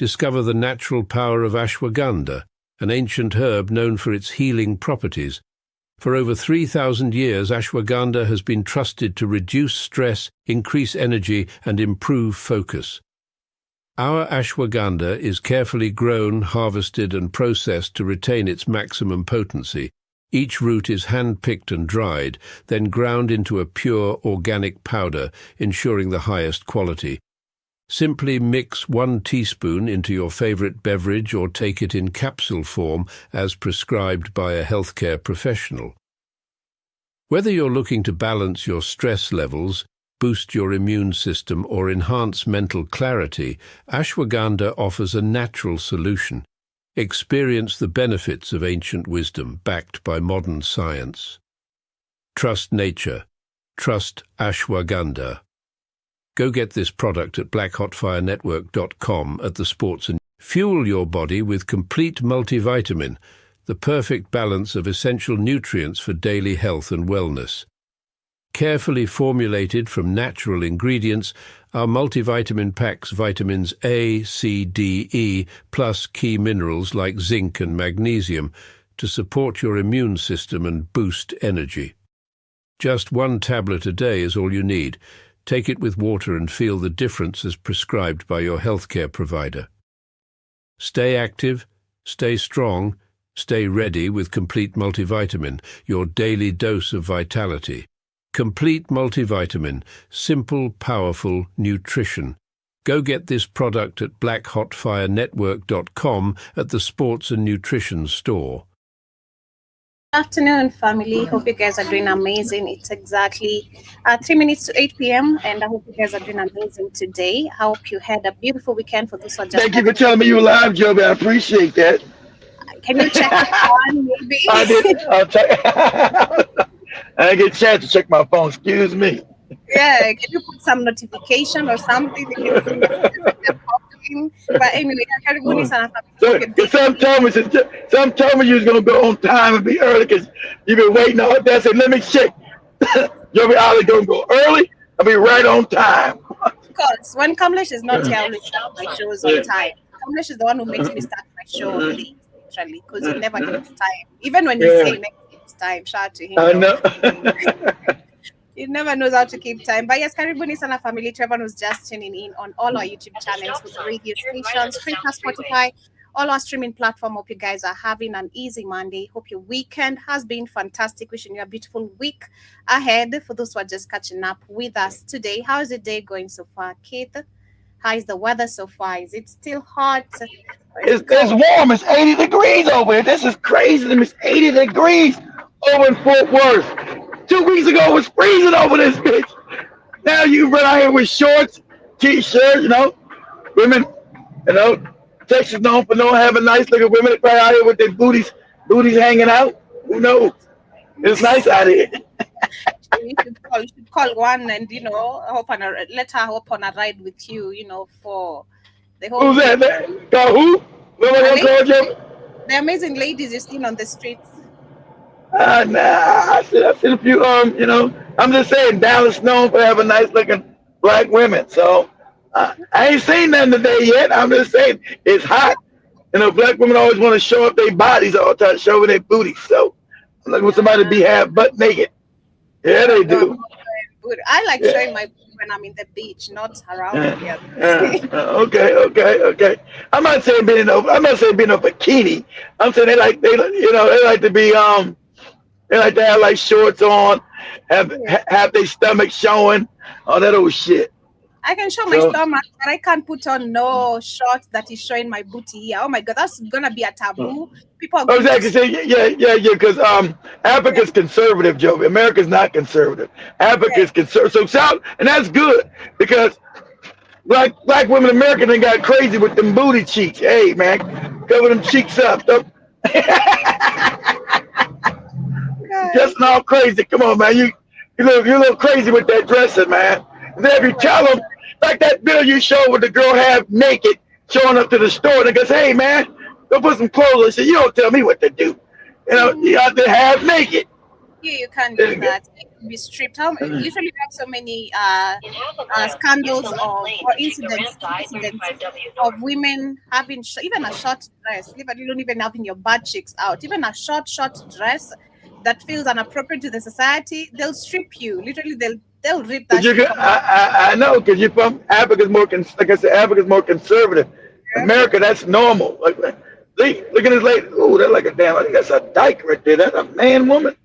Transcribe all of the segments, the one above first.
Discover the natural power of ashwagandha, an ancient herb known for its healing properties. For over 3,000 years, ashwagandha has been trusted to reduce stress, increase energy, and improve focus. Our ashwagandha is carefully grown, harvested, and processed to retain its maximum potency. Each root is hand-picked and dried, then ground into a pure organic powder, ensuring the highest quality. Simply mix 1 teaspoon into your favorite beverage or take it in capsule form as prescribed by a healthcare professional. Whether you're looking to balance your stress levels, boost your immune system, or enhance mental clarity, ashwagandha offers a natural solution. Experience the benefits of ancient wisdom backed by modern science. Trust nature. Trust ashwagandha. Go get this product at blackhotfirenetwork.com at the sports and fuel your body with complete multivitamin, the perfect balance of essential nutrients for daily health and wellness. Carefully formulated from natural ingredients, our multivitamin packs vitamins A, C, D, E, plus key minerals like zinc and magnesium to support your immune system and boost energy. Just 1 tablet a day is all you need. Take it with water and feel the difference as prescribed by your healthcare provider. Stay active, stay strong, stay ready with Complete Multivitamin, your daily dose of vitality. Complete Multivitamin, simple, powerful nutrition. Go get this product at blackhotfirenetwork.com at the Sports and Nutrition store. Good afternoon, family. Hope you guys are doing amazing. It's exactly 3 minutes to 8 p.m. and I hope you guys are doing amazing today. I hope you had a beautiful weekend for those who are just... Thank you for telling me you were live, Joby. I appreciate that. Can you check it on, maybe? I did. I didn't get a chance to check my phone. Excuse me. Yeah, can you put some notification or something? But anyway, some told me you was gonna go on time and be early because you've been waiting all day. I said, let me check. You'll be either gonna go early or be right on time. Because when Kamlesh is not here, I will start my shows on time. Kamlesh is the one who makes me start my show late, actually, because he never gives time. Even when he's saying next time, shout out to him. I know. He never knows how to keep time. But yes, Karibuni Sana family, to everyone who's just tuning in on all our YouTube channels, with radio stations, Spreaker, Spotify, all our streaming platform. Hope you guys are having an easy Monday. Hope your weekend has been fantastic. Wishing you a beautiful week ahead. For those who are just catching up with us today, how is the day going so far, Keith? How is the weather so far? Is it still hot? It's warm. It's 80 degrees over here. This is crazy. It's 80 degrees over in Fort Worth. 2 weeks ago, it was freezing over this bitch. Now you run out here with shorts, t-shirts, women, Texas known for not having nice looking women that right out here with their booties hanging out. Who knows? It's nice out here. You should call one and, let her hop on a ride with you, for the whole... Who's that? Who? The amazing ladies you've seen on the streets. Nah, I see a few, I'm just saying Dallas known for having nice looking black women. So I ain't seen nothing today yet. I'm just saying it's hot. Black women always want to show up their bodies all the time, showing their booties. So I'm looking for somebody to be half butt naked. Yeah, they do. I like showing my booty when I'm in the beach, not around here. Okay. I'm not saying being in a bikini. I'm saying they like to be They like to have like shorts on, have their stomach showing, all that old shit. I can show my stomach, but I can't put on no shorts that is showing my booty here. Oh my God, that's gonna be a taboo. People are exactly. Yeah. Because Africa's conservative, Joe. America's not conservative. Africa's conservative. So and that's good because black women in America done got crazy with them booty cheeks. Hey man, cover them cheeks up. Just all crazy. Come on, man. You're a little crazy with that dressing, man. And then if you tell them, like that video you showed with the girl half naked showing up to the store, and they goes, hey, man, go put some clothes on. You don't tell me what to do. You out there half naked. You can't do that. to be stripped. Usually we have so many scandals or incidents of women having even a short dress, even you don't even having your butt cheeks out, even a short dress that feels inappropriate to the society, they'll strip you. Literally, they'll rip that shit from you. I know, because you're from Africa's like I said, Africa's more conservative. America, that's normal. Like, look at this lady. Oh, that's like a damn. I think that's a dyke right there. That's a man, woman.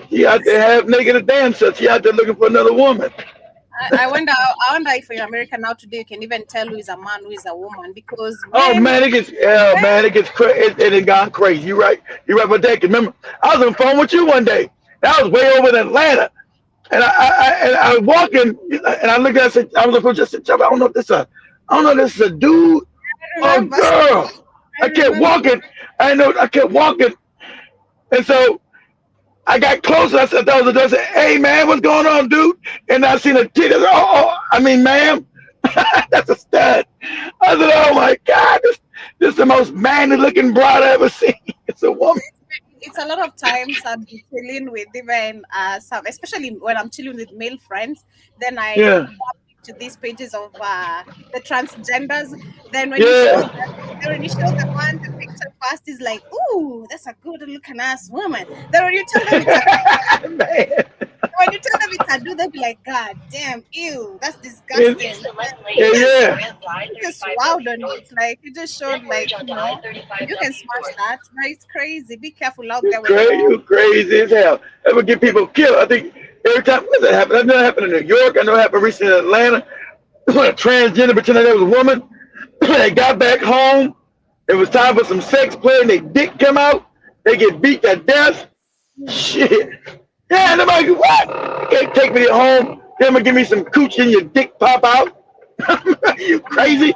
She out there half naked a dancer. She out there looking for another woman. I wonder if in America now today you can even tell who is a man, who is a woman, because it gets crazy. It has gone crazy. You're right about that. Remember, I was on the phone with you one day. I was way over in Atlanta, and I was walking, and I looked at it. I was looking just I don't know if this is a dude or a girl. I kept walking. I kept walking, and so I got closer. I said, I said, hey, man, what's going on, dude? And I seen a titty. I mean, ma'am, that's a stud. I said, oh, my God, this is the most manly-looking broad I ever seen. It's a woman. It's a lot of times I'm chilling with even some, especially when I'm chilling with male friends, then I pop to these pages of the transgenders. Then when you show the one, the picture first is like, ooh, that's a good looking ass woman. Then when you tell them it's a dude, they'll be like, God damn, ew, that's disgusting. Just wowed on it. Like, it just showed, like, you can smash that. But it's crazy. Be careful out there. You crazy as hell. That would get people killed. I think every time that happened, I know it happened in New York. I know it happened recently in Atlanta. When a transgender pretended there was a woman, they got back home. It was time for some sex play, and their dick come out. They get beat to death. Shit. Yeah, nobody, what? You can't take me home. Then give me some coochie and your dick pop out. You crazy?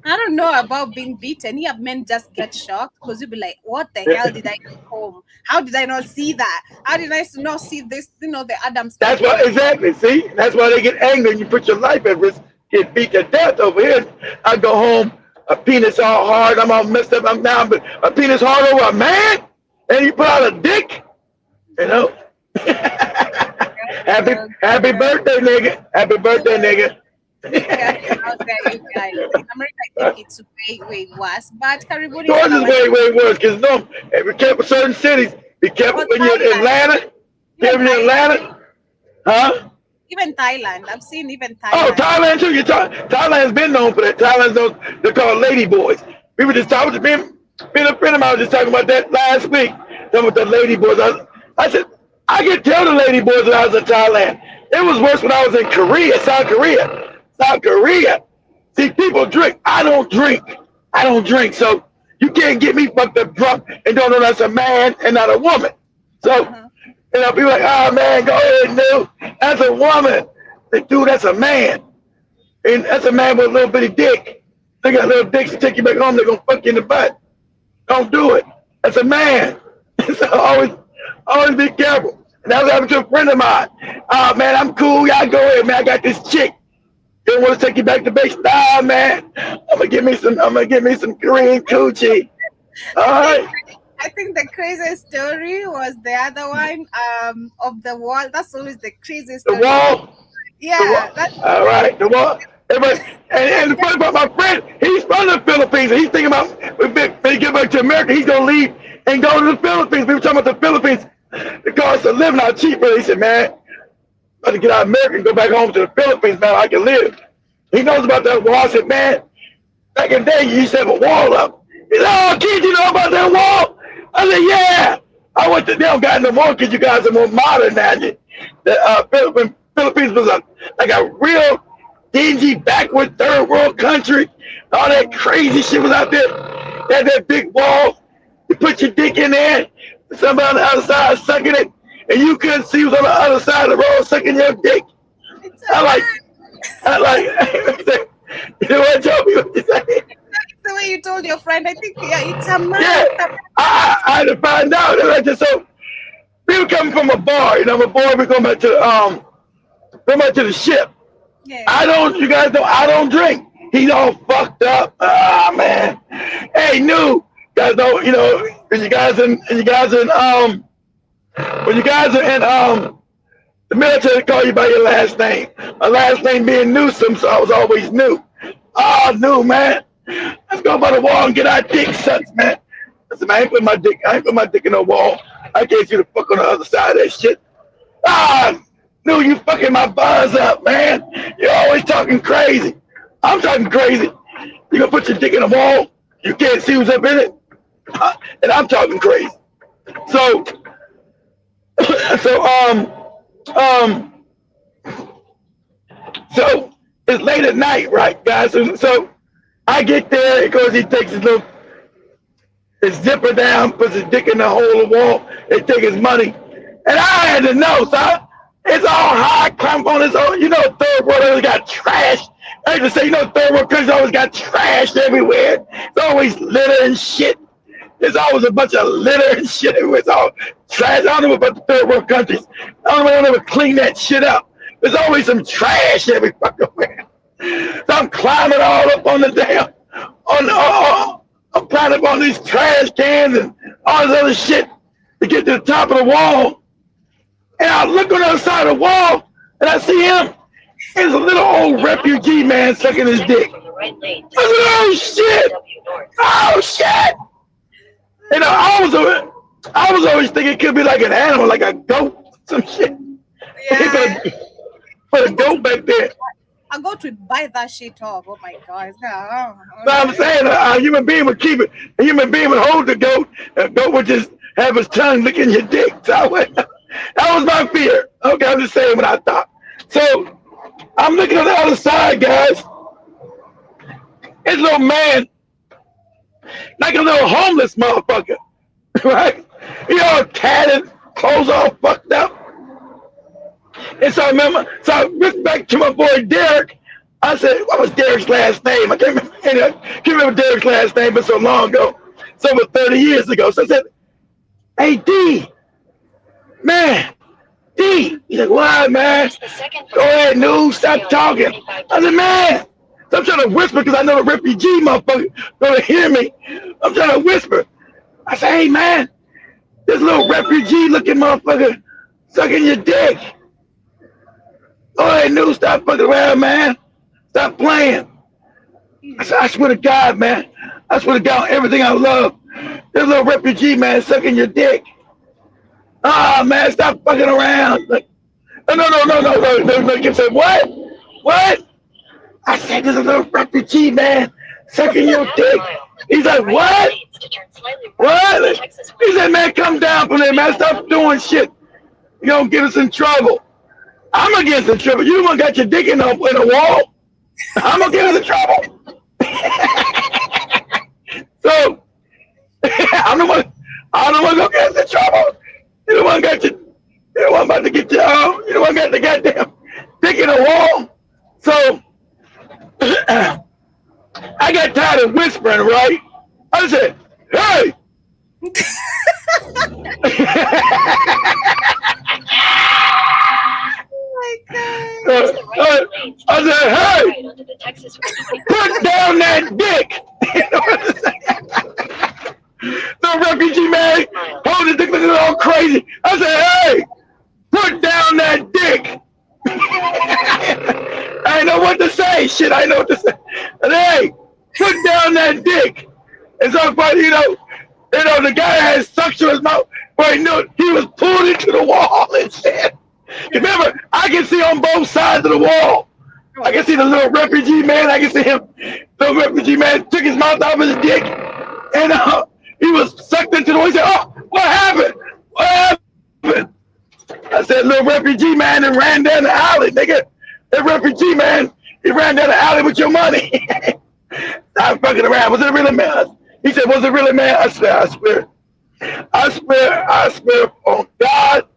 I don't know about being beaten. Yeah, men just get shocked because you'll be like, what the hell did I do home? How did I not see that? How did I not see this, the Adams? That's why, exactly. See? That's why they get angry and you put your life at risk. Get beat to death over here. I go home, a penis all hard. I'm all messed up. I'm down, but a penis hard over a man? And you put out a dick? Happy birthday, nigga. Happy birthday, nigga. Out there, you guys. In America, I think it's way worse. But Caribbean is way worse because be careful certain cities. Be careful when you're in Atlanta. Huh? Even Thailand. I've seen even Thailand. Oh, Thailand too. Thailand's been known for that. They're called lady boys. We were just talking to being a friend of mine was just talking about that last week. Talking about the lady boys. I said, I could tell the lady boys when I was in Thailand. It was worse when I was in South Korea. See, people drink. I don't drink. So you can't get me fucked up drunk and don't know that's a man and not a woman. So, people like, oh man, go ahead, dude. That's a woman. Like, dude, that's a man. And that's a man with a little bitty dick. They got little dicks to take you back home. They're going to fuck you in the butt. Don't do it. That's a man. So always be careful. And that was happening to a friend of mine. Oh man, I'm cool. Y'all go ahead, man. I got this chick. They want to take you back to base. Nah, man. I'm gonna give me some Korean coochie. All right. I think the craziest story was the other one of the wall. That's always the craziest story. The wall? Yeah. All right, the wall. Everybody, and the funny about my friend, he's from the Philippines, and he's thinking about when he get back to America, he's gonna leave and go to the Philippines. We were talking about the Philippines. The cost of living out cheaper. He said, man, I'm gonna get out of America and go back home to the Philippines now. I can live. He knows about that wall. I said, man, back in the day, you used to have a wall up. He said, oh, kid, you know about that wall? I said, yeah. I went to, they don't got no more because you guys are more modern now. The Philippines was like a real dingy, backward, third world country. All that crazy shit was out there. They had that big wall. You put your dick in there. Somebody on the other side sucking it, and you couldn't see who's on the other side of the road sucking your dick. I like, you know what, Joe? What you say? The way you told your friend, I think, it's a man. Yeah, I had to find out. So, people coming from a bar, before we go back to the ship. Yeah. You guys know, I don't drink. He's all fucked up. Ah, man. Hey, new guys know, when you guys are in The military call you by your last name. My last name being Newsom, so I was always new. Oh, new, man. Let's go by the wall and get our dick sucked, man. I said, man, I ain't put my dick in no wall. I can't see the fuck on the other side of that shit. Ah, new, you fucking my buzz up, man. You're always talking crazy. I'm talking crazy. You gonna put your dick in a wall? You can't see who's up in it? And I'm talking crazy. So, so it's late at night, right, guys? So I get there, of course he takes his zipper down, puts his dick in the hole of the wall, they take his money. And I had to know, so it's all high crump on his own. You know, third world always got trash. I hate to say, you know, third world countries always got trash everywhere. It's always litter and shit. There's always a bunch of litter and shit everywhere. It's all trash. I don't know about the third world countries. I don't know if they ever clean that shit up. There's always some trash every fucking where. So I'm climbing all up on the damn, I'm climbing up on these trash cans and all this other shit to get to the top of the wall. And I look on the other side of the wall and I see him. There's a little old refugee man sucking his dick. I said, oh shit! Oh shit! You know, I was always thinking it could be like an animal, like a goat, some shit. Yeah. Put a goat back there. A goat would bite that shit off. Oh my god. So I'm saying a human being would keep it. A human being would hold the goat. A goat would just have his tongue licking your dick. So that was my fear. Okay, I'm just saying what I thought. So I'm looking on the other side, guys. This little man, like a little homeless motherfucker, right? He all tatted, clothes all fucked up. And so I went back to my boy Derek. I said, what was Derek's last name? I can't remember Derek's last name, but so long ago. It's over 30 years ago. So I said, hey, D, man, D. He's like, why, man? Go ahead, news, stop talking. I said, man. So I'm trying to whisper because I know the refugee motherfucker gonna hear me. I'm trying to whisper. I say, hey, man, this little refugee looking motherfucker sucking your dick. Go ahead, news, stop fucking around, man. Stop playing. I said, I swear to God, man. I swear to God, on everything I love. This little refugee man sucking your dick. Ah, man, stop fucking around. Like, no. He said, what? What? I said, there's a little refugee man sucking your dick. He's like, what? What? He said, man, come down from there, man. Stop doing shit. You're going to get us in trouble. I'm going to get us in trouble. You the one got your dick in a wall. I'm going to get us in trouble. So, I'm the one going to get us in trouble. You the one got your, you the one about to get your, you the one got the goddamn dick in a wall. So, I got tired of whispering, right? I said, hey! I said, hey! Put down that dick! The refugee man holding his dick looking all crazy. I said, hey! Put down that dick! I didn't know what to say. Shit, I know what to say. And hey, put down that dick. And so, but you know, the guy had suction in his mouth, but he knew he was pulled into the wall and shit. Remember, I can see on both sides of the wall. I can see the little refugee man. I can see him. The refugee man took his mouth off his dick, and he was sucked into the wall. He said, "Oh, what happened? What happened?" I said, "Little refugee man, and ran down the alley, nigga." That refugee man, he ran down the alley with your money. I'm fucking around. Was it really man? He said, was it really man? I swear on God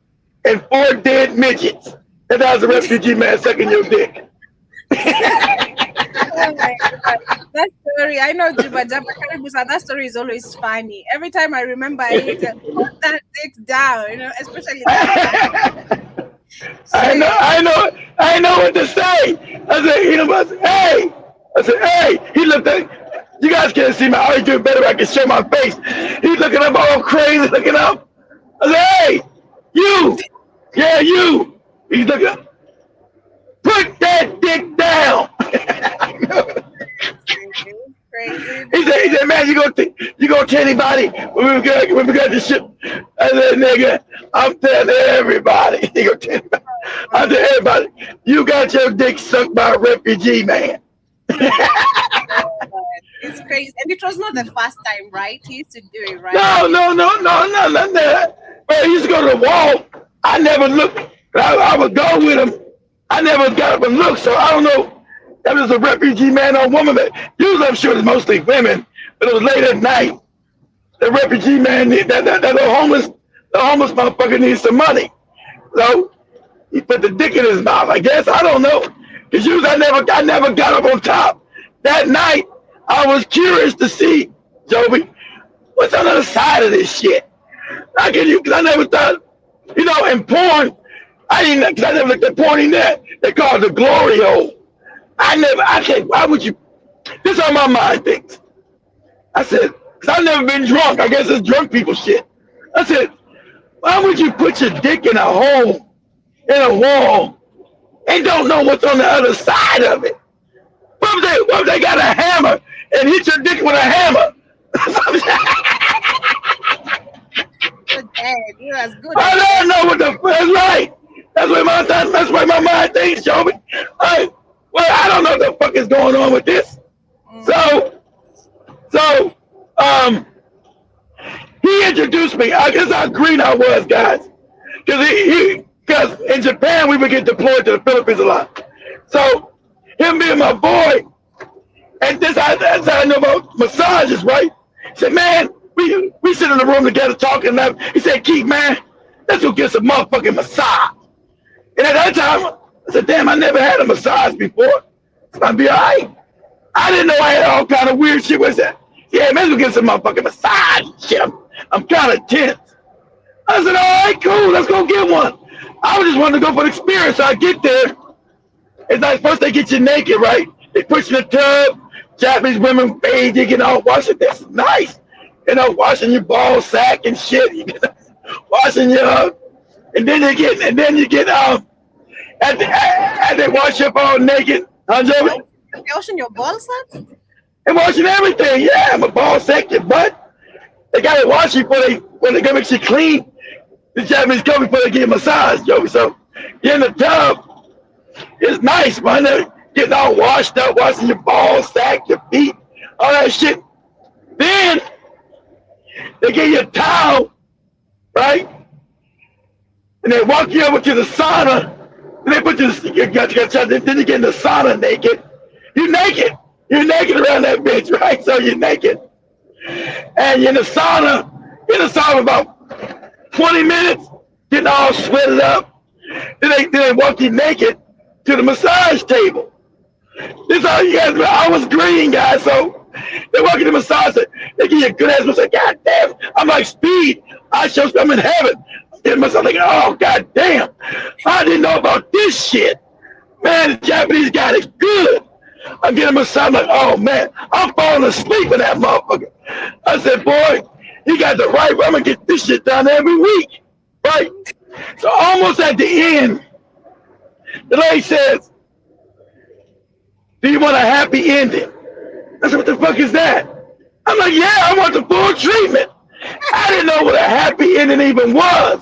and 4 dead midgets. And that was a refugee man sucking your dick. Oh my God. That story, I know Juba Karibusa, that story is always funny. Every time I remember it, put that dick down, you know, especially that. I know what to say. I said, I said, hey, he looked at, you guys can't see me. I always do it better if I can show my face. He's looking up all crazy, looking up. I said, hey, you. Yeah, you. He's looking. Put that dick down. Crazy. He said, man, you gonna tell anybody when we got this shit? I said, nigga, I'm telling everybody. He gonna tell everybody. I'm telling everybody, you got your dick sucked by a refugee man. It's crazy. And it was not the first time, right? He used to do it, right? No. Man, he used to go to the wall. I never looked. I would go with him. I never got up and looked, so I don't know. That was a refugee man or woman. Usually I'm sure it's mostly women, but it was late at night. The refugee man, that homeless motherfucker needs some money. So he put the dick in his mouth, I guess. I don't know. Because usually I never got up on top. That night, I was curious to see, Joby, what's on the other side of this shit. Because I never thought, in porn, I never looked at porn in there. They call it the glory hole. I said, why would you? This is how my mind thinks. I said, because I've never been drunk. I guess it's drunk people shit. I said, why would you put your dick in a hole, in a wall, and don't know what's on the other side of it? What if they got a hammer and hit your dick with a hammer? I don't know what the fuck. That's right. That's why my mind thinks, Joby. I don't know what the fuck is going on with this. So, he introduced me. I guess how green I was, guys. Because in Japan, we would get deployed to the Philippines a lot. So, him being my boy, and that's how I know about massages, right? He said, man, we sit in the room together talking. He said, Keith, man, let's go get some motherfucking massage. And at that time, I said, damn, I never had a massage before. It's gonna be all right. I didn't know I had all kind of weird shit. What's that? Yeah, man, let's go get some motherfucking massage shit. I'm kind of tense. I said, all right, cool, let's go get one. I just wanted to go for the experience. So I get there. It's like first they get you naked, right? They put you in the tub. Japanese women bathe, you get all washing. That's nice. Washing your ball sack and shit. Washing your, and then you get and they wash up all naked. Huh, Joey? They're washing your ball sack? And washing everything, yeah. My ball sack, your butt. They got to wash you when they go make you clean. The Japanese come before they give you a massage, Joey. So you're in the tub. It's nice, man. They're getting all washed up, washing your ball sack, your feet, all that shit. Then they give you a towel, right? And they walk you over to the sauna. And they put you, then you get in the sauna naked. You're naked. You're naked around that bitch, right? So you're naked. And you're in the sauna about 20 minutes, getting all sweated up. Then they walk you naked to the massage table. This all you guys, I was green, guys, so they walk you to the massage table. They give you a good ass massage. God damn, I'm like Speed. I'm in heaven. I'm getting myself like, oh, god damn. I didn't know about this shit. Man, the Japanese got it good. I'm getting a massage, I'm like, oh man, I'm falling asleep in that motherfucker. I said, boy, you got the right way. I'm gonna get this shit done every week. Right? So almost at the end, the lady says, do you want a happy ending? I said, what the fuck is that? I'm like, yeah, I want the full treatment. I didn't know what a happy ending even was.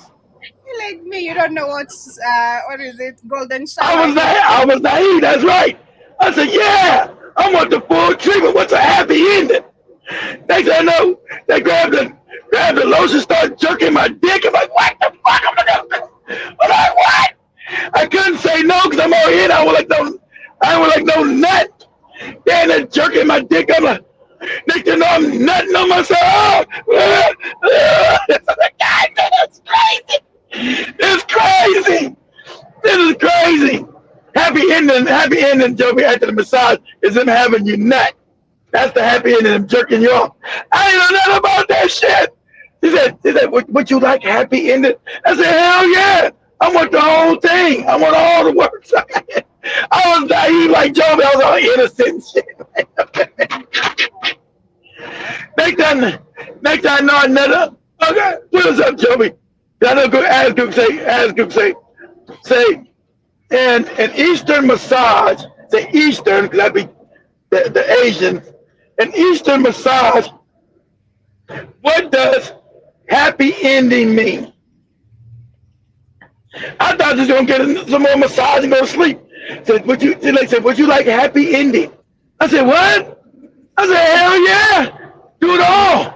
You're like me, you don't know what is it, golden shower? I was naive, that's right. I said, yeah, I want the full treatment. What's a happy ending? Next thing I know, they grabbed the lotion, started jerking my dick. I'm like, what the fuck? I'm like, what? I couldn't say no because I'm already in. I was like no nut. Then they're jerking my dick. I'm like, next thing I know, I'm nutting on myself. God, man, that's crazy. It's crazy. This is crazy. Happy ending, Joey, after the massage is them having you nut. That's the happy ending, them jerking you off. I didn't know nothing about that shit. He said, would you like happy ending? I said, hell yeah. I want the whole thing. I want all the works. I was naive like Joey. I was all innocent shit. Next time I know another. Okay, what is up, Joey? I know Ask Gook say, And an Eastern massage, the Eastern, because that'd be the Asian, an Eastern massage, what does happy ending mean? I thought I was gonna get some more massage and go to sleep. They said, would you like a happy ending? I said, what? I said, hell yeah, do it all.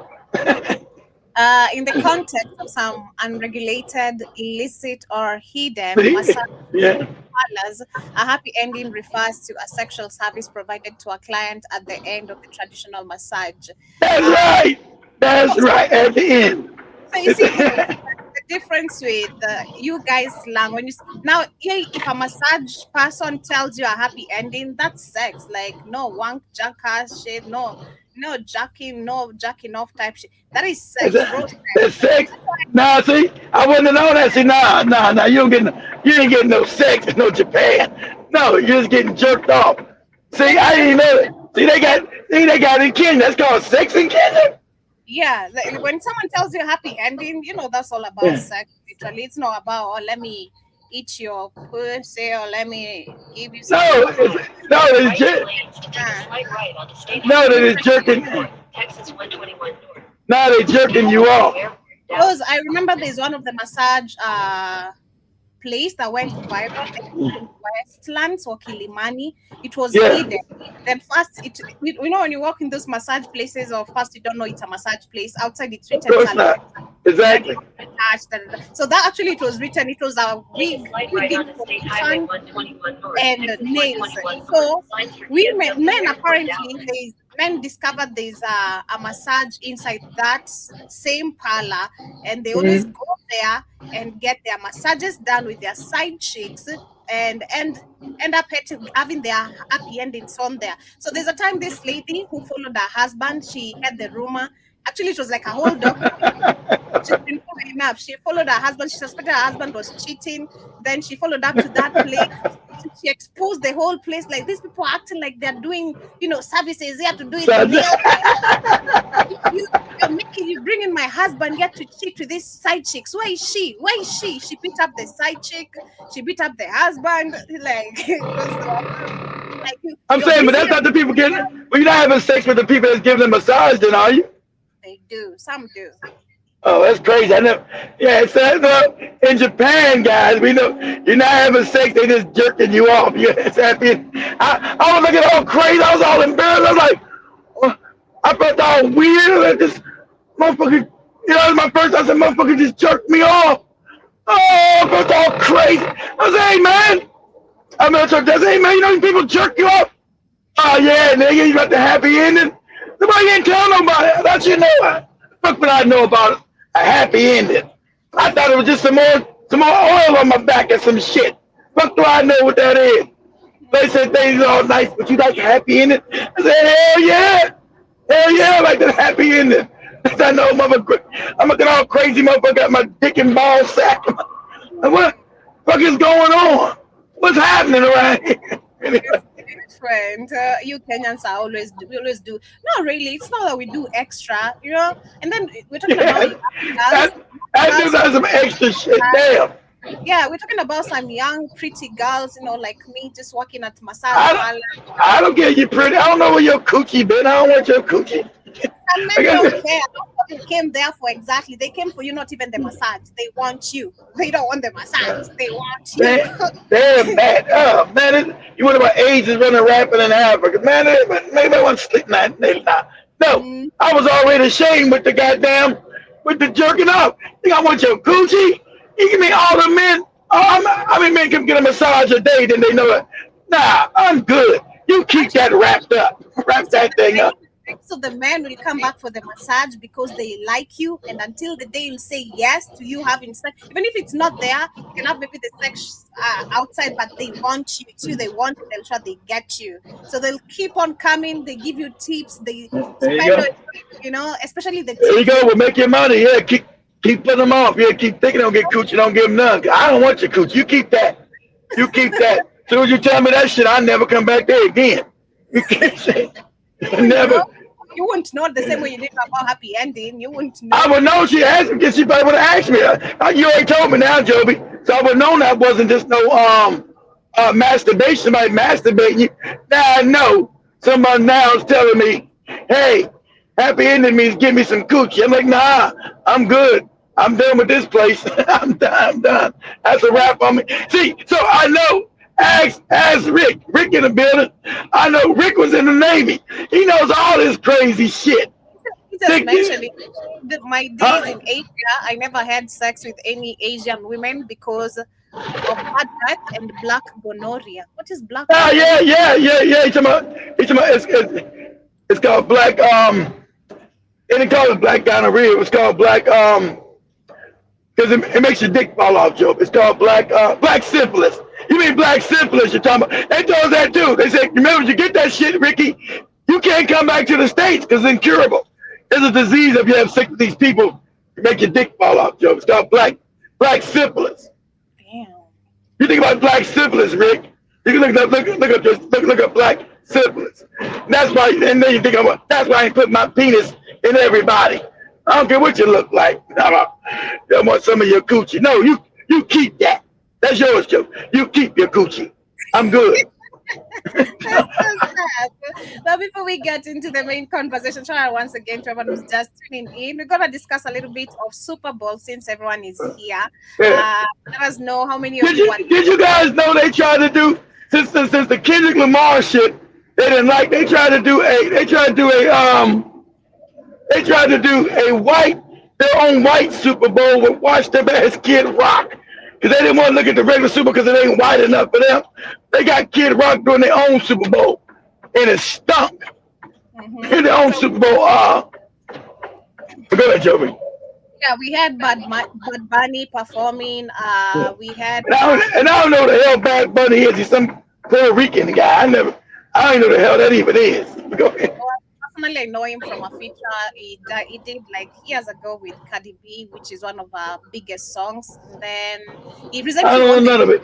In the context of some unregulated, illicit, or hidden massage parlors, a happy ending refers to a sexual service provided to a client at the end of the traditional massage. That's right. That's right. At the end. So you see the difference with you guys slang when you now if a massage person tells you a happy ending, that's sex. Like no wank jackass shit, no jacking off type shit. That is sex. That's sex. Nah, see, I wouldn't have known that. See, nah, you ain't getting no sex in no Japan. No, you're just getting jerked off. See, I didn't know that. See, they got it in Kenya. That's called sex in Kenya. Yeah, when someone tells you happy ending, that's all about sex. Literally, it's not about let me eat your pussy or let me give you some. It's jerking. Now they're jerking you off. Because I remember there's one of the massage place that went viral in Westlands or Kilimani. It was hidden. Then first, when you walk in those massage places, or first you don't know it's a massage place. Outside it's written. Of course not. Exactly. So that actually it was written. It was a wig and nails. So men apparently men discovered there's a massage inside that same parlor, and they always go there and get their massages done with their side chicks and end up having their happy endings on there. So there's a time this lady who followed her husband, she had the rumor. Actually, it was like a whole document. She's been following up. She followed her husband. She suspected her husband was cheating. Then she followed up to that place. She exposed the whole place. Like, these people are acting like they're doing, services here to do it. You bring in my husband here to cheat with this side chicks. Where is she? She beat up the side chick. She beat up the husband. I'm saying, but that's not the people getting. Well, you're not having sex with the people that's giving them massage, then, are you? They do. Some do. Oh, that's crazy. I never. Yeah, it's in Japan, guys. We know you're not having sex; they just jerking you off. It's happy. I was looking all crazy. I was all embarrassed. I was like, I felt all weird. Like this motherfucker. It was my first time. I said, motherfucker just jerked me off. Oh, I felt all crazy. I said, hey man, I'm gonna talk. Hey man, these people jerk you off. Oh yeah, nigga, you got the happy ending. Nobody ain't tell nobody. I thought you know. Fuck what I know about it. A happy ending. I thought it was just some more oil on my back and some shit. Fuck do I know what that is? They said things all nice, but you like a happy ending? I said, hell yeah, I like that happy ending. I know, motherfucker. I'm looking all crazy, motherfucker. Got my dick and ball sack. What the fuck is going on? What's happening around here? Anyway. Friend, you Kenyans are we always do. No, really, it's not that we do extra, And then we're talking about I do some extra shit. Damn. Yeah, we're talking about some young, pretty girls, like me, just working at massage parlor. I don't care you pretty. I don't know where your coochie been. I don't want your coochie. And men don't care. They came there for exactly. They came for you, not even the massage. They want you. They don't want the massage. They want you. Damn, man. Oh, man. You wonder what age is running rapid in Africa. Man, maybe I want to sleep night. No, I was already ashamed with the jerking off. Think I want your coochie? You give me all the men. How many men can get a massage a day? Then they know it. Nah, I'm good. You keep that wrapped up. Wrap that thing up. So the men will come back for the massage because they like you, and until the day you'll say yes to you having sex, even if it's not there, you can have maybe the sex outside, but they want you. It's you they want, and they'll try they get you. So they'll keep on coming. They give you tips. They spend especially the tips. There you go. We'll make your money. Yeah, keep putting them off. Yeah, keep thinking don't get coochie, don't give them none. I don't want your coochie. You keep that. You keep that. As soon as you tell me that shit, I never come back there again. You can't say never. You wouldn't know the same way you did about happy ending. You wouldn't know. I would know she asked me because she probably would have asked me. You already told me now, Joby. So I would know that wasn't just no masturbation, somebody masturbating you. Now I know somebody now is telling me, hey, happy ending means give me some coochie. I'm like, nah, I'm good. I'm done with this place. I'm done. I'm done. That's a wrap on me. See, so I know. Ask Rick. Rick in the building. I know Rick was in the Navy. He knows all this crazy shit. You just mentioned it. My Huh? days in Asia, I never had sex with any Asian women because of bad breath and black gonorrhea. What is black Ah, yeah, gonorrhea? yeah, yeah, yeah. He's talking about it's called black they didn't call it black gonorrhea. It was called black because it makes your dick fall off, Joe. It's called black syphilis. You mean black syphilis? You're talking about? They told us that too. They said, remember, you get that shit, Ricky. You can't come back to the States because it's incurable. There's a disease if you have sex with these people, you make your dick fall off, Joe. It's called black syphilis. Damn. You think about black syphilis, Rick. You can look up black syphilis. That's why, and then you think about that's why I put my penis in everybody. I don't care what you look like. I want some of your coochie. No, you keep that. That's yours, Joe. You keep your coochie. I'm good. That's so sad. Now, before we get into the main conversation, try once again to everyone who's just tuning in. We're gonna discuss a little bit of Super Bowl since everyone is here. Yeah. Let us know how many of you are. Did you guys know they tried to do since the Kendrick Lamar shit? They didn't like. They tried to do their own white Super Bowl with Watch Them as Kid Rock. Because they didn't want to look at the regular Super Bowl because it ain't white enough for them. They got Kid Rock doing their own Super Bowl. And it stunk. In their own Super Bowl. Go ahead, Joey. Yeah, we had Bad Bunny performing. We had. And I don't know the hell Bad Bunny is. He's some Puerto Rican guy. I don't know the hell that even is. Go ahead. Personally, I know him from a feature he did like years ago with Cardi B, which is one of our biggest songs. And then he I recently don't know none of it.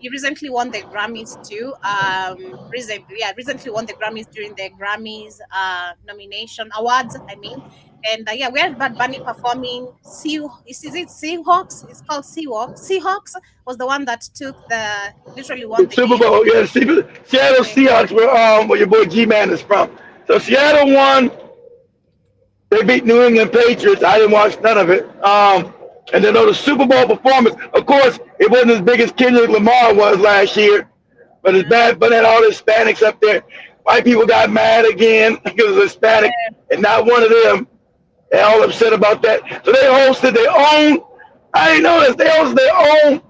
he recently won the Grammys too. Recently won the Grammys during the Grammys nomination awards. I mean, and yeah, we had Bad Bunny performing. Is it Seahawks? It's called Seahawks. Seahawks was the one that took literally won the Super game. Bowl, yeah. Seattle Seahawks, where your boy G-Man is from. So Seattle won. They beat New England Patriots. I didn't watch none of it. And then the Super Bowl performance, of course, it wasn't as big as Kendrick Lamar was last year, but it's bad. But had all the Hispanics up there. White people got mad again because of Hispanic, and not one of them. They're all upset about that. So they hosted their own. I didn't know this. They hosted their own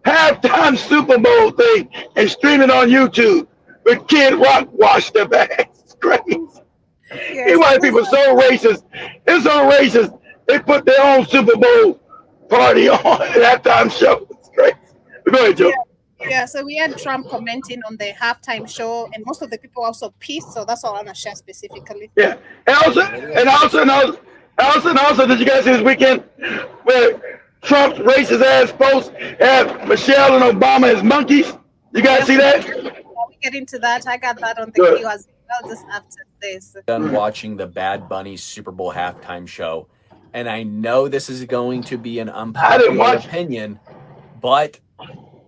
halftime Super Bowl thing and streamed it on YouTube with Kid Rock washed their ass. It's crazy. Yes, These white people so racist. They're so racist. They put their own Super Bowl party on at halftime show. It's crazy. But go ahead, Joe. Yeah, so we had Trump commenting on the halftime show, and most of the people also pissed. So that's all I'm gonna share specifically. Yeah, and also, did you guys see this weekend where Trump's racist ass post had Michelle and Obama as monkeys? You guys see that? Before we get into that, I got that on the Good. queue as well just after this. Done watching the Bad Bunny Super Bowl halftime show, and I know this is going to be an unpopular watch it. opinion, but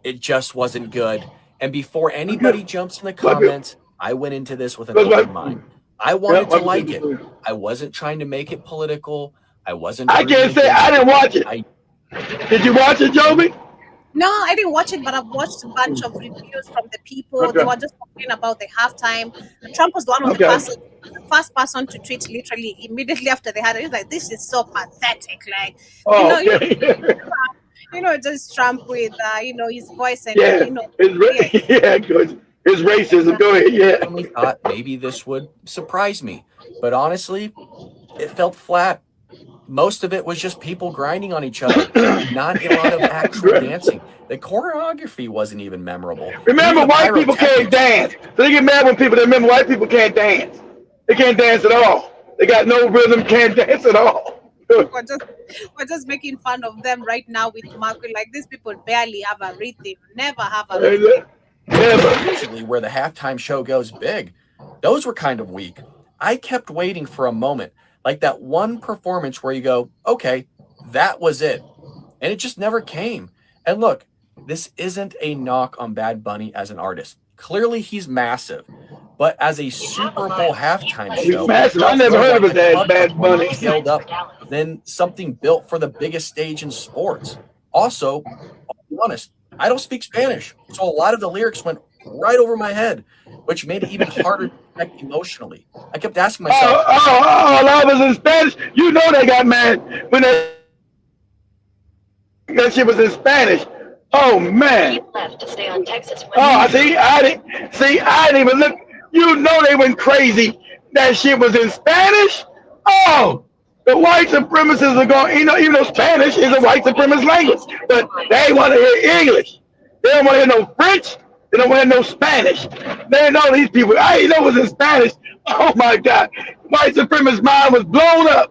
it just wasn't good. And before anybody jumps in the comments, I went into this with an open mind. I wanted to like it. I wasn't trying to make it political. I wasn't. I can't say I didn't watch it. Did you watch it, Joby? No, I didn't watch it, but I've watched a bunch of reviews from the people. Okay. They were just complaining about the halftime. Trump was one of the first person to tweet literally immediately after they had it. He was like, "This is so pathetic." Like, just Trump with his voice and good. His racism. Go ahead. Yeah. I only thought maybe this would surprise me, but honestly, it felt flat. Most of it was just people grinding on each other, not a lot of actual dancing. The choreography wasn't even memorable. Remember, white people can't dance. So they get mad when people remember white people can't dance. They can't dance at all. They got no rhythm, can't dance at all. We're just making fun of them right now with Marco. Like, these people barely have a rhythm, never have a rhythm. Usually where the halftime show goes big, those were kind of weak. I kept waiting for a moment, like that one performance where you go, okay, that was it. And it just never came. And look, this isn't a knock on Bad Bunny as an artist. Clearly, he's massive. But as a Super Bowl halftime show, I never heard of it as Bad Bunny. Scaled up than something built for the biggest stage in sports. Also, I'll be honest, I don't speak Spanish, so a lot of the lyrics went right over my head, which made it even harder to connect emotionally. I kept asking myself, a lot of us in Spanish. You know they got mad when that shit was in Spanish. Oh man! Left to stay on Texas. I didn't even look. You know they went crazy. That shit was in Spanish. Oh, the white supremacists are going. Even though Spanish is a white supremacist language, but they want to hear English. They don't want to hear no French. They don't want to hear no Spanish. They know these people. I didn't know it was in Spanish. Oh my God, white supremacist mind was blown up.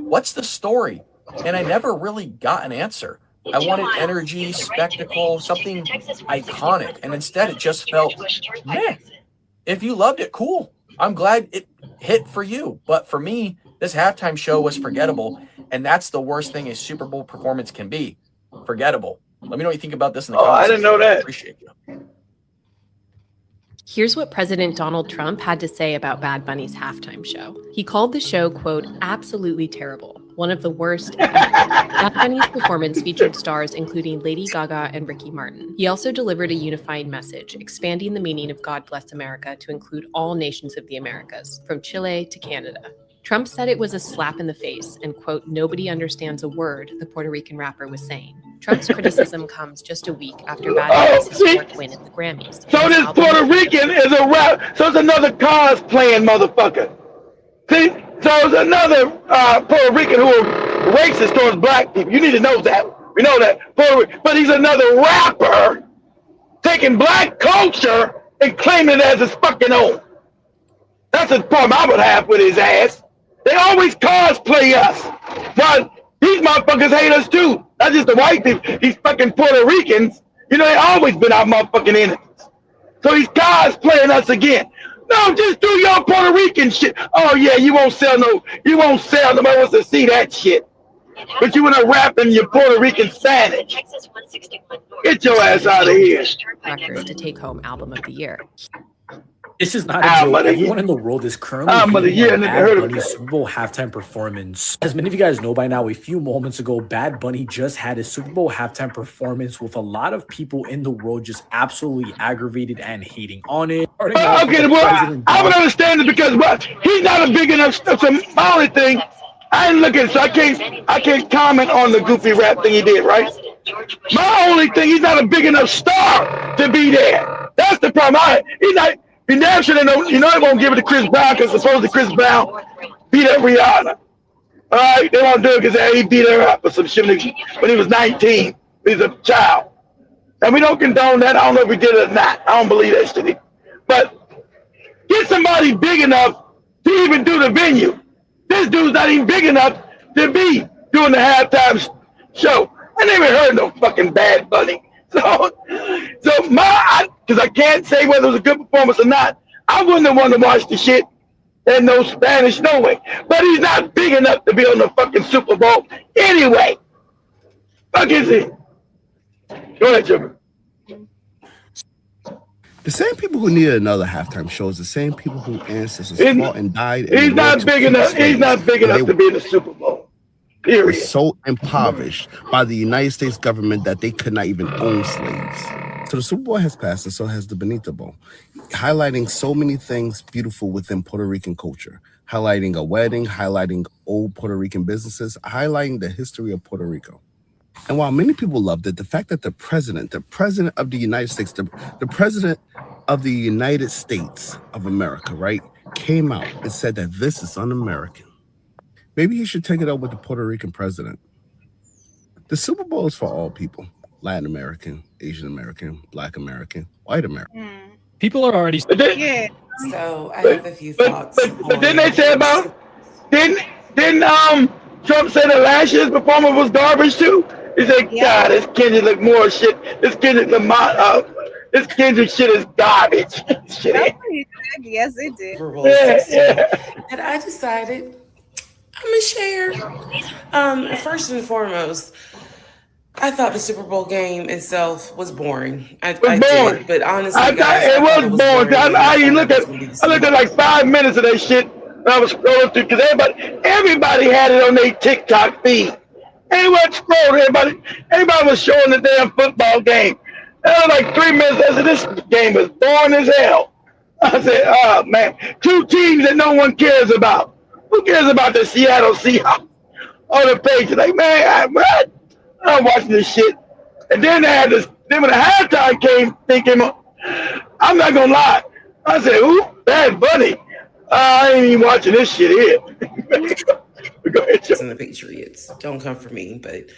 what's the story? And I never really got an answer. I wanted energy, spectacle, something iconic, and instead it just felt meh. If you loved it, cool. I'm glad it hit for you. But for me, this halftime show was forgettable, and that's the worst thing a Super Bowl performance can be. Forgettable. Let me know what you think about this in the comments. I didn't know that. Appreciate you. Here's what President Donald Trump had to say about Bad Bunny's halftime show. He called the show, quote, absolutely terrible, one of the worst ever. Bad Bunny's performance featured stars including Lady Gaga and Ricky Martin. He also delivered a unifying message, expanding the meaning of God Bless America to include all nations of the Americas, from Chile to Canada. Trump said it was a slap in the face and, quote, nobody understands a word the Puerto Rican rapper was saying. Trump's criticism comes just a week after Bad Bunny's historic win at the Grammys. So this Puerto Rican is a rap. So it's another cosplaying motherfucker. See? So it's another Puerto Rican who is racist towards black people. You need to know that. We know that. But he's another rapper taking black culture and claiming it as his fucking own. That's the problem I would have with his ass. They always cosplay us. But these motherfuckers hate us too. Not just the white people. These fucking Puerto Ricans, they always been our motherfucking enemies. So he's cosplaying us again. No, just do your Puerto Rican shit. Oh yeah, you won't sell nobody wants to see that shit. But you want to rap in your Puerto Rican Spanish. Get your ass out of here. Record to take home album of the year. This is not a joke. Everyone in the world is currently hating Bad Bunny's Super Bowl halftime performance. As many of you guys know by now, a few moments ago, Bad Bunny just had a Super Bowl halftime performance with a lot of people in the world just absolutely aggravated and hating on it. Okay, well, I would understand it because he's not a big enough. That's my only thing. I didn't look at it, so I can't comment on the goofy rap thing he did, right? My only thing, he's not a big enough star to be there. That's the problem. He's not. He damn sure they won't give it to Chris Brown because supposedly Chris Brown beat up Rihanna. All right, they won't do it because he beat her up or some shit when he was 19. He's a child. And we don't condone that. I don't know if we did it or not. I don't believe that shit. But get somebody big enough to even do the venue. This dude's not even big enough to be doing the halftime show. I never heard no fucking Bad Bunny. So because I can't say whether it was a good performance or not. I wouldn't have wanted to watch the shit and no Spanish, no way. But he's not big enough to be on the fucking Super Bowl anyway. Fuck is he? Go ahead, Jimmy. The same people who needed another halftime show is the same people who ancestors fought and died. He's not big enough. He's not big enough to be in the Super Bowl. Period. Were so impoverished by the United States government that they could not even own slaves. So the Super Bowl has passed, and so has the Bonita Bowl, highlighting so many things beautiful within Puerto Rican culture, highlighting a wedding, highlighting old Puerto Rican businesses, highlighting the history of Puerto Rico. And while many people loved it, the fact that the president of the United States, the president of the United States of America, right, came out and said that this is un-American. Maybe he should take it up with the Puerto Rican president. The Super Bowl is for all people. Latin American, Asian American, Black American, white American. People are already... So I have a few thoughts. But didn't they say about... Didn't Trump say that last year's performance was garbage too? He said, God, this Kendrick look more shit. This Kendrick shit is garbage. Yes, it did. And I decided I'm gonna share. First and foremost, I thought the Super Bowl game itself was boring. I boring. did, but honestly, I guys, thought it was boring. I looked at like 5 minutes of that shit. And I was scrolling through because everybody had it on their TikTok feed. Everyone scrolled. Everybody was showing the damn football game. And I was like 3 minutes. I said, this game is boring as hell. I said, oh man, 2 teams that no one cares about. Who cares about the Seattle Seahawks on the page? Like, man, I'm watching this shit. And then then when the halftime came up, I'm not gonna lie. I said, ooh, Bad Bunny. I ain't even watching this shit here. Go ahead, Joe. And the Patriots. Don't come for me, but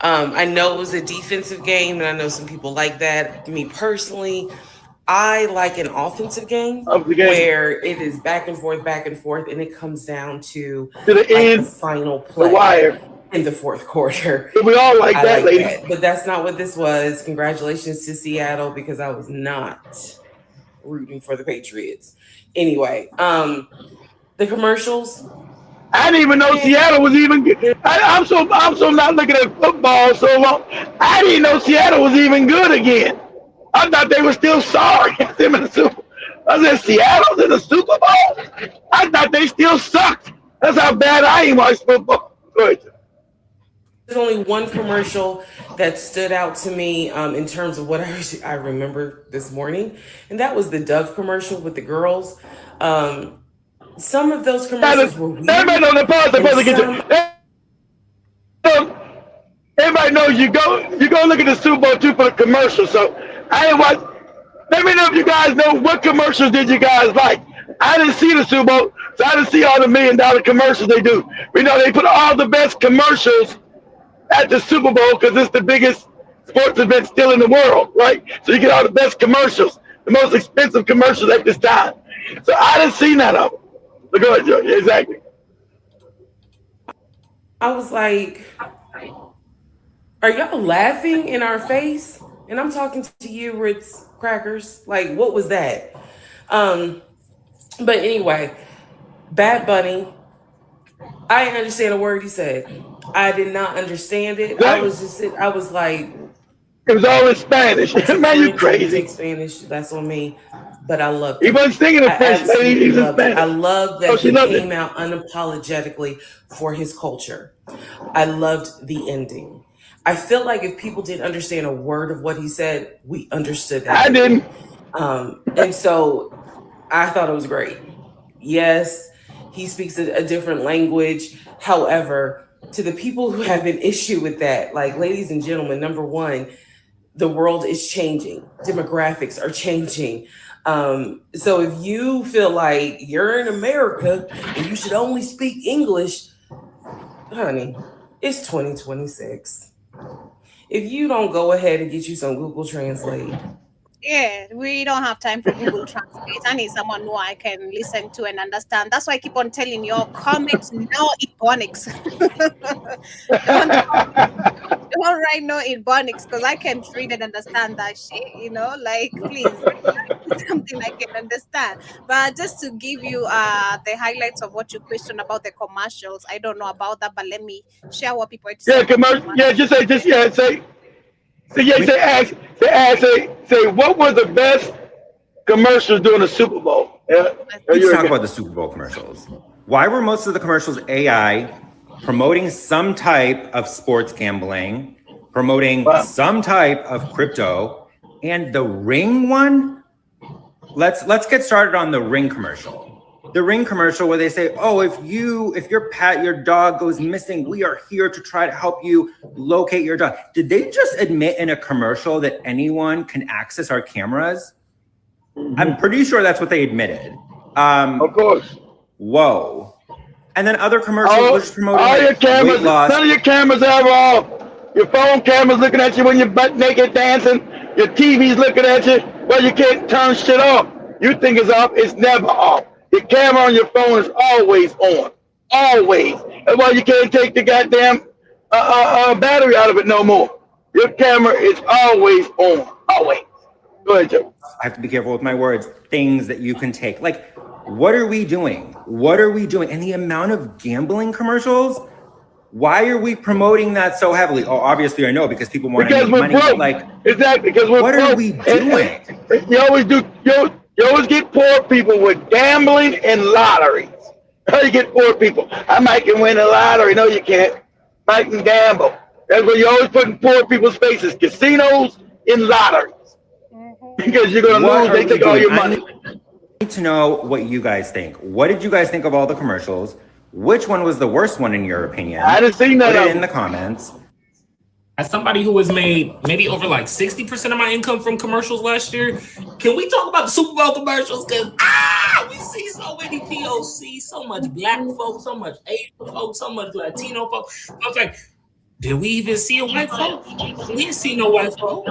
I know it was a defensive game, and I know some people like that. Me personally, I like an offensive game where it is back and forth, and it comes down to the end, the final play, the wire in the fourth quarter. We all like that, ladies. But that's not what this was. Congratulations to Seattle, because I was not rooting for the Patriots. Anyway, the commercials. I didn't even know Seattle was even good. I'm so not looking at football so long. I didn't know Seattle was even good again. I thought they were still sorry. I said, Seattle's in the Super Bowl? I thought they still sucked. That's how bad I ain't watched football. Go ahead. There's only one commercial that stood out to me in terms of what I remember this morning, and that was the Dove commercial with the girls. Some of those commercials were weird. Everybody knows the part supposed to get you. Everybody knows you go look at the Super Bowl too for the commercials. So I ain't watch. Let me know if you guys know what commercials did you guys like. I didn't see the Super Bowl, so I didn't see all the $1 million commercials they do. We know they put all the best commercials at the Super Bowl because it's the biggest sports event still in the world, right? So you get all the best commercials, the most expensive commercials at this time. So I didn't see none of them. So go ahead, Joe. Yeah, exactly. I was like, are y'all laughing in our face? And I'm talking to you, Ritz Crackers. Like, what was that? But anyway, Bad Bunny. I didn't understand a word he said. I did not understand it. I was like, it was all in Spanish. Man, you crazy. Spanish, that's on me. But I loved it. He wasn't singing in French. I love that he came out unapologetically for his culture. I loved the ending. I feel like if people didn't understand a word of what he said, we understood that. I didn't. And so I thought it was great. Yes, he speaks a different language. However, to the people who have an issue with that, like, ladies and gentlemen, number one, the world is changing. Demographics are changing. So if you feel like you're in America and you should only speak English, honey, it's 2026. If you don't go ahead and get you some Google Translate. Yeah, we don't have time for Google Translate. I need someone who I can listen to and understand. That's why I keep on telling you, comics, no ebonics. Don't write no ebonics, because I can read and understand that shit, like, please, something I can understand. But just to give you the highlights of what you questioned about the commercials, I don't know about that, but let me share what people are saying. Say what were the best commercials during the Super Bowl? Yeah. Let's talk about the Super Bowl commercials. Why were most of the commercials AI promoting some type of sports gambling, promoting some type of crypto, and the Ring one? Let's get started on the Ring commercial. The Ring commercial where they say, "Oh, if your pet, your dog goes missing, we are here to try to help you locate your dog." Did they just admit in a commercial that anyone can access our cameras? Mm-hmm. I'm pretty sure that's what they admitted. Of course. Whoa. And then other commercials was promoting all your cameras. None of your cameras ever off. Your phone camera's looking at you when you're butt naked dancing. Your TV's looking at you. Well, you can't turn shit off. You think it's off. It's never off. The camera on your phone is always on. Always. That's why you can't take the goddamn battery out of it no more. Your camera is always on. Always. Go ahead, Joe. I have to be careful with my words. Things that you can take. Like, what are we doing? What are we doing? And the amount of gambling commercials, Why are we promoting that so heavily? Oh, obviously I know because people want to make money. Broke. Like exactly, because we're what broke. are we doing? You always do. You always get poor people with gambling and lotteries. How you get poor people? I might can win a lottery. No, you can't. I can gamble. That's where you always put in poor people's faces: casinos and lotteries. Because you're gonna lose. They take all your money. I need to know what you guys think. What did you guys think of all the commercials? Which one was the worst one in your opinion? I didn't see none Put of it them. in the comments. As somebody who has made maybe over like 60% of my income from commercials last year, can we talk about the Super Bowl commercials? Because we see so many POC, so much black folks, so much Asian folks, so much Latino folks. I was like, did we even see a white folk? We didn't see no white folk.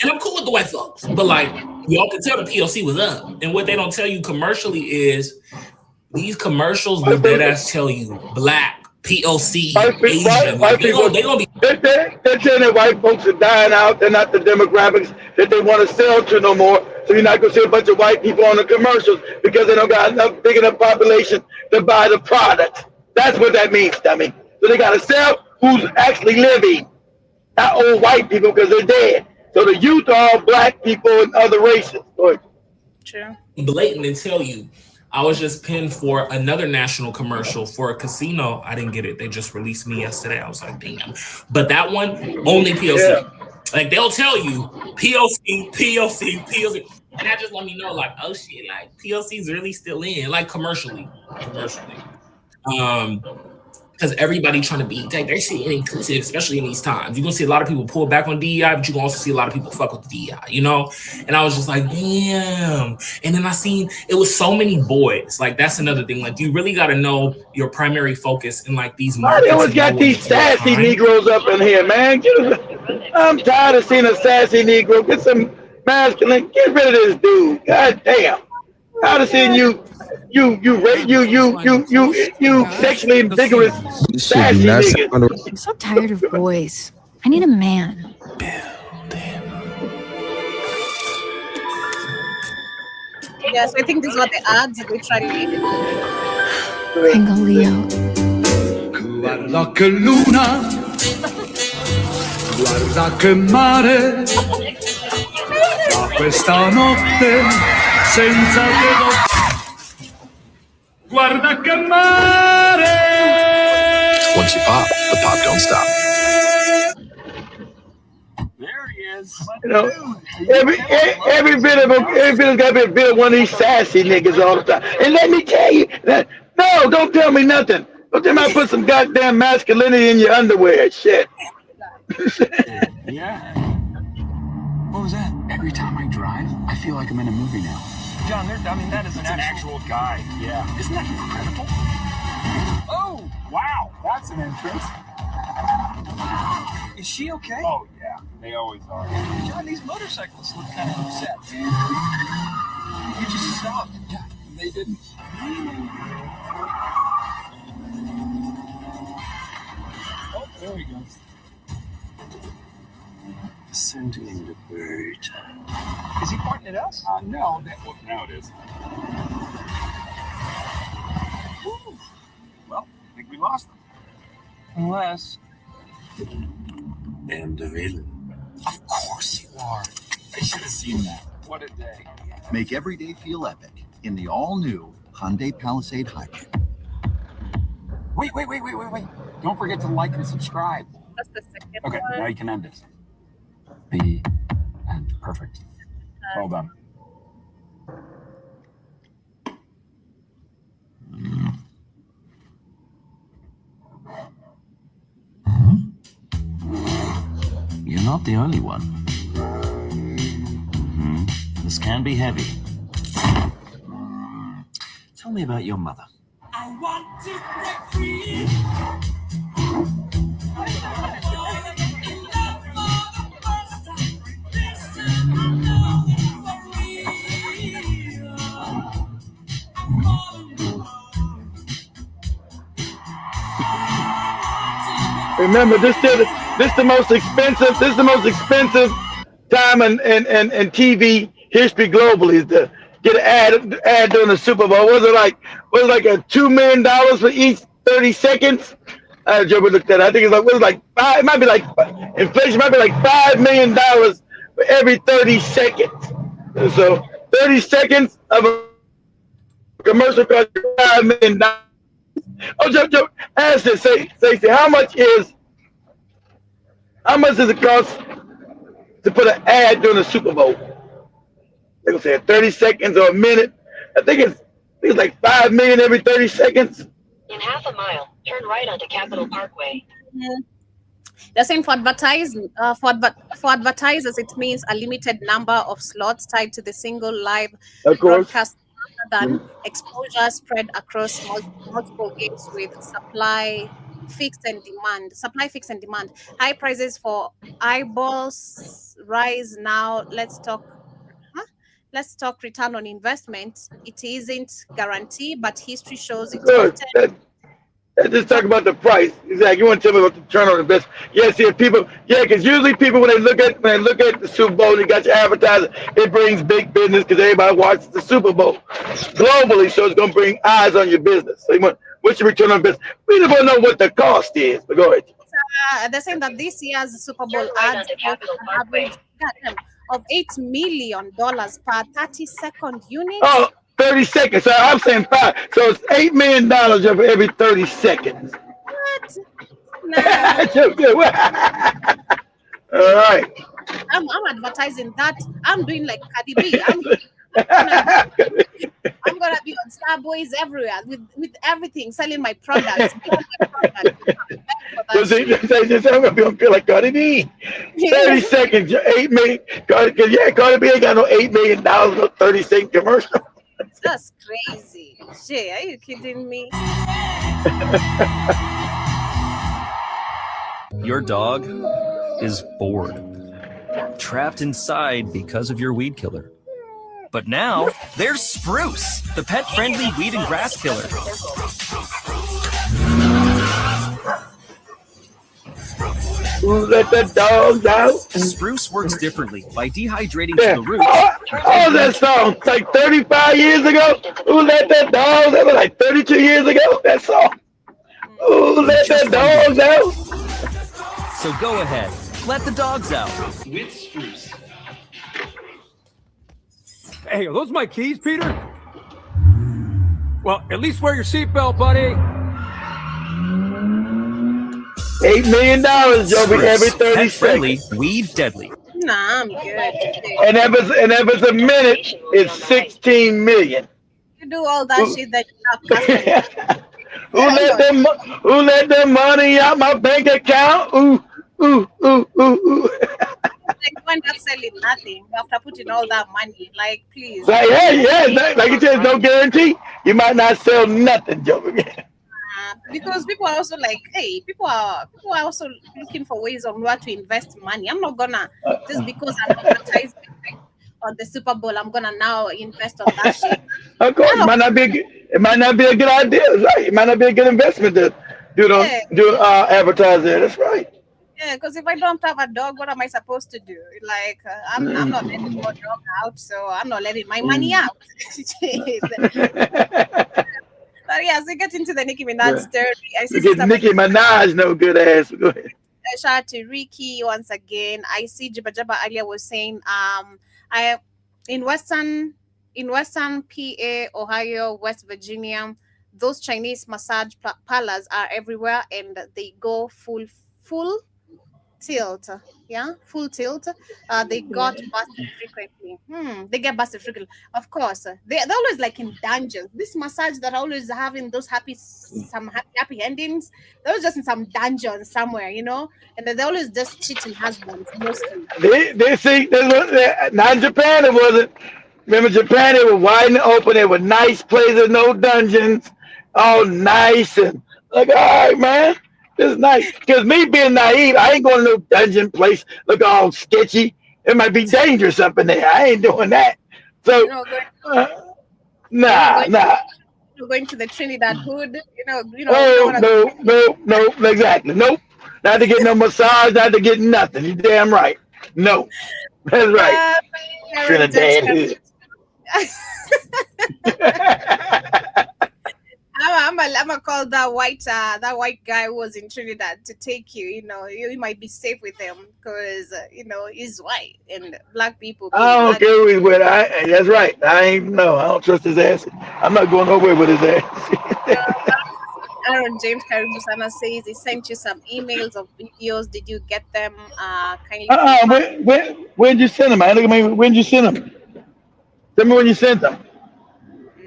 And I'm cool with the white folks, but like y'all can tell the POC was up. And what they don't tell you commercially is these commercials will dead ass tell you black, POC, Asian. White people, they're telling that white folks are dying out. They're not the demographics that they want to sell to no more. So you're not going to see a bunch of white people on the commercials because they don't got enough big enough population to buy the product. That's what that means, dummy. So they got to sell who's actually living, not old white people because they're dead. So the youth are all black people and other races. True. Blatant and tell you, I was just pinned for another national commercial for a casino. I didn't get it. They just released me yesterday. I was like, damn. But that one, only POC. Yeah. Like they'll tell you POC. And that just let me know, like, oh shit, like POC's really still in, like commercially. Because everybody trying to be, they're shit inclusive, especially in these times. You're gonna see a lot of people pull back on DEI, but you're gonna also see a lot of people fuck with the DEI, you know? And I was just like, damn. And then I seen it was so many boys. Like that's another thing. Like you really gotta know your primary focus in like these markets. They always got these sassy Negroes up in here, man. I'm tired of seeing a sassy Negro. Get some masculine. Get rid of this dude. God damn. Tired of seeing you sexually vigorous sassy niggas. I'm so tired of boys. I need a man. Yes, I think these are the ads that we try to make. Vengo Leo. Guarda che luna, guarda che mare, da questa notte senza te. Guarda che mare. Once you pop, the pop don't stop. There he is. You know, every bit of it's got to be a bit of one of these sassy niggas all the time. And let me tell you that no, don't tell me nothing. Don't tell me I put some goddamn masculinity in your underwear. Shit. Yeah. What was that? Every time I drive, I feel like I'm in a movie now. John, that is an actual guy. Yeah. Isn't that incredible? Oh, wow. That's an entrance. Is she okay? Oh, yeah. They always are. John, these motorcyclists look kind of upset. You just stopped. Yeah, they didn't. Oh, there he goes. Sending the bird. Is he pointing at us? No. Now it is. Ooh. Well, I think we lost them. Unless... I'm the villain. Of course you are. I should have seen that. What a day. Make every day feel epic in the all-new Hyundai Palisade Hybrid. Wait. Don't forget to like and subscribe. That's the second Okay, one. now you can end this. The end. Perfect. Well done. You're not the only one. This can be heavy. Tell me about your mother. I want to break free. Remember, this is the most expensive. This is the most expensive time in TV history globally is to get an ad during the Super Bowl. Was it like a $2 million for each 30 seconds? Joe looked at it. I think it's like what is it, like five. It might be like inflation might be like $5 million for every 30 seconds. And so 30 seconds of a commercial costs $5 million. Oh, Joe, ask this. Say, how much does it cost to put an ad during the Super Bowl? They gonna say 30 seconds or a minute. I think it's like 5 million every 30 seconds. In half a mile, turn right onto Capitol Parkway. They're saying for advertisers, it means a limited number of slots tied to the single live broadcast rather than exposure spread across multiple games with supply fixed and demand. High prices for eyeballs rise now. Let's talk return on investment. It isn't guaranteed, but history shows it's often. Let's just talk about the price. Exactly. You want to tell me about the return on investment? Because usually people when they look at the Super Bowl, you got your advertising, it brings big business because everybody watches the Super Bowl globally, so it's going to bring eyes on your business. So what's your return on investment? We don't know what the cost is. But go ahead. They're saying that this year's Super Bowl ads an average of $8 million per 30-second unit. Oh, 30 seconds. So I'm saying 5. So it's $8 million for every 30 seconds. What? No. All right. I'm advertising that. I'm doing like Cardi B. I'm gonna be on Starboys everywhere with everything, selling my products. I'm gonna be on like Cardi B. 30 seconds, 8 million. Cardi B ain't got no $8 million no 30-second commercial. That's crazy. Shit, are you kidding me? Your dog is bored, trapped inside because of your weed killer. But now there's Spruce, the pet-friendly weed and grass killer. Let the dogs out. Spruce works differently by dehydrating to the roots. Oh, that song like 35 years ago. Who let the dogs out? That was like 32 years ago. That song. Who let the dogs out? So go ahead, let the dogs out. With Spruce. Hey, are those my keys, Peter? Well, at least wear your seatbelt, buddy. $8 million, Joby, every 30 seconds. Weed deadly. Nah, I'm good. And if it's a minute, it's 16 million. You do all that shit that you're not Who let them money out my bank account? Ooh. Like, you end up selling nothing after putting all that money. Like, please. Like you said, no guarantee. You might not sell nothing, Joby. Because people are also like, hey, people are also looking for ways on where to invest money. I'm not gonna just because I'm advertising on the Super Bowl, I'm gonna now invest on that shit. Of course, it might not be a good idea, right? It might not be a good investment to do advertise there. That's right. Yeah, because if I don't have a dog, what am I supposed to do? Like, I'm not letting my dog out, so I'm not letting my money out. But yes, we get into the Nicki Minaj story. I see Nicki Minaj, no good ass. Go ahead. Shout out to Ricky once again. I see Jibba Jabba earlier was saying, in Western PA, Ohio, West Virginia, those Chinese massage parlors are everywhere, and they go full tilt. Yeah, full tilt. They got busted frequently. They get busted frequently. Of course, they're always like in dungeons. This massage that always having those happy endings. They're just in some dungeon somewhere, and they're always just cheating husbands mostly. They see not in Japan. It wasn't. Remember Japan? It was wide and open. It was nice places, no dungeons, all nice and like, all right, man. This is nice. Because me being naive, I ain't going to no dungeon place, look all sketchy. It might be dangerous up in there. I ain't doing that. So, nah. You're going to the Trinidad Hood, No, exactly. Nope. Not to get no massage, not to get nothing. You damn right. No. That's right. Trinidad Hood. I'm I'ma call that white guy who was in Trinidad to take you. You know, you might be safe with him because you know he's white and black people. I don't care who he's with. That's right. I don't trust his ass. I'm not going nowhere with his ass. Aaron James Karibusana says he sent you some emails of videos. Did you get them? Kindly. When'd you send them? I look at me. When'd you send them? Tell me when you sent them.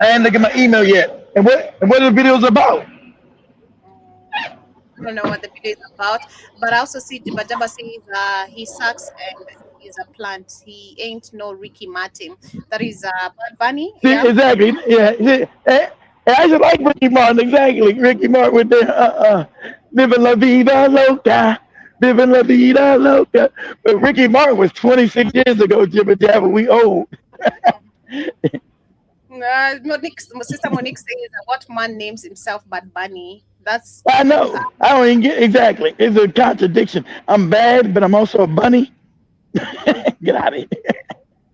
I ain't look at my email yet. And what are the videos about? I don't know what the video is about, but I also see Jibba Jabba says he sucks and he's a plant. He ain't no Ricky Martin. That is Bad Bunny. See, yeah. Exactly. Yeah. I just like Ricky Martin. Exactly. Ricky Martin with the Viva la vida loca. Viva la vida loca. But Ricky Martin was 26 years ago, Jibba Jabba. We old. My sister Monique says, what man names himself Bad Bunny? That's I know. I don't even get exactly. It's a contradiction. I'm bad, but I'm also a bunny. Get out of here.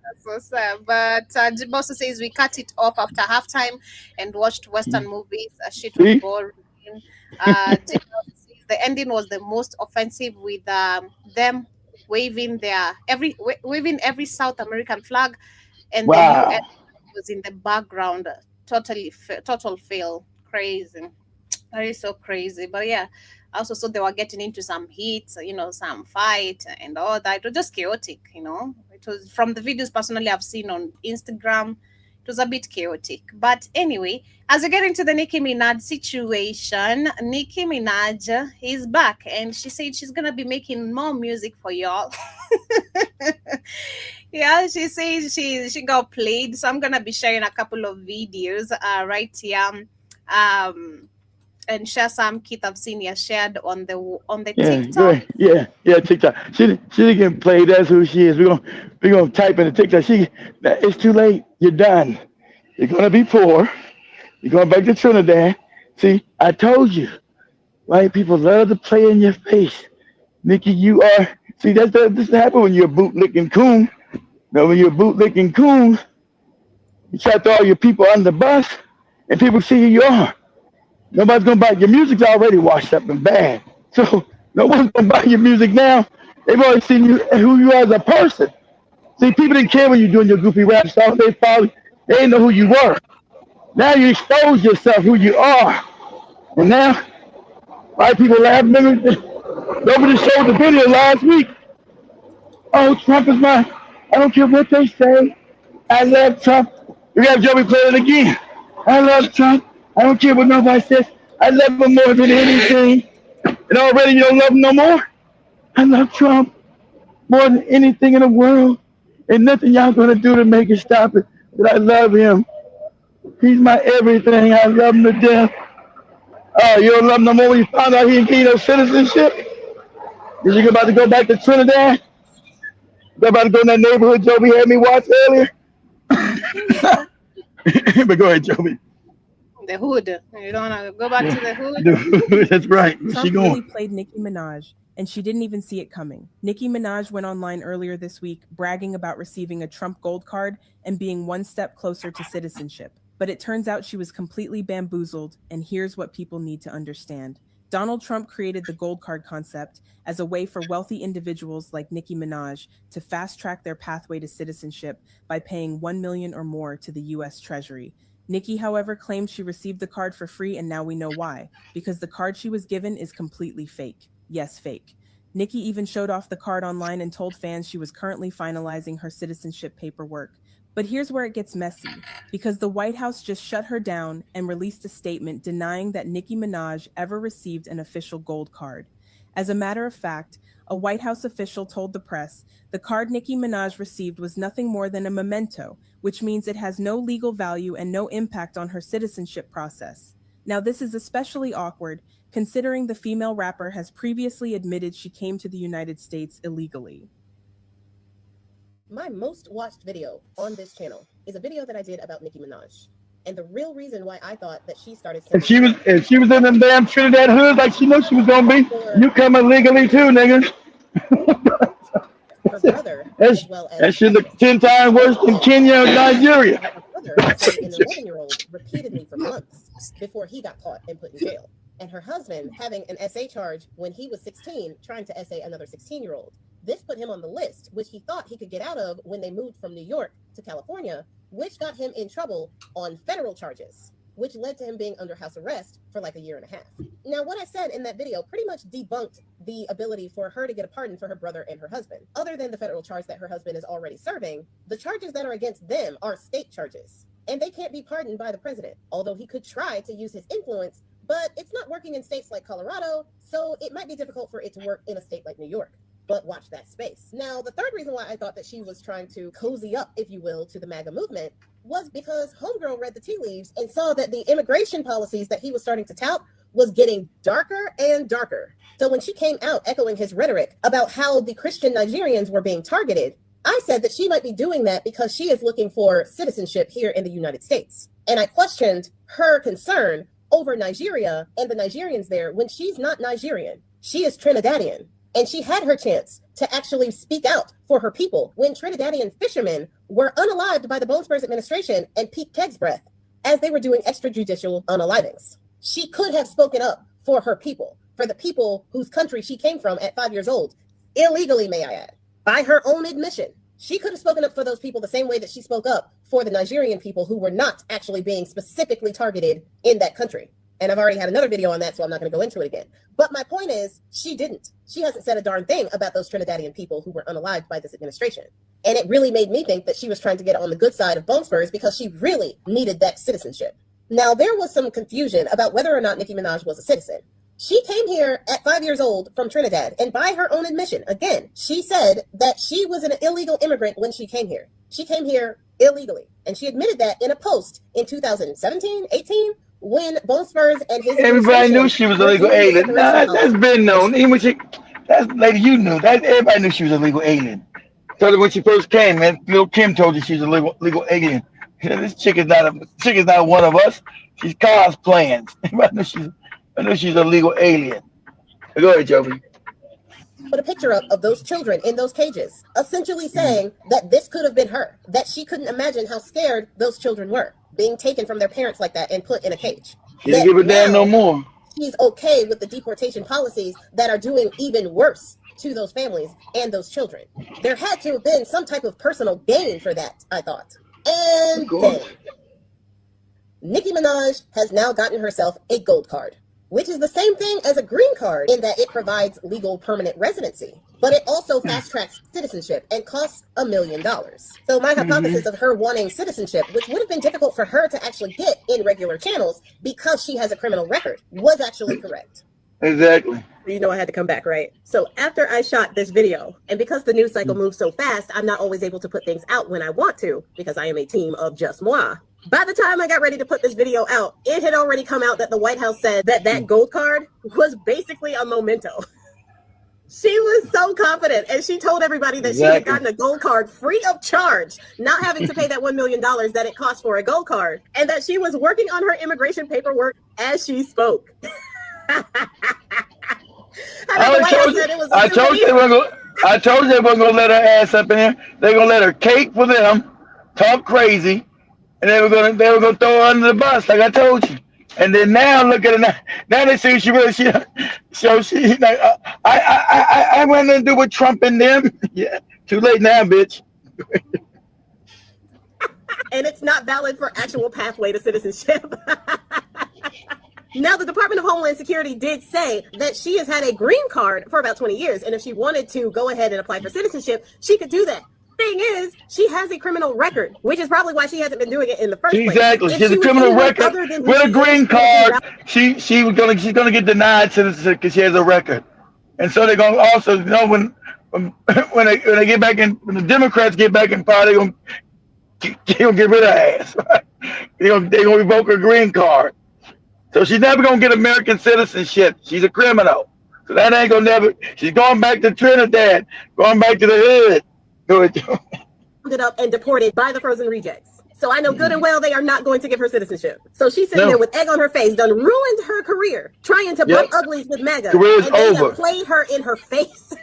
That's so sad. But Jim also says we cut it off after halftime and watched Western movies. Shit was boring. Jim also says the ending was the most offensive with them waving every South American flag, and the US was in the background. Total fail. Crazy. That is so crazy. But yeah, I also saw they were getting into some heat, some fight and all that. It was just chaotic, It was from the videos personally I've seen on Instagram. It was a bit chaotic. But anyway, as we get into the Nicki Minaj situation, Nicki Minaj is back and she said she's going to be making more music for y'all. Yeah, she says she got played. So I'm going to be sharing a couple of videos right here. And share some kit I've seen you shared on the TikTok. Yeah, TikTok. She can play. That's who she is. We're gonna type in the TikTok. It's too late. You're done. You're gonna be poor. You're going back to Trinidad. See, I told you. White people love to play in your face. Nicki, you are. See, this happens when you're a bootlicking coon. Now, when you're a bootlicking coon, you try to throw all your people under the bus, and people see who you are. Nobody's gonna buy your music's already washed up and bad. So no one's gonna buy your music now. They've already seen you who you are as a person. See, people didn't care when you're doing your goofy rap song. They didn't know who you were. Now you expose yourself who you are. And now white people laugh. Nobody showed the video last week. Oh, Trump is mine. I don't care what they say. I love Trump. We got Joey play it again. I love Trump. I don't care what nobody says. I love him more than anything. And already you don't love him no more? I love Trump more than anything in the world. And nothing y'all gonna do to make it stop it. But I love him. He's my everything. I love him to death. Oh, you don't love him no more when you found out he didn't give you no citizenship? Is you about to go back to Trinidad? You about to go in that neighborhood Joby had me watch earlier? But go ahead, Joby. The hood. You don't want to go back to the hood? That's right. Trump really played Nicki Minaj, and she didn't even see it coming. Nicki Minaj went online earlier this week bragging about receiving a Trump gold card and being one step closer to citizenship. But it turns out she was completely bamboozled, and here's what people need to understand. Donald Trump created the gold card concept as a way for wealthy individuals like Nicki Minaj to fast-track their pathway to citizenship by paying $1 million or more to the U.S. Treasury. Nicki, however, claims she received the card for free, and now we know why. Because the card she was given is completely fake. Yes, fake. Nicki even showed off the card online and told fans she was currently finalizing her citizenship paperwork. But here's where it gets messy, because the White House just shut her down and released a statement denying that Nicki Minaj ever received an official gold card. As a matter of fact, a White House official told the press the card Nicki Minaj received was nothing more than a memento, which means it has no legal value and no impact on her citizenship process. Now, this is especially awkward, considering the female rapper has previously admitted she came to the United States illegally. My most watched video on this channel is a video that I did about Nicki Minaj. And the real reason why I thought that she started... If she was in them damn Trinidad hoods like she knew she was going to be, you come illegally too, nigga. Her brother, as well as... That shit look 10 times worse than Kenya or Nigeria. Her brother, an 11-year-old, repeatedly for months weeks before he got caught and put in jail. And her husband having an SA charge when he was 16, trying to SA another 16-year-old. This put him on the list, which he thought he could get out of when they moved from New York to California, which got him in trouble on federal charges, which led to him being under house arrest for like a year and a half. Now, what I said in that video pretty much debunked the ability for her to get a pardon for her brother and her husband. Other than the federal charge that her husband is already serving, the charges that are against them are state charges, and they can't be pardoned by the president, although he could try to use his influence, but it's not working in states like Colorado, so it might be difficult for it to work in a state like New York. But watch that space. Now, the third reason why I thought that she was trying to cozy up, if you will, to the MAGA movement was because Homegirl read the tea leaves and saw that the immigration policies that he was starting to tout was getting darker and darker. So when she came out echoing his rhetoric about how the Christian Nigerians were being targeted, I said that she might be doing that because she is looking for citizenship here in the United States. And I questioned her concern over Nigeria and the Nigerians there when she's not Nigerian. She is Trinidadian. And she had her chance to actually speak out for her people when Trinidadian fishermen were unalived by the Bone Spurs administration and Pete Kegg's breath as they were doing extrajudicial unalivings. She could have spoken up for her people, for the people whose country she came from at 5 years old, illegally, may I add, by her own admission. She could have spoken up for those people the same way that she spoke up for the Nigerian people who were not actually being specifically targeted in that country. And I've already had another video on that, so I'm not going to go into it again. But my point is, she didn't. She hasn't said a darn thing about those Trinidadian people who were unalived by this administration. And it really made me think that she was trying to get on the good side of Bone Spurs because she really needed that citizenship. Now, there was some confusion about whether or not Nicki Minaj was a citizen. She came here at 5 years old from Trinidad, and by her own admission, again, she said that she was an illegal immigrant when she came here. She came here illegally, and she admitted that in a post in 2017, 18, when Bone Spurs and his everybody knew she was a legal alien. Nah, that's been known. Even when that's lady, you knew that. Everybody knew she was a legal alien. Told her when she first came, man. Lil Kim told you she was a legal alien. This chick is not one of us. She's cosplaying. I know she's a legal alien. Go ahead, Jovi. Put a picture up of those children in those cages, essentially saying that this could have been her, that she couldn't imagine how scared those children were, being taken from their parents like that and put in a cage. She didn't give a damn no more. She's okay with the deportation policies that are doing even worse to those families and those children. There had to have been some type of personal gain for that, I thought. And then Nicki Minaj has now gotten herself a gold card, which is the same thing as a green card in that it provides legal permanent residency, but it also fast tracks citizenship and costs $1 million. So my hypothesis of her wanting citizenship, which would have been difficult for her to actually get in regular channels because she has a criminal record, was actually correct. Exactly. You know I had to come back, right? So after I shot this video, and because the news cycle moves so fast, I'm not always able to put things out when I want to, because I am a team of just moi. By the time I got ready to put this video out, it had already come out that the White House said that that gold card was basically a memento. She was so confident, and she told everybody that she had gotten a gold card free of charge, not having to pay that $1 million that it cost for a gold card, and that she was working on her immigration paperwork as she spoke. I told you they weren't going to let her ass up in here. They're going to let her cake for them, talk crazy, and they were going to throw her under the bus, like I told you. And then now look at her now they see she really I went to do with Trump and them. Yeah, too late now, bitch. And it's not valid for actual pathway to citizenship. Now, the Department of Homeland Security did say that she has had a green card for about 20 years, and if she wanted to go ahead and apply for citizenship, she could do that. Thing is, she has a criminal record, which is probably why she hasn't been doing it in the first place. Exactly, she has a criminal record with a green card. She's gonna get denied citizenship because she has a record, and so they're gonna also, you know, when they get back in, when the Democrats get back in power, they're gonna get rid of her ass. They're gonna revoke her green card, so she's never gonna get American citizenship. She's a criminal, so that ain't gonna never. She's going back to Trinidad, going back to the hood. Ended up and deported by the frozen rejects. So I know good and well they are not going to give her citizenship. So she's sitting there with egg on her face, done ruined her career, trying to bump uglies with MAGA. Career's and they have played her in her face.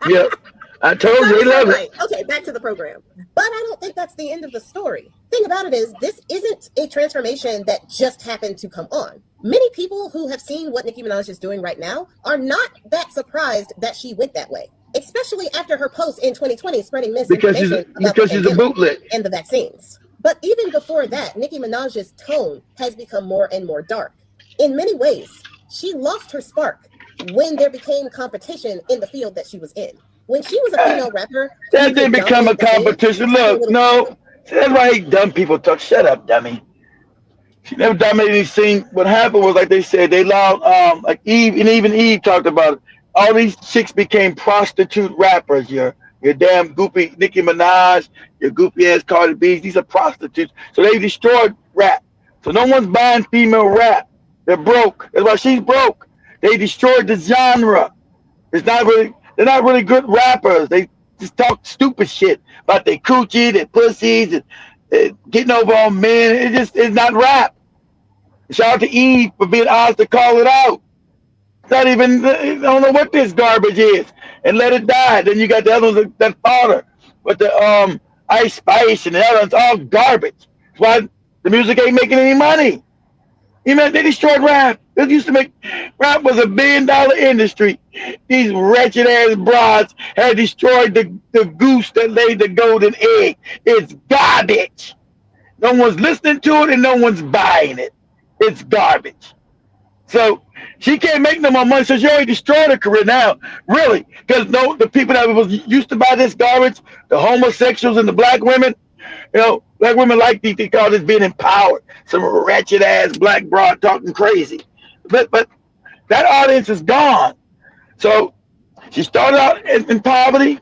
Yep. I told you, they love it. Okay, back to the program. But I don't think that's the end of the story. Thing about it is, this isn't a transformation that just happened to come on. Many people who have seen what Nicki Minaj is doing right now are not that surprised that she went that way, especially after her post in 2020 spreading misinformation because she's a bootleg and the vaccines. But even before that, Nicki Minaj's tone has become more and more dark. In many ways, she lost her spark when there became competition in the field that she was in. When she was a female rapper, that didn't become a competition. Look, no, that's why dumb people talk. Shut up, dummy. She never dominated any scene. What happened was, like they said, they allowed like Eve, and even Eve talked about it. All these chicks became prostitute rappers. Your damn goopy Nicki Minaj, your goopy ass Cardi B. These are prostitutes. So they destroyed rap. So no one's buying female rap. They're broke. That's why she's broke. They destroyed the genre. It's not really. They're not really good rappers. They just talk stupid shit about their coochie, their pussies, and getting over on men. It's not rap. Shout out to Eve for being honest to call it out. It's not even, I don't know what this garbage is. And let it die. Then you got the other ones that fodder. But the Ice Spice and the other ones, all garbage. That's why the music ain't making any money. You know, they destroyed rap. It used to make, rap was $1 billion industry. These wretched ass broads had destroyed the goose that laid the golden egg. It's garbage. No one's listening to it and no one's buying it. It's garbage. So she can't make no more money. So she already destroyed her career now, really. Because the people that was used to buy this garbage, the homosexuals and the black women, you know, black women like these. They call this being empowered. Some wretched ass black broad talking crazy. But that audience is gone. So she started out in poverty.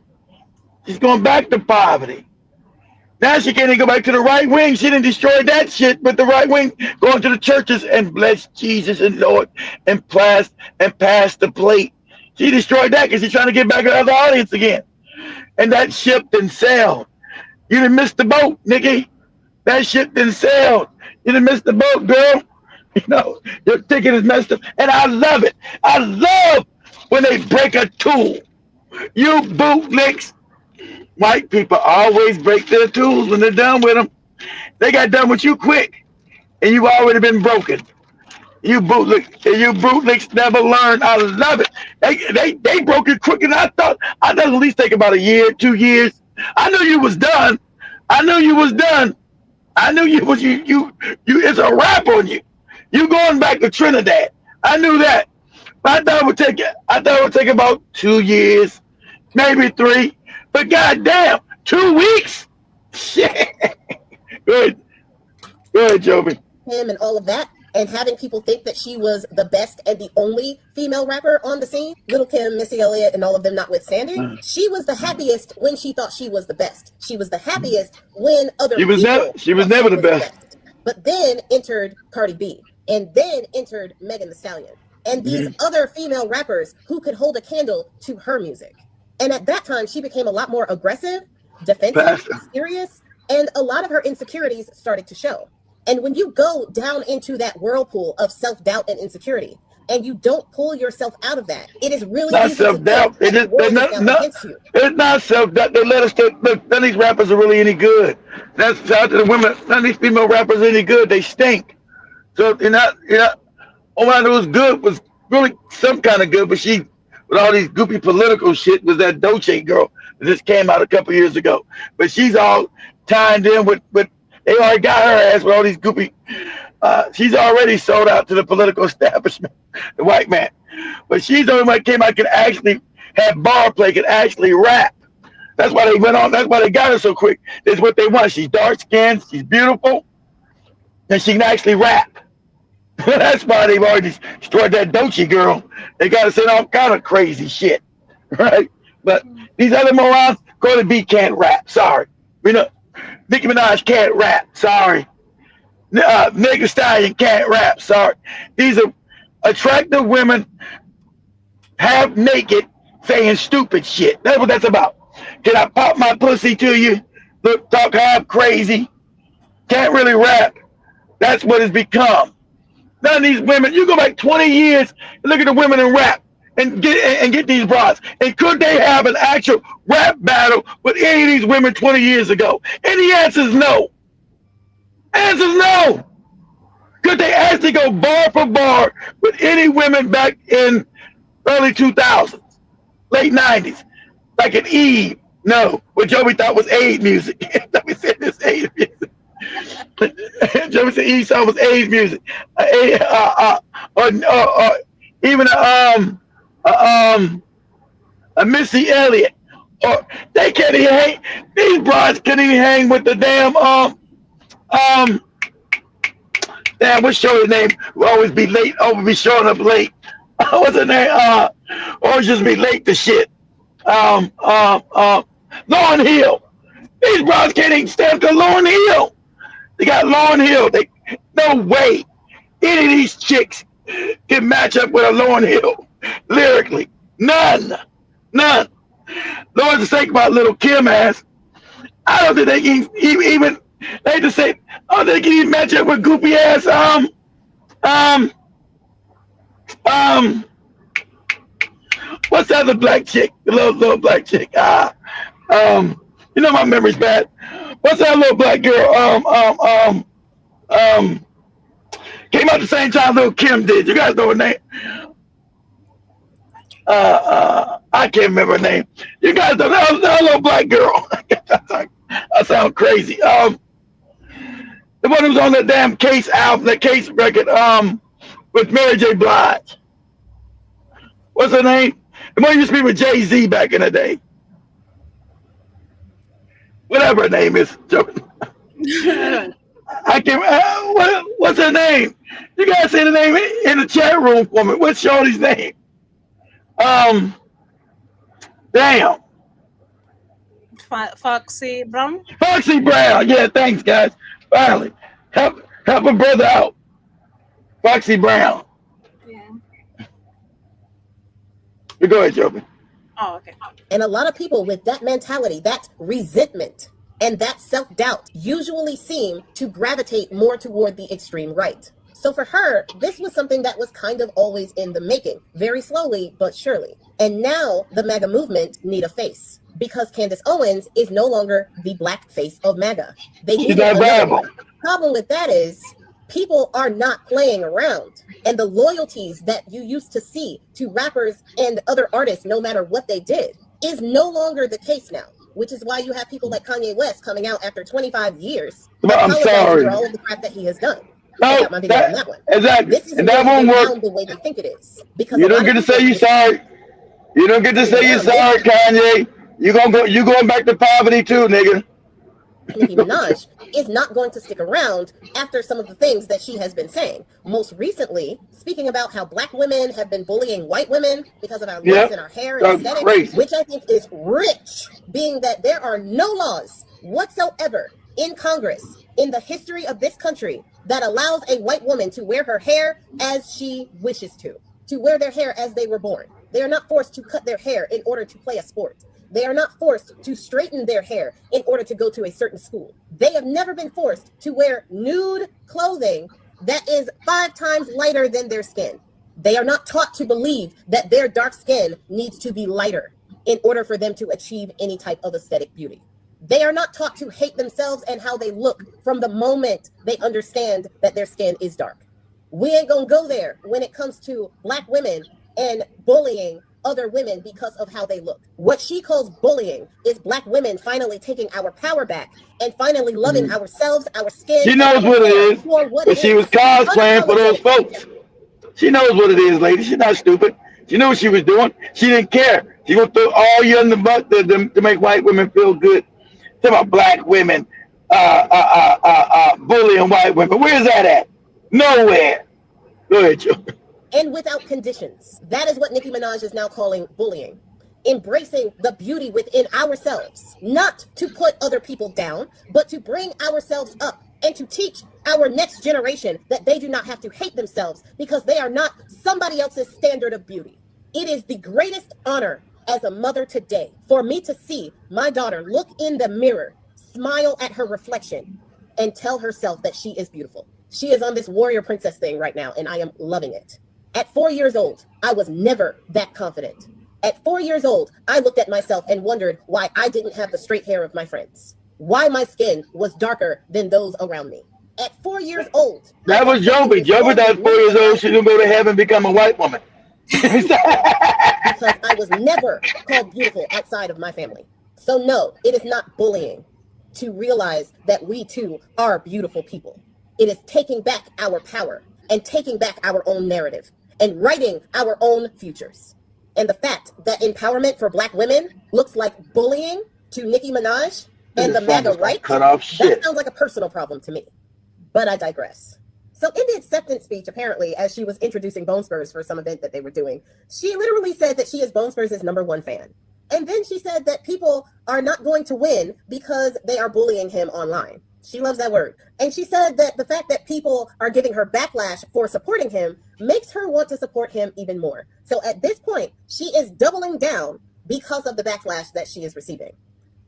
She's going back to poverty. Now she can't even go back to the right wing. She didn't destroy that shit, but the right wing going to the churches and bless Jesus and Lord and pass the plate. She destroyed that because she's trying to get back to the other audience again. And that ship didn't sail. You didn't miss the boat, Nicki. That ship didn't sail. You didn't miss the boat, girl. You know, your ticket is messed up. And I love it. I love when they break a tool. You bootlegs. White people always break their tools when they're done with them. They got done with you quick, and you've already been broken. You bootlegs never learn. I love it. They broke it quicker than I thought. I thought at least take about a year, 2 years. I knew you was done. I knew you was done. I knew you was you. It's a wrap on you. You going back to Trinidad. I knew that. But I thought it would take about 2 years, maybe 3. But goddamn, 2 weeks? Shit. Good, Joby. Him and all of that, and having people think that she was the best and the only female rapper on the scene, Little Kim, Missy Elliott, and all of them notwithstanding, she was the happiest when she thought she was the best. She was the happiest when other people she was never the best. But then entered Cardi B, and then entered Megan Thee Stallion, and these other female rappers who could hold a candle to her music. And at that time, she became a lot more aggressive, defensive, serious, and a lot of her insecurities started to show. And when you go down into that whirlpool of self-doubt and insecurity, and you don't pull yourself out of that, it is really not self-doubt. It's not self-doubt. They let us think, look, none of these rappers are really any good. That's out to the women. None of these female rappers are any good. They stink. So all I knew was good was really some kind of good, but she, with all these goopy political shit, was that Dolce girl that just came out a couple years ago. But she's all tied in with they already got her ass with all these goopy. She's already sold out to the political establishment, the white man. But she's the only one that came out can actually have bar play, can actually rap. That's why they went on. That's why they got her so quick. That's what they want. She's dark skinned, she's beautiful, and she can actually rap. That's why they've already destroyed that Dolce girl. They got to say all kind of crazy shit, right? But these other morons, Cardi B can't rap. Sorry, Nicki Minaj can't rap. Sorry, Megan Thee Stallion can't rap. Sorry, these are attractive women, half naked, saying stupid shit. That's what that's about. Can I pop my pussy to you? Look, talk half crazy. Can't really rap. That's what it's become. None of these women, you go back 20 years and look at the women in rap. and get these bras? And could they have an actual rap battle with any of these women 20 years ago? And the answer is no. Answer is no. Could they actually go bar for bar with any women back in early 2000s, late 90s, like an Eve? No. What Joey thought was AIDS music. Joey said this AIDS music. Joey said Eve song was AIDS music. Or even a Missy Elliott. Or they can't even hang. These broads can't even hang with the damn damn, what's Shorty's name? Will always be late, always be showing up late. What's her name? Always just be late to shit. Lauryn Hill. These broads can't even stand to Lauryn Hill. They got Lauryn Hill. No way any of these chicks can match up with a Lauryn Hill lyrically. None. Lord's sake about little Kim ass. I don't think they can even they just say, oh, they can even match up with goopy ass what's that other black chick? The little black chick. You know my memory's bad. What's that little black girl? Came out the same time little Kim did. You guys know her name? I can't remember her name. You guys know that little black girl. I sound crazy. The one who was on that damn Case album, that Case record, with Mary J. Blige. What's her name? The one who used to be with Jay-Z back in the day. Whatever her name is. I can't. What's her name? You guys say the name in the chat room for me. What's Shorty's name? Damn. Foxy Brown. Foxy Brown. Yeah, thanks, guys. Finally, help a brother out. Foxy Brown. Yeah. You go ahead, Joby. Oh, okay. And a lot of people with that mentality, that resentment, and that self-doubt usually seem to gravitate more toward the extreme right. So for her, this was something that was kind of always in the making, very slowly but surely. And now the MAGA movement need a face, because Candace Owens is no longer the black face of MAGA. They need a problem with that is people are not playing around, and the loyalties that you used to see to rappers and other artists, no matter what they did, is no longer the case now. Which is why you have people like Kanye West coming out after 25 years apologizing for all of the crap that he has done. I got my video on that one. Exactly. This is and that won't work the way they think it is. Because you don't get to say you're sorry. You don't get to say you're sorry, Kanye. You going back to poverty too, nigga. Nicki Minaj is not going to stick around after some of the things that she has been saying. Most recently, speaking about how black women have been bullying white women because of our looks and our hair and aesthetics, which I think is rich, being that there are no laws whatsoever in Congress in the history of this country that allows a white woman to wear her hair as she wishes to wear their hair as they were born. They are not forced to cut their hair in order to play a sport. They are not forced to straighten their hair in order to go to a certain school. They have never been forced to wear nude clothing that is 5 times lighter than their skin. They are not taught to believe that their dark skin needs to be lighter in order for them to achieve any type of aesthetic beauty. They are not taught to hate themselves and how they look from the moment they understand that their skin is dark. We ain't gonna go there when it comes to black women and bullying other women because of how they look. What she calls bullying is black women finally taking our power back and finally loving ourselves, our skin. She knows what it is. But she was cosplaying for those folks. She knows what it is, lady. She's not stupid. She knew what she was doing. She didn't care. She gonna throw all you in the butt to make white women feel good. Talk about black women bullying white women. Where's that at? Nowhere. Go ahead, Joe. And without conditions. That is what Nicki Minaj is now calling bullying. Embracing the beauty within ourselves, not to put other people down, but to bring ourselves up and to teach our next generation that they do not have to hate themselves because they are not somebody else's standard of beauty. It is the greatest honor as a mother today for me to see my daughter look in the mirror, smile at her reflection, and tell herself that she is beautiful. She is on this warrior princess thing right now, and I am loving it. At 4 years old, I was never that confident. At 4 years old, I looked at myself and wondered why I didn't have the straight hair of my friends, why my skin was darker than those around me. At 4 years old, that was Joby. Joby thought at 4 years old she didn't go to heaven and become a white woman. Because I was never called beautiful outside of my family. So no, it is not bullying to realize that we too are beautiful people. It is taking back our power and taking back our own narrative and writing our own futures. And the fact that empowerment for Black women looks like bullying to Nicki Minaj and the MAGA right, that sounds like a personal problem to me. But I digress. So in the acceptance speech, apparently, as she was introducing Bone Spurs for some event that they were doing, she literally said that she is Bone Spurs' #1 fan. And then she said that people are not going to win because they are bullying him online. She loves that word. And she said that the fact that people are giving her backlash for supporting him makes her want to support him even more. So at this point, she is doubling down because of the backlash that she is receiving.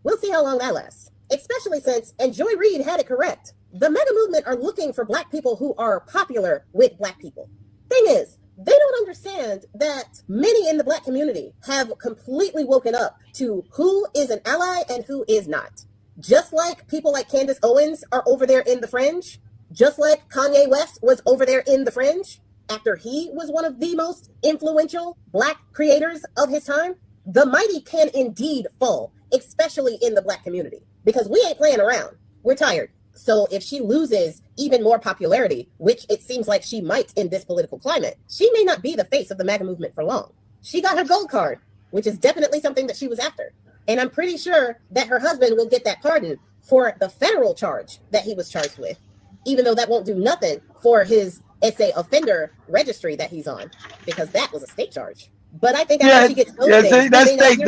We'll see how long that lasts. Especially since, and Joy Reid had it correct, the MAGA movement are looking for Black people who are popular with Black people. Thing is, they don't understand that many in the Black community have completely woken up to who is an ally and who is not. Just like people like Candace Owens are over there in the fringe, just like Kanye West was over there in the fringe, after he was one of the most influential Black creators of his time, the mighty can indeed fall, especially in the Black community, because we ain't playing around. We're tired. So if she loses even more popularity, which it seems like she might in this political climate, she may not be the face of the MAGA movement for long. She got her gold card, which is definitely something that she was after. And I'm pretty sure that her husband will get that pardon for the federal charge that he was charged with, even though that won't do nothing for his SA offender registry that he's on, because that was a state charge. But I think after she gets those things, that's state.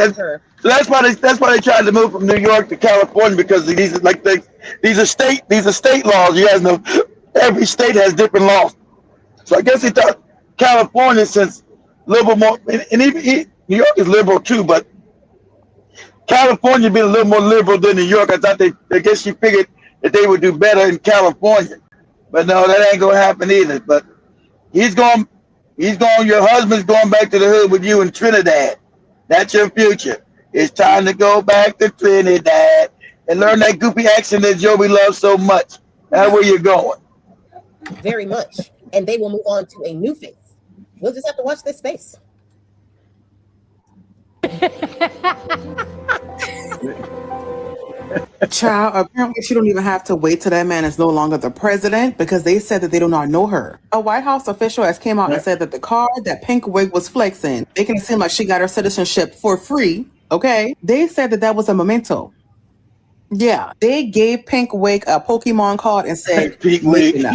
So that's why they tried to move from New York to California, because these are state laws. You guys know every state has different laws. So I guess they thought California, since a little bit more, and even New York is liberal too, but California being a little more liberal than New York, I guess she figured that they would do better in California. But no, that ain't gonna happen either. But he's going. Your husband's going back to the hood with you in Trinidad. That's your future. It's time to go back to Trinidad and learn that goofy accent that Joey loves so much. That's where you're going. Very much. And they will move on to a new face. We'll just have to watch this space. Child, apparently she don't even have to wait till that man is no longer the president, because they said that they do not know her. A White House official has came out and said that the card that Pink Wig was flexing, making it seem like she got her citizenship for free, okay? They said that that was a memento. Yeah, they gave Pink Wig a Pokemon card and said, Pink Wig.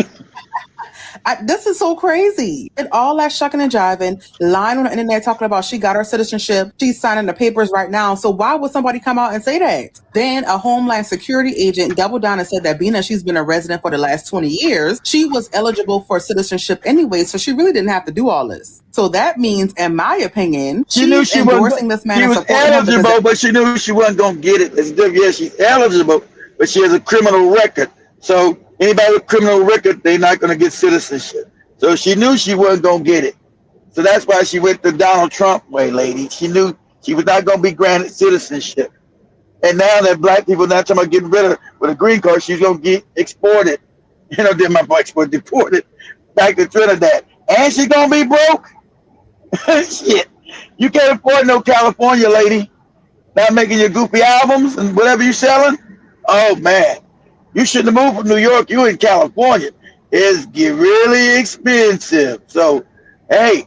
This is so crazy. And all that shucking and jiving, lying on the internet talking about she got her citizenship, she's signing the papers right now. So why would somebody come out and say that? Then a Homeland Security agent doubled down and said that being that she's been a resident for the last 20 years, she was eligible for citizenship anyway, so she really didn't have to do all this. So that means, in my opinion, she knew she endorsing this man. She was eligible, but she knew she wasn't going to get it. Yeah, she's eligible, but she has a criminal record. So anybody with a criminal record, they're not going to get citizenship. So she knew she wasn't going to get it. So that's why she went the Donald Trump way, lady. She knew she was not going to be granted citizenship. And now that Black people not talking about getting rid of her with a green card, she's going to get exported. Deported back to Trinidad. And she's going to be broke. Shit. You can't afford no California lady not making your goofy albums and whatever you're selling. Oh, man. You shouldn't have moved from New York. You in California. It's get really expensive. So, hey,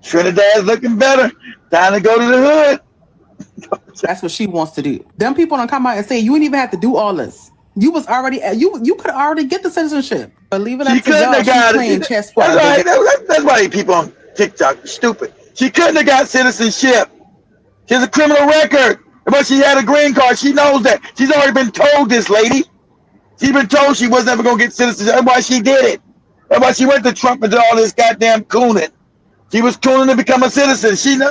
Trinidad's looking better. Time to go to the hood. That's what she wants to do. Them people don't come out and say you didn't even have to do all this. You was already you could already get the citizenship. But leave it up to y'all. She's playing chess for that's why people on TikTok are stupid. She couldn't have got citizenship. She has a criminal record. But she had a green card. She knows that. She's already been told this, lady. She's been told she was never going to get citizenship. That's why she did it. That's why she went to Trump and did all this goddamn cooning. She was cooning to become a citizen. She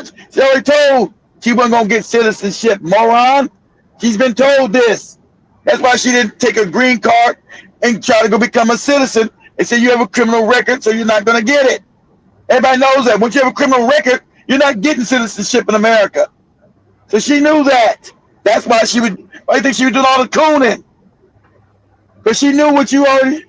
already told she wasn't going to get citizenship, moron. She's been told this. That's why she didn't take a green card and try to go become a citizen. They said you have a criminal record, so you're not going to get it. Everybody knows that. Once you have a criminal record, you're not getting citizenship in America. So she knew that. That's why I think she was doing all the cooning. Because she knew she already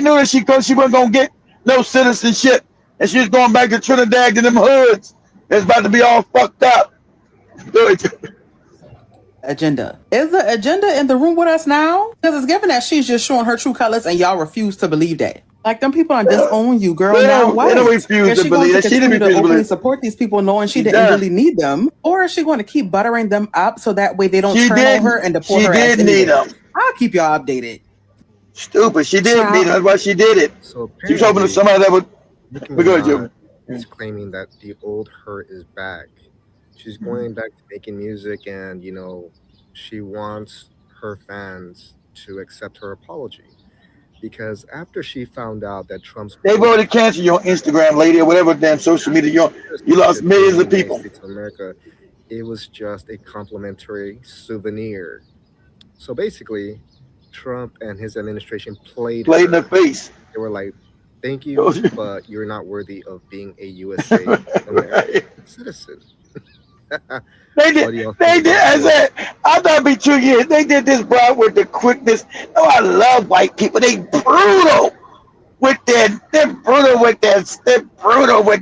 knew that she wasn't going to get no citizenship. And she was going back to Trinidad to them hoods. It's about to be all fucked up. Agenda. Is the agenda in the room with us now? Because it's given that she's just showing her true colors and y'all refuse to believe that. Like, them people on disown you, girl. Now what? They don't refuse Is to she going believe to that. She continue didn't to refuse to openly believe. support these people knowing she She didn't done. really need them? Or is she going to keep buttering them up so that way they don't She turn on didn't. her and deport She her ass did need anyway? them. I'll keep y'all updated. Stupid. She did need them. That's why she did it. So She was hoping that apparently, somebody that would. Nicki But go ahead, Minaj Joe. is claiming that the old her is back. She's going back to making music, and she wants her fans to accept her apology. Because after she found out that Trump's They've already canceled your Instagram, lady, or whatever damn social media. You lost millions of people. States of America, it was just a complimentary souvenir. So basically, Trump and his administration played in the her. face. They were like, "Thank you, but you're not worthy of being a USA American citizen." They did. I said, I thought it'd be 2 years. They did this, bro, with the quickness. Oh, I love white people. They brutal with they're brutal with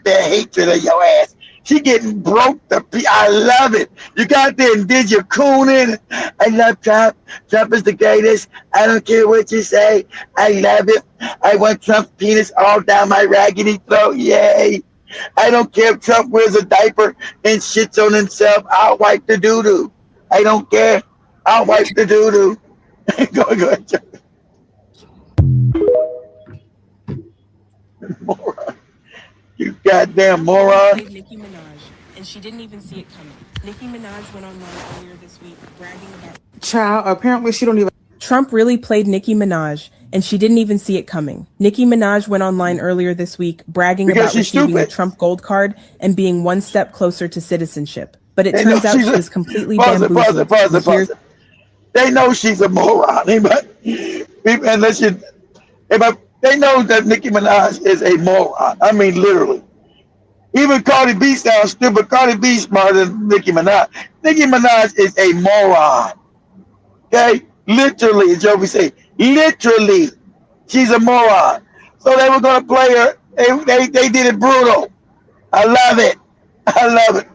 their hatred of your ass. She getting broke. I love it. You got there and did your cooning. I love Trump. Trump is the greatest. I don't care what you say. I love it. I want Trump's penis all down my raggedy throat. Yay. I don't care if Trump wears a diaper and shits on himself. I'll wipe the doo-doo. I don't care. I'll wipe the doo-doo. Go ahead. Moron. You goddamn moron. Nicki Minaj, and she didn't even see it coming. Nicki Minaj went online earlier this week bragging about Child, apparently she don't even. Trump really played Nicki Minaj, and she didn't even see it coming. Nicki Minaj went online earlier this week bragging about receiving a Trump gold card and being one step closer to citizenship. But it turns out she was completely bamboozled. Pause. They know she's a moron. Unless you, they know that Nicki Minaj is a moron. I mean, literally. Even Cardi B sounds stupid. Cardi B smarter than Nicki Minaj. Nicki Minaj is a moron. Okay? Literally, as Joey say, literally, she's a moron. So they were going to play her. They did it brutal. I love it. I love it.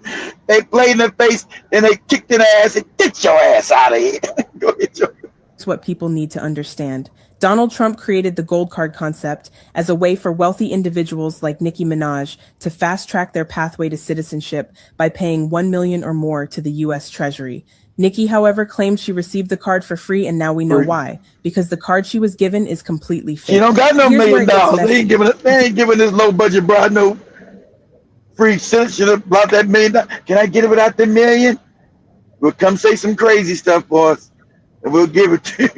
They played in the face and they kicked in the ass and get your ass out of here. Go ahead, Joey. That's what people need to understand. Donald Trump created the gold card concept as a way for wealthy individuals like Nicki Minaj to fast track their pathway to citizenship by paying $1 million or more to the U.S. Treasury. Nicki, however, claimed she received the card for free, and now we know why. Because the card she was given is completely fake. She don't got no $1 million. They ain't giving this low budget broad no free citizenship about that $1 million. Can I get it without the $1 million? We'll come say some crazy stuff for us, and we'll give it to you.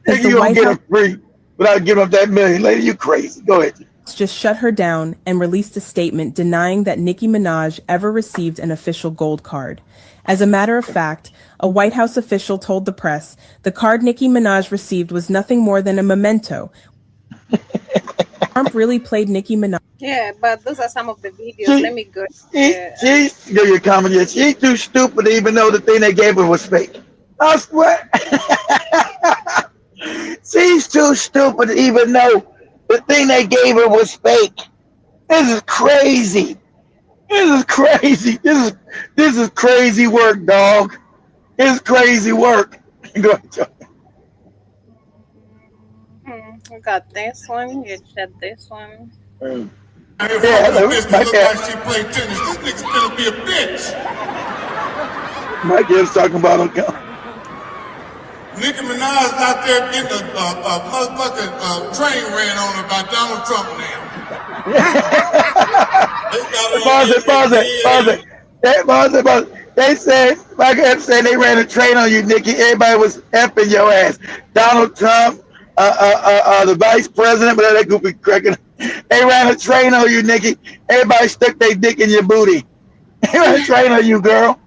You gonna get it free without giving up that $1 million. Lady, you crazy. Go ahead. Just shut her down and released a statement denying that Nicki Minaj ever received an official gold card. As a matter of fact, a White House official told the press the card Nicki Minaj received was nothing more than a memento. Trump really played Nicki Minaj. Yeah, but those are some of the videos. Let me go. She's your comment. Yeah, she's too stupid to even know the thing they gave her was fake. I swear. She's too stupid to even know the thing they gave her was fake. This is crazy. This is crazy. This is crazy work, dog. This is crazy work. Go ahead, Joe. We got this one. You said this one. Yeah, this look like she played tennis. This nigga's gonna be a bitch. My kid's talking about Nicki Minaj out there getting a motherfucking train ran on her by Donald Trump now. Pause it. They said, like I said, they ran a train on you, Nicki. Everybody was effing your ass. Donald Trump, the vice president, but that could be cracking. They ran a train on you, Nicki. Everybody stuck their dick in your booty. They ran a train on you, girl.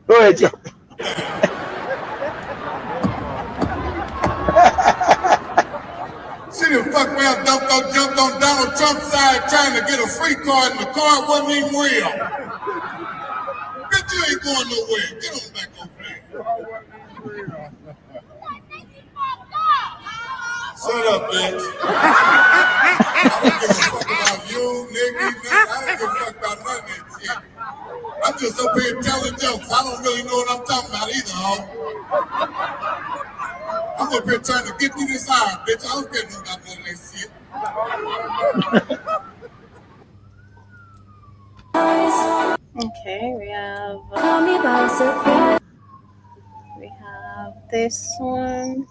Go ahead, Joe. She done fucked around, jumped on Donald Trump's side outside trying to get a free card and the card wasn't even real. Bitch, you ain't going nowhere. Get on back over there. Shut up, bitch. I don't give a fuck about you, Nicki. I don't give a fuck about none of that shit. I'm just up here telling jokes. I don't really know what I'm talking about either, ho. I'm up here trying to get through this iron, bitch. I don't care nothing about none of that shit. Okay, we have this one.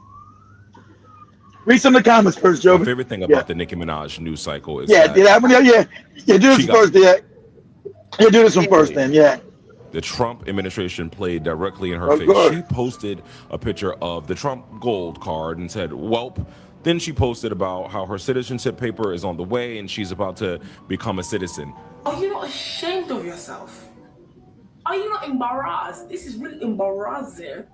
Read some of the comments first, Joe. My favorite thing about the Nicki Minaj news cycle is Yeah, do this first. Do this one first, then. Yeah. The Trump administration played directly in her Of face. course. She posted a picture of the Trump gold card and said, "Welp." Then she posted about how her citizenship paper is on the way and she's about to become a citizen. Are you not ashamed of yourself? Are you not embarrassed? This is really embarrassing.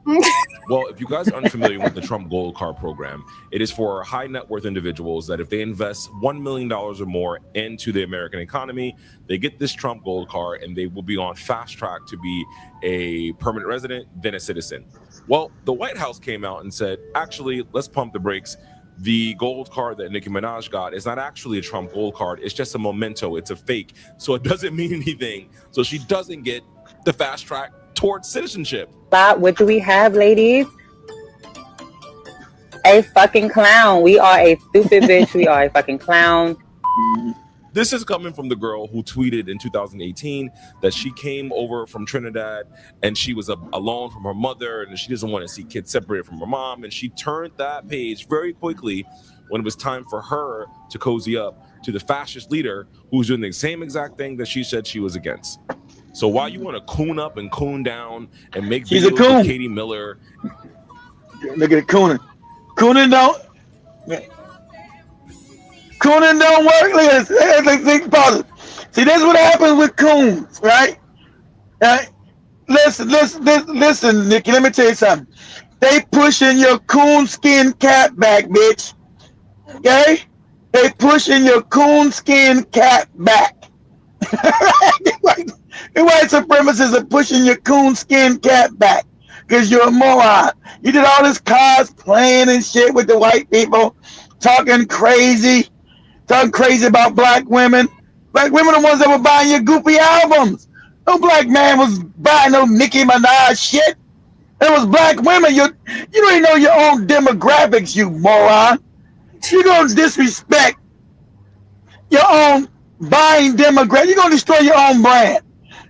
Well, if you guys are unfamiliar with the Trump Gold Card program, it is for high net worth individuals that if they invest $1 million or more into the American economy, they get this Trump Gold Card and they will be on fast track to be a permanent resident, then a citizen. Well, the White House came out and said, actually, let's pump the brakes. The gold card that Nicki Minaj got is not actually a Trump Gold Card. It's just a memento. It's a fake. So it doesn't mean anything. So she doesn't get the fast track towards citizenship. What do we have, ladies? A fucking clown. We are a stupid bitch. We are a fucking clown. This is coming from the girl who tweeted in 2018 that she came over from Trinidad and she was alone from her mother and she doesn't want to see kids separated from her mom. And she turned that page very quickly when it was time for her to cozy up to the fascist leader who's doing the same exact thing that she said she was against. So while you want to coon up and coon down and make She's a videos coon. with Katie Miller. Look at it, cooning. Cooning don't. Cooning don't work. Think positive. See, this is what happens with coons, right? Listen, Nicki. Let me tell you something. They pushing your coon skin cap back, bitch. Okay? They pushing your coon skin cap back. The white supremacists are pushing your coon skin cap back because you're a moron. You did all this cosplaying and shit with the white people, talking crazy about black women. Black women are the ones that were buying your goofy albums. No black man was buying no Nicki Minaj shit. It was black women. You don't even know your own demographics, you moron. You're going to disrespect your own buying demographic. You're going to destroy your own brand.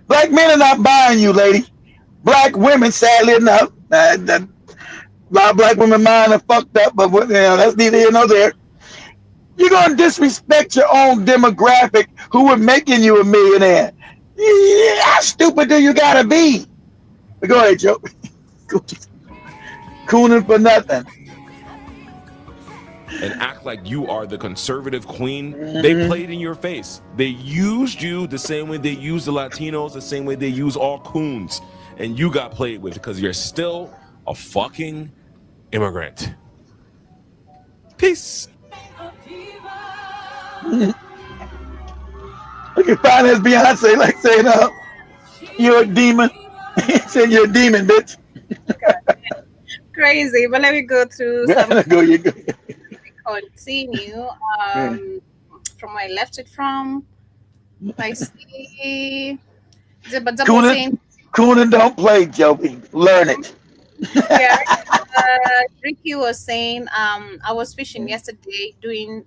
Black men are not buying you, lady. Black women, sadly enough, a lot of black women mind are fucked up, but that's neither here nor there. You're going to disrespect your own demographic who were making you a millionaire. How stupid do you got to be? But go ahead, Joe. Cooning for nothing. And act like you are the conservative queen. They played in your face. They used you the same way they use the Latinos, the same way they use all coons. And you got played with because you're still a fucking immigrant. Peace. Look at finance Beyonce like saying, you're a demon. Saying you're a demon, bitch. Crazy, but let me go through some. You go. Continue. From where I left it from. I see. Cooning don't play, Joey. Learn it. Yeah. Ricky was saying, I was fishing yesterday doing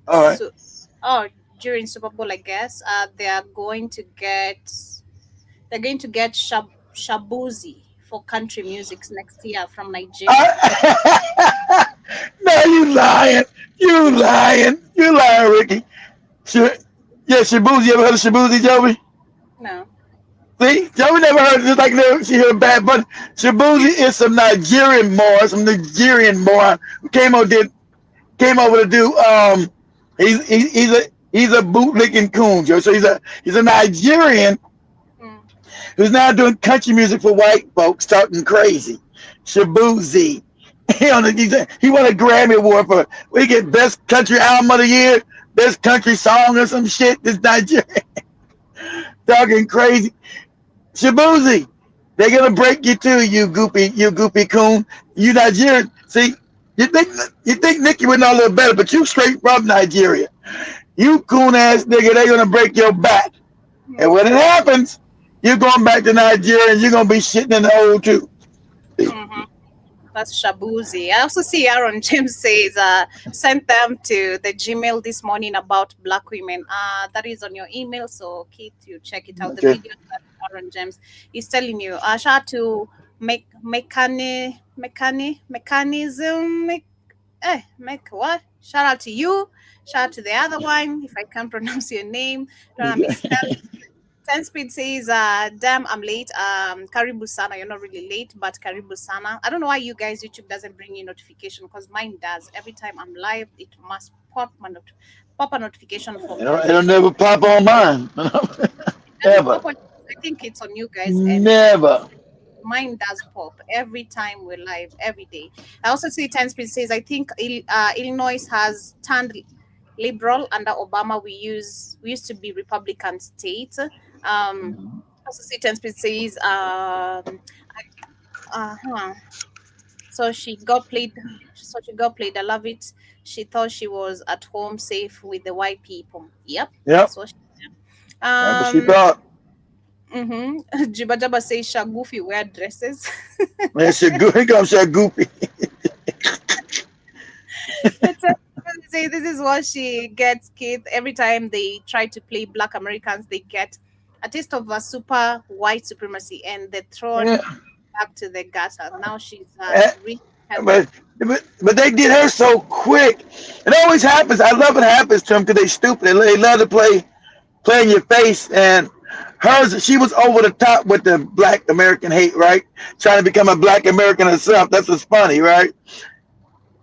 during Super Bowl, I guess. They're going to get shabuzi for country music next year from Nigeria. No, you lying, Ricky. Shabuzi. You ever heard of Shabuzi, Joey? No. See, Joey never heard of it. Like she heard Bad Bunny. Shabuzi is some Nigerian moron who came over to do. He's a bootlicking coon, Joe. So he's a Nigerian who's now doing country music for white folks, talking crazy. Shabuzi. He won a Grammy Award for we get Best Country Album of the Year. this country song or some shit. This Nigerian talking crazy. Shabuzi, they're gonna break you too, you goopy coon. You Nigerian. See, you think Nicki would know a little better, but you straight from Nigeria. You coon ass nigga, they're gonna break your back. And when it happens, you're going back to Nigeria and you're gonna be shitting in the hole too. Mm-hmm. That's Shabuzi. I also see Aaron James says, sent them to the Gmail this morning about black women. That is on your email, so Keith, you check it out. The video that Aaron James is telling you. Shout out to mechanism. What? Shout out to you. Shout out to the other one. If I can't pronounce your name, don't misspell it. 10 Speed says, damn, I'm late. Karibu Sana, you're not really late, but Karibu Sana. I don't know why you guys, YouTube doesn't bring you notification, because mine does. Every time I'm live, it must pop a notification for me. It'll never pop on mine. Ever. I think it's on you guys. Never. Mine does pop every time we're live, every day. I also see 10 Speed says, I think Illinois has turned liberal under Obama. We used to be Republican state. Also see 10 Speed says, so she got played. I love it. She thought she was at home safe with the white people. Yep. That's what she did. That's what she thought. Jiba Jaba says Shagoofy wear dresses. Man, Shagoofy. Say this is what she gets, Keith. Every time they try to play Black Americans, they get a taste of a super white supremacy and they're thrown back to the gutter. Now she's really but they get her so quick. It always happens. I love it happens to them because they stupid. They love to play in your face. And hers, she was over the top with the Black American hate, right? Trying to become a Black American herself. That's what's funny, right?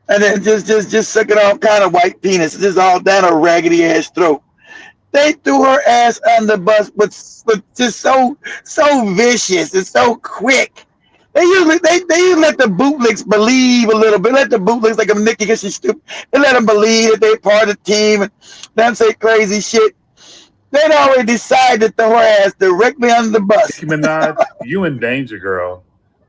And then just sucking all kind of white penis, just all down her raggedy ass throat. They threw her ass on the bus, but just so vicious and so quick. They usually let the bootlegs believe a little bit. Let the bootlegs like a Nicki because she's stupid. They let them believe that they're part of the team and then say crazy shit. They'd already decided to throw her ass directly under the bus. Nicki Minaj, you in danger, girl.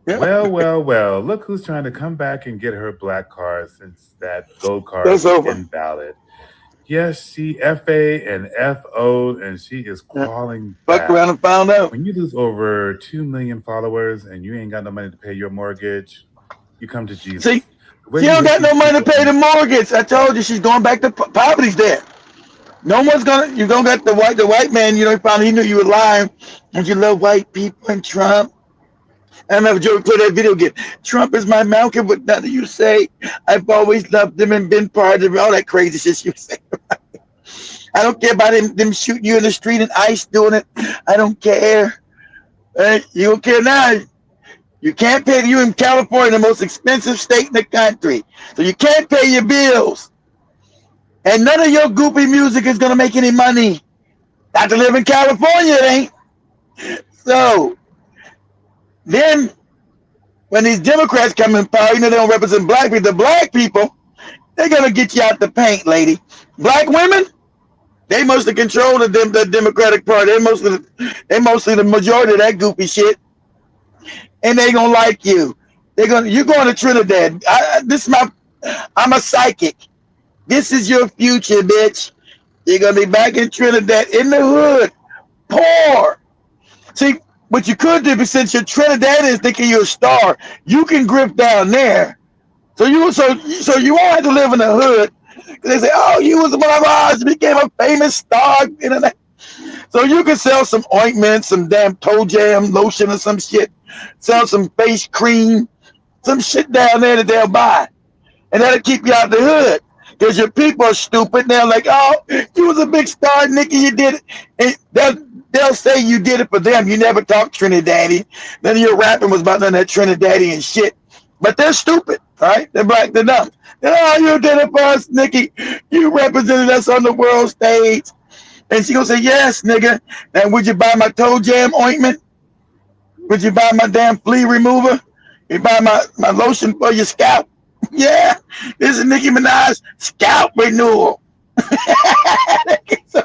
Yeah. Well. Look who's trying to come back and get her black card since that gold card is invalid. Yes, she FA and FO'd and she is crawling back. Fuck around and found out. When you lose over 2 million followers and you ain't got no money to pay your mortgage, you come to Jesus. See, she don't got no money to pay the mortgage. I told you she's going back to poverty's there. No one's you're gonna get the white man, finally he knew you were lying and you love white people and Trump. I remember Joe played that video again. Trump is my Malcolm, but nothing you say. I've always loved him and been part of all that crazy shit you say. I don't care about them shooting you in the street and ICE doing it. I don't care. You don't care now. You can't pay. You in California, the most expensive state in the country. So you can't pay your bills. And none of your goopy music is going to make any money. Not to live in California, it ain't. So then when these Democrats come in power, they don't represent black people. The black people, they're going to get you out the paint, lady. Black women, they mostly control the Democratic Party. They mostly the majority of that goofy shit. And they going to like you. You're going to Trinidad. I'm a psychic. This is your future, bitch. You're going to be back in Trinidad in the hood. Poor. See, what you could do, since you're Trinidadians thinking you're a star, you can grip down there. So you won't have to live in the hood. They say, oh, you was one of ours, became a famous star. So you can sell some ointment, some damn toe jam lotion or some shit. Sell some face cream, some shit down there that they'll buy. And that'll keep you out the hood. Because your people are stupid. They're like, oh, you was a big star, Nicki, you did it. And they'll say you did it for them. You never talked Trinidadian. Then your rapping was about none of that Trinidadian shit. But they're stupid, right? They're black, they're dumb. Oh, you did it for us, Nicki. You represented us on the world stage. And she gonna say, yes, nigga. And would you buy my toe jam ointment? Would you buy my damn flea remover? You buy my lotion for your scalp? Yeah, this is Nicki Minaj scalp renewal. so,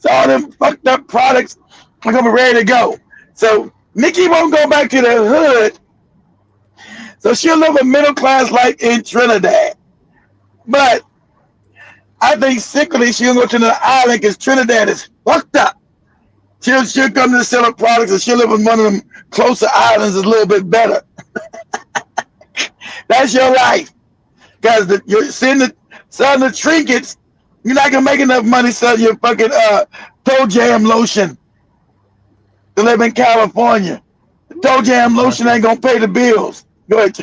so all them fucked up products are gonna be ready to go. So Nicki won't go back to the hood. So she'll live a middle class life in Trinidad. But I think secretly she'll go to the island because Trinidad is fucked up. She'll come to sell her products and she'll live in one of them closer islands that's a little bit better. That's your life. Because you're selling the trinkets, you're not gonna make enough money selling your fucking toe jam lotion to live in California. Toe jam lotion ain't gonna pay the bills. Go ahead.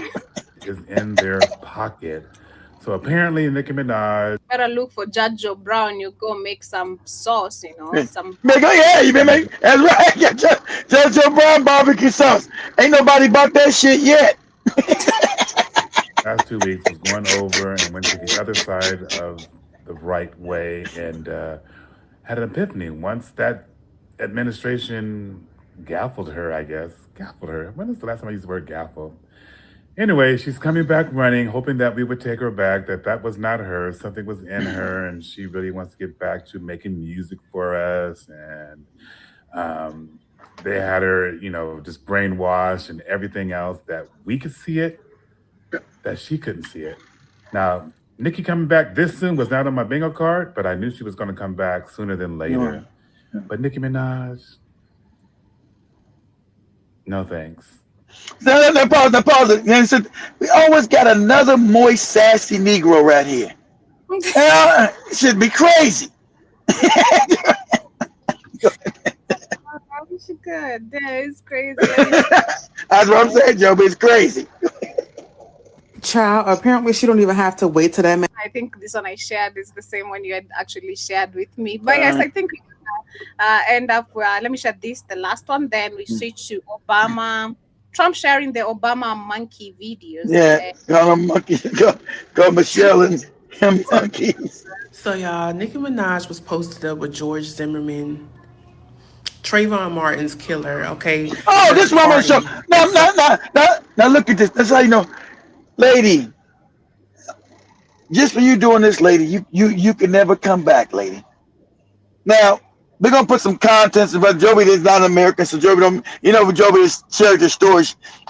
Is in their pocket. So apparently Nicki Minaj. Better look for Judge Joe Brown. You go make some sauce, you know, some. Yeah, you been making. That's right. Yeah, Judge Joe Brown barbecue sauce. Ain't nobody bought that shit yet. Last 2 weeks was going over and went to the other side of the right way and had an epiphany once that administration gaffled her, I guess. Gaffled her. When is the last time I used the word gaffle? Anyway, she's coming back running, hoping that we would take her back, that was not her. Something was in her, and she really wants to get back to making music for us. And they had her, just brainwashed and everything else that we could see it, that she couldn't see it. Now, Nicki coming back this soon was not on my bingo card, but I knew she was going to come back sooner than later. Yeah. But Nicki Minaj, no thanks. No, pause. We always got another moist, sassy Negro right here. It should be crazy. Good. That is crazy. That's what I'm saying, Joe, but it's crazy. Child, apparently she don't even have to wait till that man. I think this one I shared is the same one you had actually shared with me. But yes, I think we end up with, let me share this, the last one, then we switch to Obama. Trump sharing the Obama monkey videos. Yeah, call them monkeys. Call Michelle and him monkeys. So y'all, Nicki Minaj was posted up with George Zimmerman, Trayvon Martin's killer. Okay. Oh, this woman show. Now look at this. That's how you know, lady. Just for you doing this, lady, you can never come back, lady. Now we're gonna put some contents about Joby is not an American, so Joby don't. Joby is shared the story.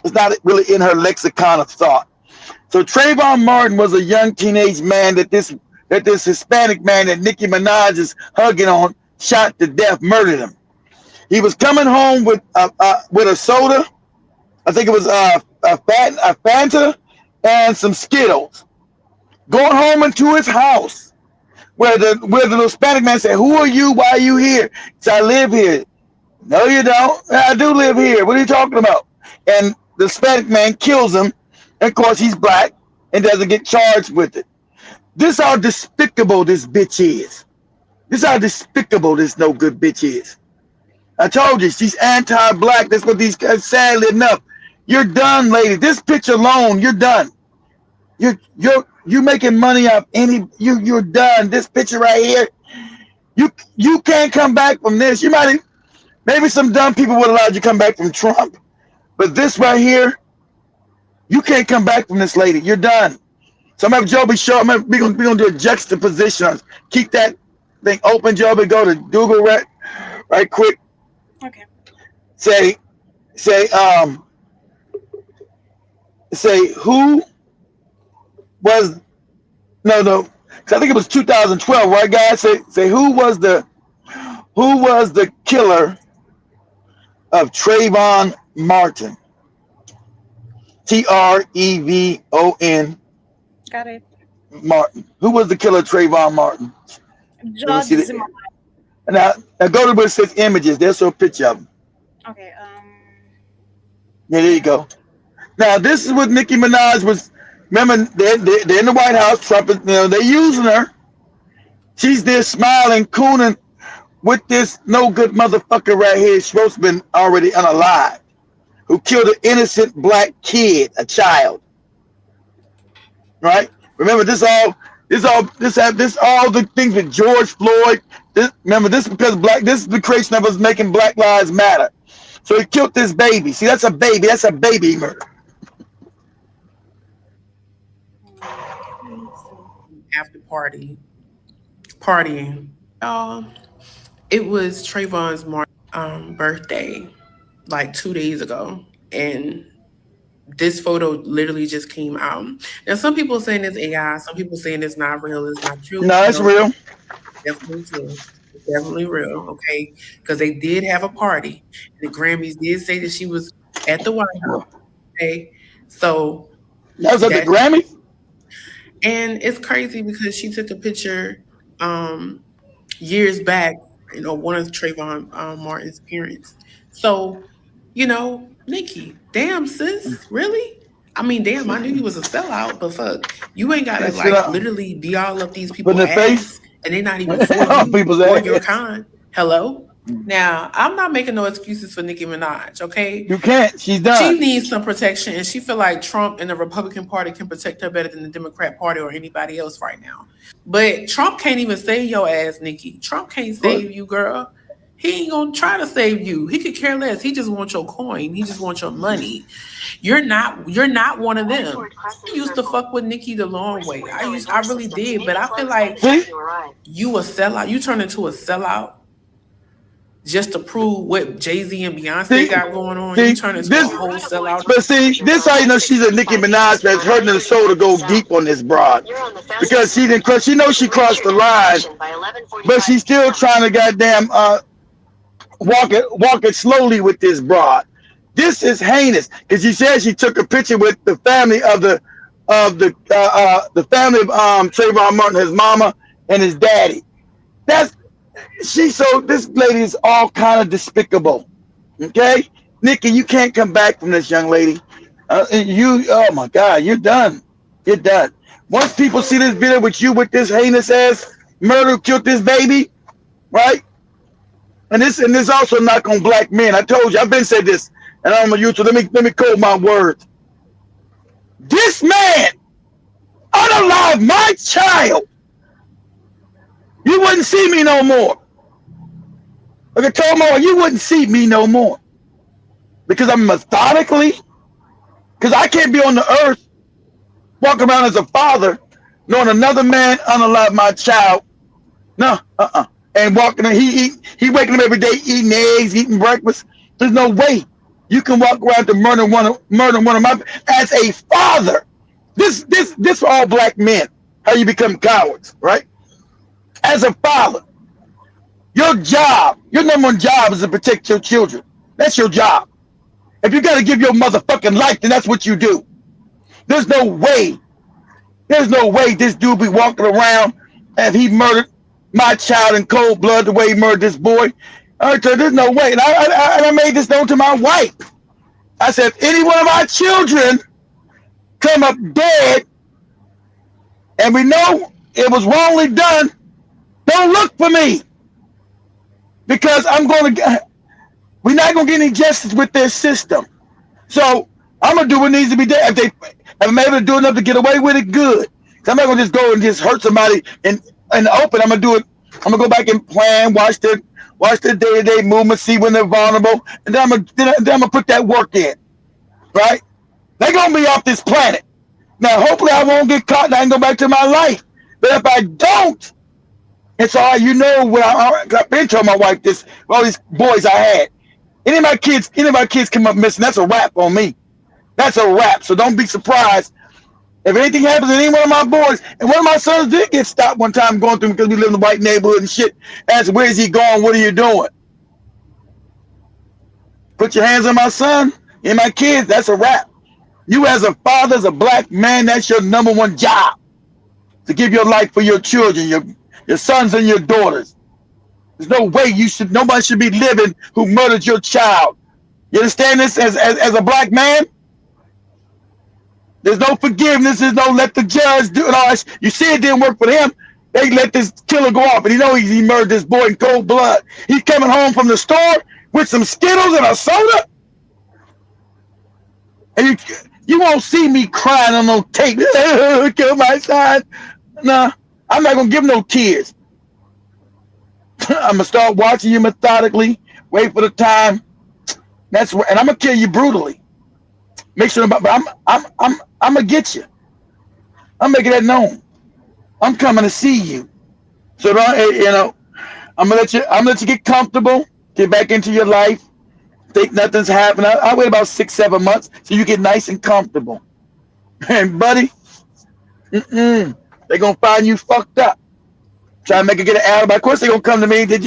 It's not really in her lexicon of thought. So Trayvon Martin was a young teenage man that this Hispanic man that Nicki Minaj is hugging on shot to death, murdered him. He was coming home with a soda. I think it was a Fanta and some Skittles. Going home into his house, where the Hispanic man said, "Who are you? Why are you here?" He said, "I live here." "No, you don't." "I do live here." "What are you talking about?" And the Hispanic man kills him. And of course, he's black and doesn't get charged with it. This how despicable this bitch is. This how despicable this no good bitch is. I told you, she's anti-black. That's what these guys, sadly enough. You're done, lady. This picture alone, you're done. You're making money off you're done. This picture right here, you can't come back from this. Maybe some dumb people would allow you to come back from Trump. But this right here, you can't come back from this, lady. You're done. So I'm gonna have Joby show. We're gonna do a juxtaposition. Keep that thing open, Joby. Go to Google right quick. Okay. Say who was no. I think it was 2012, right, guys? Say who was the killer of Trayvon Martin? Trevon. Got it. Martin. Who was the killer of Trayvon Martin? George Zimmerman. Now go to where it says images. There's a picture of him. Okay. Yeah, there you go. Now this is what Nicki Minaj was. Remember, they're in the White House. Trump is, they're using her. She's there smiling, cooning with this no good motherfucker right here. Supposed to been already unalive, who killed an innocent black kid, a child. Right? Remember, this all the things with George Floyd. This is because this is the creation of us making Black Lives Matter. So he killed this baby. See, that's a baby. That's a baby murder. After party partying. It was Trayvon's birthday like 2 days ago, and this photo literally just came out. Now, some people saying it's AI, some people saying it's not real, it's not true. No, it's real. Definitely true. It's definitely real, okay? Because they did have a party. The Grammys did say that she was at the White House, okay? So that was at the Grammys? And it's crazy because she took a picture years back, one of Trayvon Martin's parents. So, Nicki, damn sis, really? I mean, damn, I knew you was a sellout, but fuck, you ain't gotta literally be all up these people's ass, and they're not even for you or your kind. Hello? Now, I'm not making no excuses for Nicki Minaj, okay? You can't. She's done. She needs some protection, and she feel like Trump and the Republican Party can protect her better than the Democrat Party or anybody else right now. But Trump can't even save your ass, Nicki. Trump can't save you, girl. He ain't gonna try to save you. He could care less. He just wants your coin. He just wants your money. You're not one of them. I used to fuck with Nicki the long way. I really did, but I feel like you a sellout. You turn into a sellout just to prove what Jay-Z and Beyonce got going on. You turn into a whole sellout. But see, this how you know she's a Nicki Minaj that's hurting her soul to go deep on this broad. Because she knows she crossed the line, but she's still trying to goddamn walk it slowly with this broad. This is heinous because she said she took a picture with the family of the family of Trayvon Martin, his mama and his daddy. This lady is all kind of despicable. Okay, Nicki, you can't come back from this, young lady. Oh my God, you're done. You're done. Once people see this video with you with this heinous ass murder, killed this baby, right? And this also knock on black men. I told you, I've been said this, and I'm on YouTube. Let me quote my words. This man unalive my child. You wouldn't see me no more. Like I told Mo, you wouldn't see me no more. Because I'm methodically, because I can't be on the earth, walking around as a father, knowing another man unalive my child. No, and walking, he waking up every day, eating eggs, eating breakfast. There's no way you can walk around to murder one of my, as a father. This for all black men, how you become cowards, right? As a father, your number one job is to protect your children. That's your job. If you got to give your motherfucking life, then that's what you do. There's no way this dude be walking around and he murdered my child in cold blood the way he murdered this boy. There's no way. And I made this known to my wife. I said, if any one of our children come up dead and we know it was wrongly done, don't look for me. Because we're not going to get any justice with their system. So I'm going to do what needs to be done. If I'm able to do enough to get away with it, good. I'm not going to just go and just hurt somebody in the open. I'm going to do it. I'm going to go back and plan, watch the day-to-day movement, see when they're vulnerable, and then I'm going to put that work in, right? They're going to be off this planet. Now, hopefully I won't get caught and I can go back to my life. But if I don't, it's all right. You know what I've been telling my wife this, all these boys I had. Any of my kids come up missing, that's a wrap on me. That's a wrap. So don't be surprised if anything happens to any one of my boys. And one of my sons did get stopped one time going through because we live in a white neighborhood and shit. Asked, where is he going? What are you doing? Put your hands on my son and my kids. That's a wrap. You as a father, as a black man, that's your number one job. To give your life for your children, your sons and your daughters. There's no way nobody should be living who murdered your child. You understand this as a black man? There's no forgiveness. There's no let the judge do it all. You see it didn't work for him. They let this killer go off. And he murdered this boy in cold blood. He's coming home from the store with some Skittles and a soda. And you won't see me crying on no tape. Kill my son. Nah, I'm not going to give no tears. I'm going to start watching you methodically. Wait for the time. And I'm going to kill you brutally. Make sure, but I'm gonna get you. I'm making that known. I'm coming to see you. So don't, I'm gonna let you get comfortable, get back into your life, think nothing's happened. I wait about 6-7 months so you get nice and comfortable. And buddy, they're gonna find you fucked up. Try to make it get an alibi. Of course they're gonna come to me. Did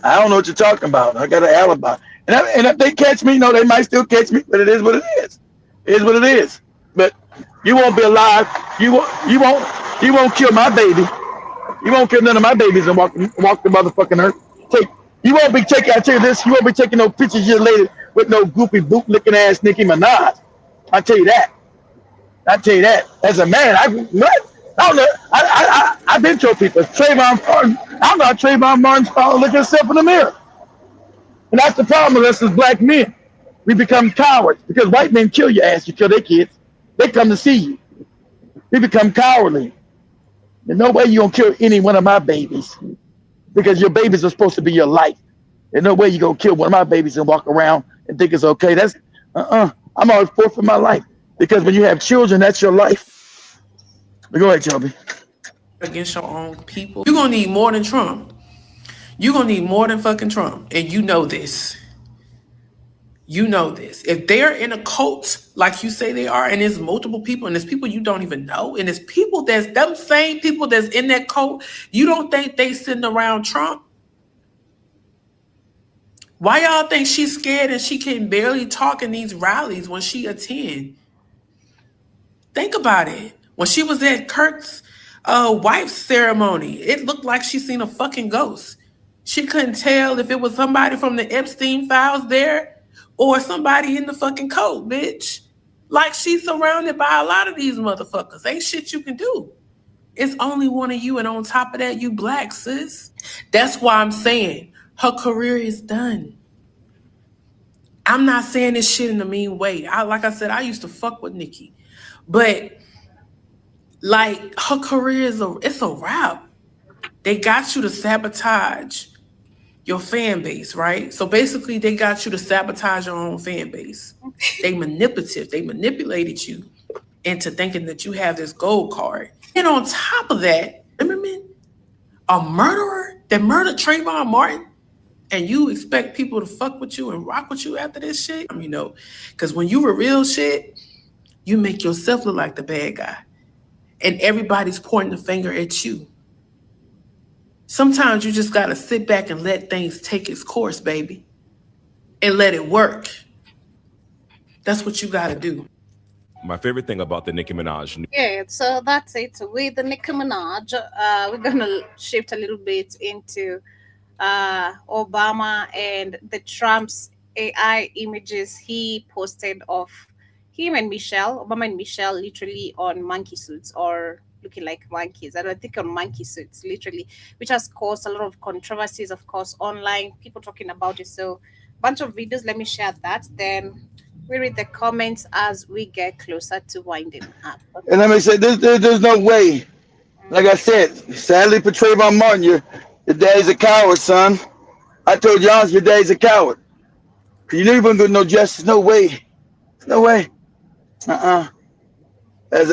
I don't know what you're talking about. I got an alibi. And if they catch me, no, they might still catch me, but it is what it is. It is what it is. But you won't be alive. You won't kill my baby. You won't kill none of my babies and walk the motherfucking earth. You won't be taking. I tell you this. You won't be taking no pictures years later with no goofy boot licking ass Nicki Minaj. I tell you that. As a man, I don't know. I've been told people Trayvon Martin. I don't know how Trayvon Martin's father look himself in the mirror. And that's the problem with us as black men. We become cowards because white men kill your ass. You kill their kids. They come to see you. We become cowardly. There's no way you're going to kill any one of my babies because your babies are supposed to be your life. There's no way you're going to kill one of my babies and walk around and think it's okay. That's, I'm always forfeit my life because when you have children, that's your life. But go ahead, Shelby. Against your own people, you're going to need more than Trump. You're going to need more than fucking Trump. And you know this. You know this. If they're in a cult like you say they are, and there's multiple people, and there's people you don't even know, and there's people that's them same people that's in that cult, you don't think they sitting around Trump? Why y'all think she's scared and she can barely talk in these rallies when she attend? Think about it. When she was at Kirk's wife's ceremony, it looked like she seen a fucking ghost. She couldn't tell if it was somebody from the Epstein files there or somebody in the fucking cult, bitch. Like she's surrounded by a lot of these motherfuckers. Ain't shit you can do. It's only one of you, and on top of that, you black, sis. That's why I'm saying her career is done. I'm not saying this shit in a mean way. Like I said, I used to fuck with Nicki. But like her career it's a wrap. They got you to sabotage your fan base, right? So basically they got you to sabotage your own fan base. They manipulative. They manipulated you into thinking that you have this gold card. And on top of that, remember a murderer that murdered Trayvon Martin, and you expect people to fuck with you and rock with you after this shit? You know, because when you were real shit, you make yourself look like the bad guy. And everybody's pointing the finger at you. Sometimes you just got to sit back and let things take its course, baby. And let it work. That's what you got to do. My favorite thing about the Nicki Minaj. Yeah, so that's it. With the Nicki Minaj, we're going to shift a little bit into Obama and the Trump's AI images he posted of him and Michelle, Obama and Michelle, literally on monkey suits or looking like monkeys. I don't think on monkey suits, literally, which has caused a lot of controversies, of course, online, people talking about it. So, bunch of videos. Let me share that. Then we read the comments as we get closer to winding up. Okay. And let me say, there's no way. Like I said, sadly for Trayvon Martin, your daddy's a coward, son. I told you honestly, your daddy's a coward. You never gonna get no justice. No way. No way. As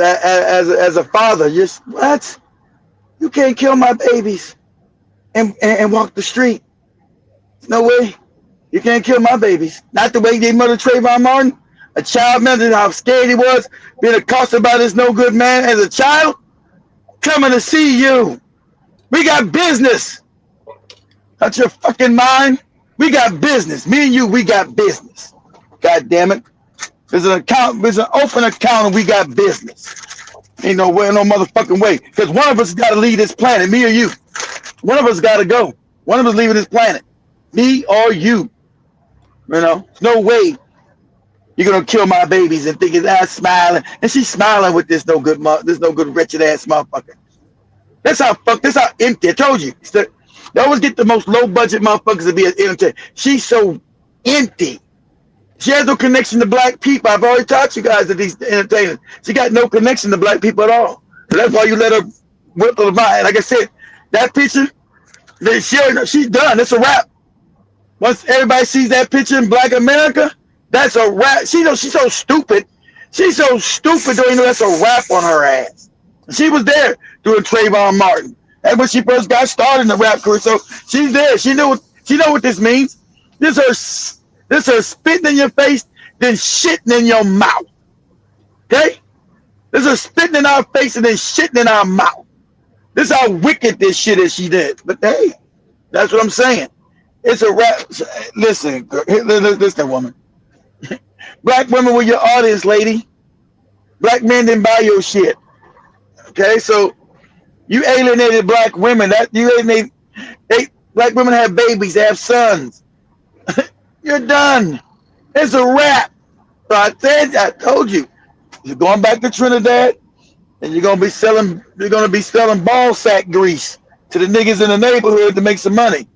a father, just what? You can't kill my babies and walk the street. No way. You can't kill my babies. Not the way they murdered Trayvon Martin. A child, remember how scared he was being accosted by this no good man as a child? Coming to see you. We got business. Out your fucking mind. We got business. Me and you, we got business. God damn it. There's an open account and we got business. Ain't no way, no motherfucking way. Because one of us got to leave this planet, me or you. One of us got to go. One of us leaving this planet. Me or you. You know, there's no way you're going to kill my babies and thinking that smiling. And she's smiling with this no good wretched ass motherfucker. That's how empty. I told you. They always get the most low budget motherfuckers to be entertained. She's so empty. She has no connection to black people. I've already taught you guys that these entertainers. She got no connection to black people at all. So that's why you let her whip her mind. Like I said, that picture, she's done. It's a wrap. Once everybody sees that picture in Black America, that's a wrap. She's so stupid. She's so stupid, don't you know that's a wrap on her ass. She was there doing Trayvon Martin. That's when she first got started in the rap career. So she's there. She know what this means. This her spitting in your face, then shitting in your mouth. Okay? This is spitting in our face and then shitting in our mouth. This is how wicked this shit is she did. But hey, that's what I'm saying. It's a rap. Listen, listen, woman. Black women were your audience, lady. Black men didn't buy your shit. Okay, so you alienated black women. Black women have babies, they have sons. You're done. It's a wrap. So I told you. You're going back to Trinidad, and you're gonna be selling ball sack grease to the niggas in the neighborhood to make some money.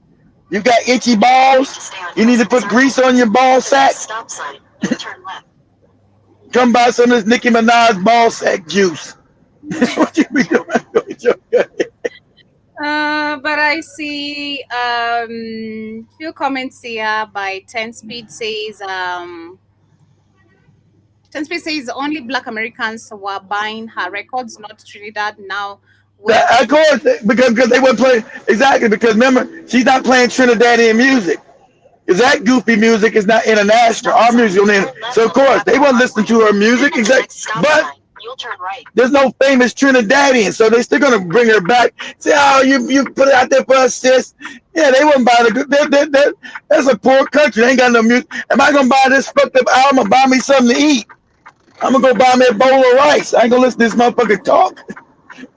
You got itchy balls? You need to put grease on your ball sack? Stop sign. You turn left. Come buy some of this Nicki Minaj ball sack juice. What you be doing? But I see few comments here by 10 Speed says 10 Speed says only black Americans were buying her records, not Trinidad. Now of course, because they weren't playing exactly because remember she's not playing Trinidadian music. Because that goofy music is not international. Our music is so of course they won't listen to her music exactly. But there's no famous Trinidadian, so they're still gonna bring her back. Say, oh, you put it out there for us, sis. Yeah, they wouldn't buy the. That's a poor country. They ain't got no music. Am I gonna buy this fucked up album or buy me something to eat? I'm gonna go buy me a bowl of rice. I ain't gonna listen to this motherfucker talk.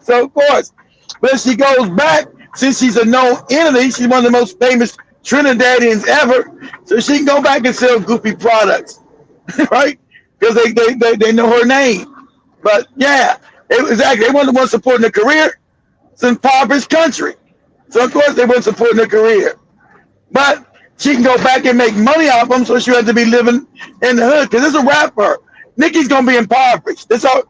So of course, but if she goes back, since she's a known entity, she's one of the most famous Trinidadians ever. So she can go back and sell goofy products, right? Because they know her name. But yeah, exactly. They weren't the ones supporting her career. It's an impoverished country. So of course they weren't supporting her career. But she can go back and make money off them, so she has to be living in the hood. Because it's a rapper. Nicki's gonna be impoverished. That's all.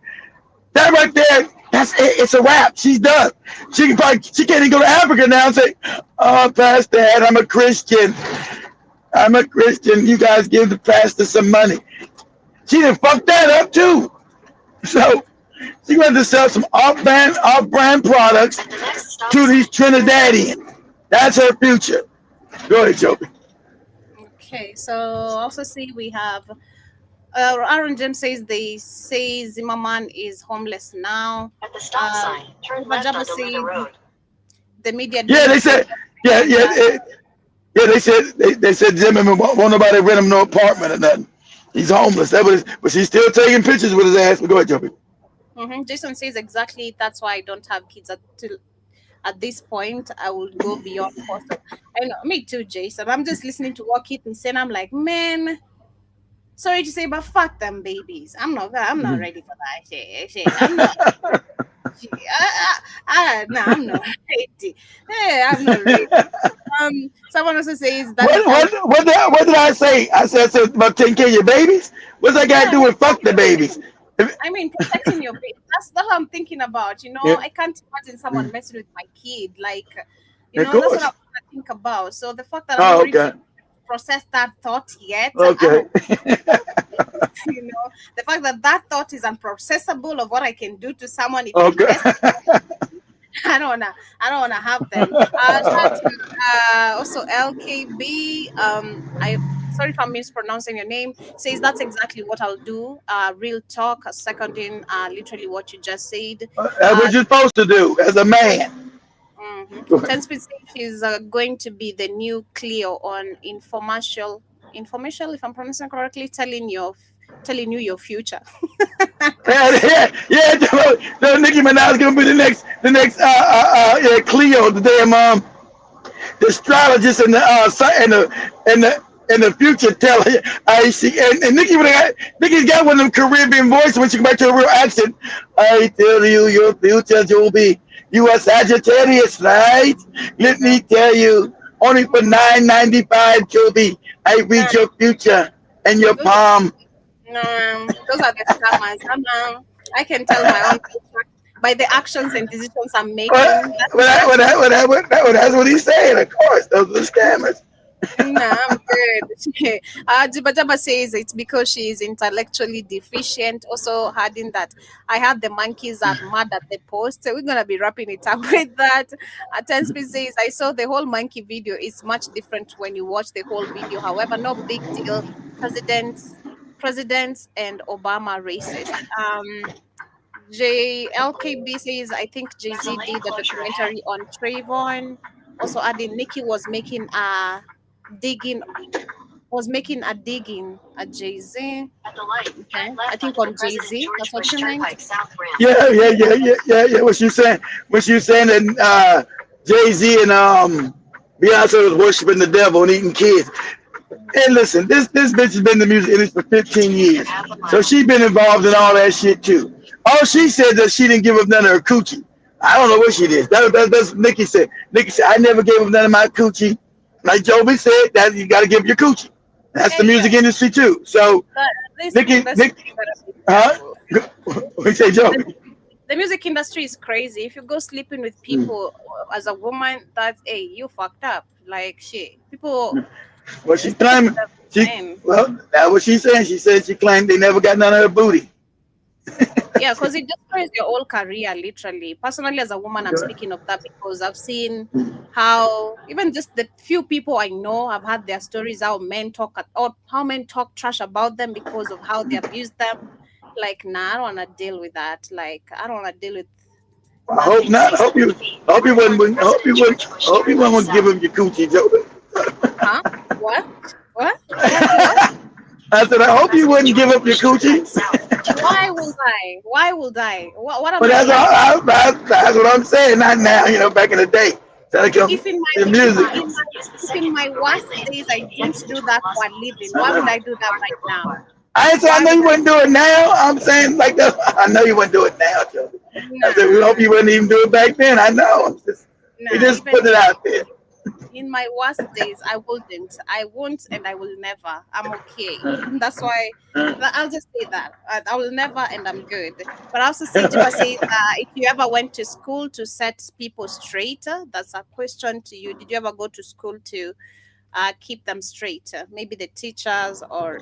That right there, it's a wrap. She's done. She can't even go to Africa now and say, "Oh, Pastor, I'm a Christian. I'm a Christian. You guys give the pastor some money." She done fucked that up too. So she's going to sell some off-brand products to these Trinidadians. That's her future. Go ahead, Joby. Okay, so also see we have Aaron James says they say Zimmerman is homeless now. At the stop sign, turn left onto the road. The media. Yeah, they said. Yeah. They said Zimmerman won't nobody rent him no apartment or nothing. He's homeless. But she's still taking pictures with his ass. But go ahead, Joby. Jason says exactly. That's why I don't have kids at this point. I will go beyond possible. I know, me too, Jason. I'm just listening to what Keaton said. I'm like, man. Sorry to say, but fuck them babies. I'm not ready for that shit. I'm not. No, I'm not ready. Hey, I'm not ready. Someone also says that. What did I say? I said about taking care of your babies. What's that got to do with fuck the babies? I mean, protecting your baby. That's what I'm thinking about. You know, yeah. I can't imagine someone messing with my kid. Like, you know, that's what I think about. So the fact that I'm ready to process that thought yet. Okay. You know, the fact that thought is unprocessable of what I can do to someone. If I don't wanna have them. Also, LKB. Sorry if I'm mispronouncing your name. Says that's exactly what I'll do. Real talk. Seconding literally what you just said. That's what you're supposed to do as a man. 10 Speed is going to be the new Clio on infomercial, if I'm pronouncing correctly, telling you your future. yeah. Nicki Minaj is gonna be the next Clio, the damn the astrologist and the future teller. I see, and Nicki's got one of them Caribbean voices when she come back to a real accent. I tell you, your future, Joby. You are Sagittarius, right? Let me tell you, only for $9.95, Joby, I read your future and your palm. No, those are the scammers. I can tell my own future by the actions and decisions I'm making. That's what he's saying, of course. Those are the scammers. Nah, I'm good. Jibajaba says it's because she is intellectually deficient. Also, adding that I had the monkeys are mad at the post. So we're gonna be wrapping it up with that. Tensby says I saw the whole monkey video. It's much different when you watch the whole video. However, no big deal. Presidents and Obama racist. JLKB says I think Jay Z did a documentary on Trayvon. Also, adding Nicki digging digging at Jay Z. Okay, I think on Jay Z. That's what you meant. Yeah. What you saying? What you saying that Jay-Z and Beyonce was worshiping the devil and eating kids? And listen, this bitch has been in the music industry for 15 years, so she been involved in all that shit too. All she said that she didn't give up none of her coochie. I don't know what she did. That's what Nicki said. Nicki said I never gave up none of my coochie. Like Joby said, that you got to give your coochie. That's the music industry too. So Nicki, huh? We say Joby. The music industry is crazy. If you go sleeping with people as a woman, that's you fucked up. Like shit, people. Well, she claimed that's what she's saying. She said she claimed they never got none of her booty. Yeah, because it destroys your whole career, literally. Personally, as a woman, I'm speaking of that because I've seen how even just the few people I know have had their stories how men talk trash about them because of how they abuse them. Like, nah, I don't want to deal with that. Like, I don't want to deal with. I hope not. I hope you wouldn't give him your coochie, Joby. Huh? What? I said, I hope you wouldn't give up your coochie. Why would I? What am that's what I'm saying. Not now, back in the day. If in my worst days I didn't do that for a living, why would I do that right now? I ain't saying I know you wouldn't do it now. I'm saying like that. I know you wouldn't do it now, Joby. I said, we hope you wouldn't even do it back then. I know. We just put it out there. In my worst days, I wouldn't. I won't, and I will never. I'm okay. That's why I'll just say that I will never, and I'm good. But I also say, if you ever went to school to set people straight, that's a question to you. Did you ever go to school to keep them straight? Maybe the teachers or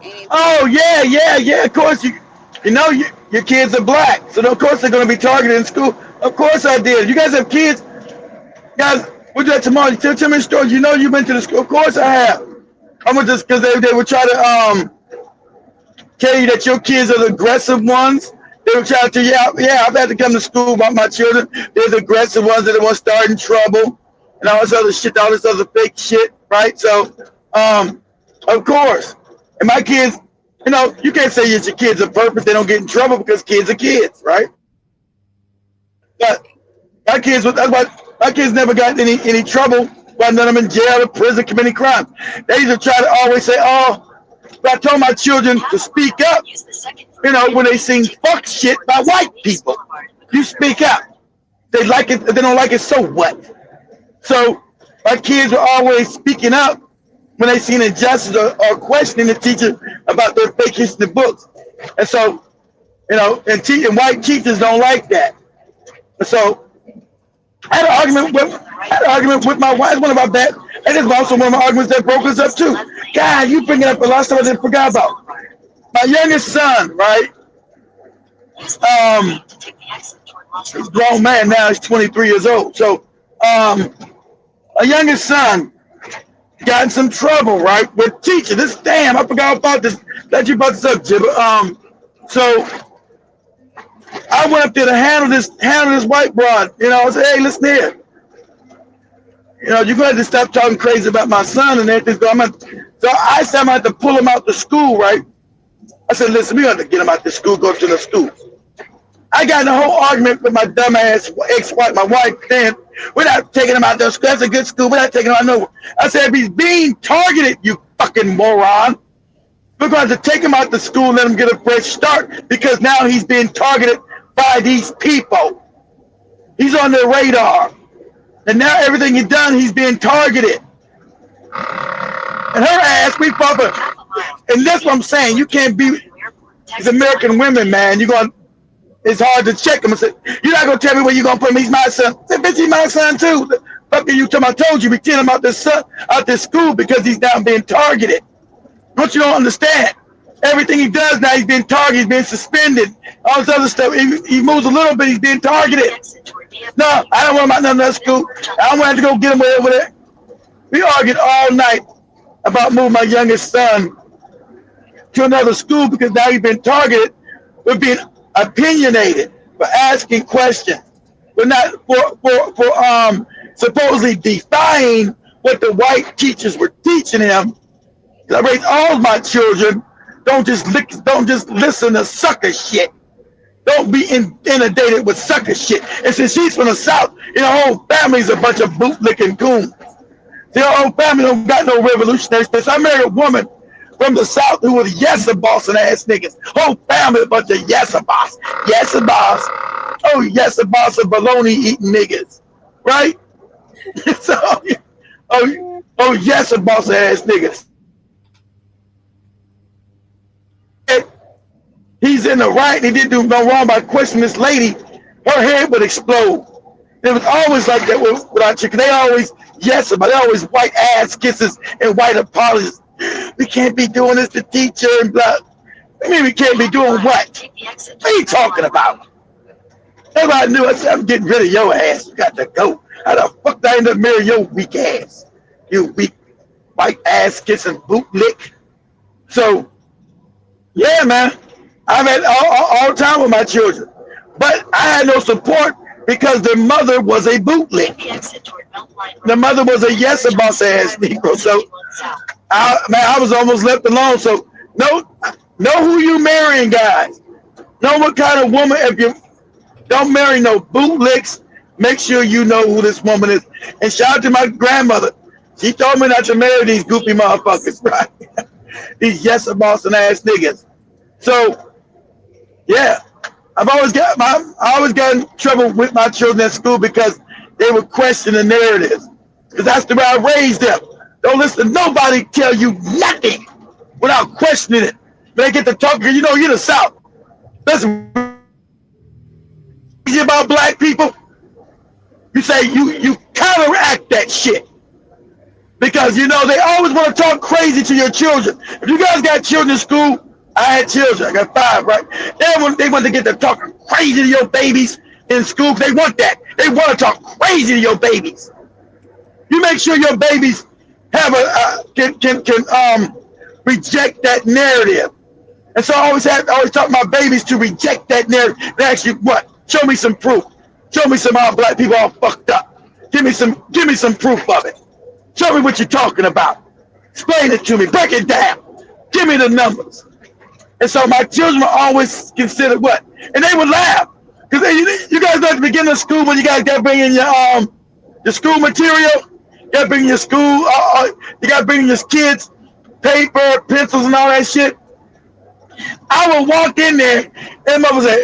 anything. Oh yeah. Of course your kids are black, so of course they're going to be targeted in school. Of course I did. You guys have kids, guys. We'll do that tomorrow. Tell me stories. You've been to the school. Of course I have. I'm gonna just because they would try to tell you that your kids are the aggressive ones. They would try to tell you, yeah, I've had to come to school about my children. They're the aggressive ones that want to start in trouble and all this other shit, all this other fake shit, right? So, of course, and my kids, you can't say that your kids are perfect. They don't get in trouble because kids are kids, right? But my kids, that's why. My kids never got any trouble while none of them in jail or prison committing crimes. They used to try to always say, but I told my children to speak up, when they sing fuck shit by white people. You speak up. They like it, they don't like it, so what? So my kids were always speaking up when they seen injustice or questioning the teacher about their fake history books. And so, and white teachers don't like that. And so I had an argument with my wife. One of my bad, and it's also one of my arguments that broke us up too. God, you bringing up a lot of stuff I didn't forget about. My youngest son, right? He's a grown man now. He's 23 years old. So, my youngest son got in some trouble, right, with teacher. I forgot about this. That you brought this up, Jibba. So I went up there to handle this white broad. I said, hey, listen here. You're going to have to stop talking crazy about my son and everything. So I said I'm going to have to pull him out the school, right? I said, listen, we got to get him out the school, go to the school. I got in a whole argument with my dumbass ex-wife, my wife, then we're not taking him out the school. That's a good school. We're not taking him out nowhere. I said, if he's being targeted, you fucking moron, we're going to take him out the school and let him get a fresh start because now he's being targeted by these people. He's on their radar. And now everything he's done, he's being targeted. And her ass, we fuck her. And that's what I'm saying. You can't be these American women, man. It's hard to check them and say, you're not going to tell me where you're going to put him. He's my son. I said, bitch, he's my son too. Fuck you tell I told you, we kicked him out this school because he's now being targeted. Don't you don't understand? Everything he does now, he's being targeted, he's being suspended, all this other stuff. He moves a little bit, he's being targeted. No, I don't want him out none of that school. I don't want to go get him over there. We argued all night about moving my youngest son to another school because now he's been targeted for being opinionated, for asking questions, for not for supposedly defying what the white teachers were teaching him. I raised all my children. Don't just listen to sucker shit. Don't be inundated with sucker shit. And since she's from the South, her whole family's a bunch of bootlicking goons. Their whole family don't got no revolutionary space. I married a woman from the South who was yes-a bossing ass niggas. Whole family a bunch of yes-a boss. Yes-a boss. Oh, yes-a boss of baloney eating niggas. Right? So, yes-a boss ass niggas. He's in the right. He didn't do no wrong by questioning this lady. Her head would explode. It was always like that with our chicken. They always but they always white ass kisses and white apologies. We can't be doing this to teacher and blah. I mean, we can't be doing what? What are you talking about? Everybody knew. I said, I'm getting rid of your ass. You got to go. How the fuck did I end up marrying your weak ass? You weak white ass kissing bootlick. So, yeah, man. I've had all the time with my children. But I had no support because their mother was a bootlick. The mother was a yes-a-boss ass Negro. So, I was almost left alone. So, know who you marrying, guys. Know what kind of woman. If you don't marry no bootlicks, make sure you know who this woman is. And shout out to my grandmother. She told me not to marry these goofy motherfuckers, right? These yes-a-boss ass niggas. So, yeah, I always got in trouble with my children at school because they would question the narratives. Because that's the way I raised them. Don't listen to nobody tell you nothing without questioning it. They get to talking, you're the South. Listen, about black people, you say you counteract that shit. Because, they always want to talk crazy to your children. If you guys got children in school, I had children. I got 5, right? They want to get to talking crazy to your babies in school. They want that. They want to talk crazy to your babies. You make sure your babies have can reject that narrative. And so I always taught my babies to reject that narrative. They ask you what? Show me some proof. Show me some how black people all fucked up. Give me some proof of it. Show me what you're talking about. Explain it to me. Break it down. Give me the numbers. And so my children were always considered what? And they would laugh. Because you guys know at the beginning of school when you guys got to bring in your school material, you got to bring your school, you got to bring your kids paper, pencils, and all that shit. I would walk in there and mother say,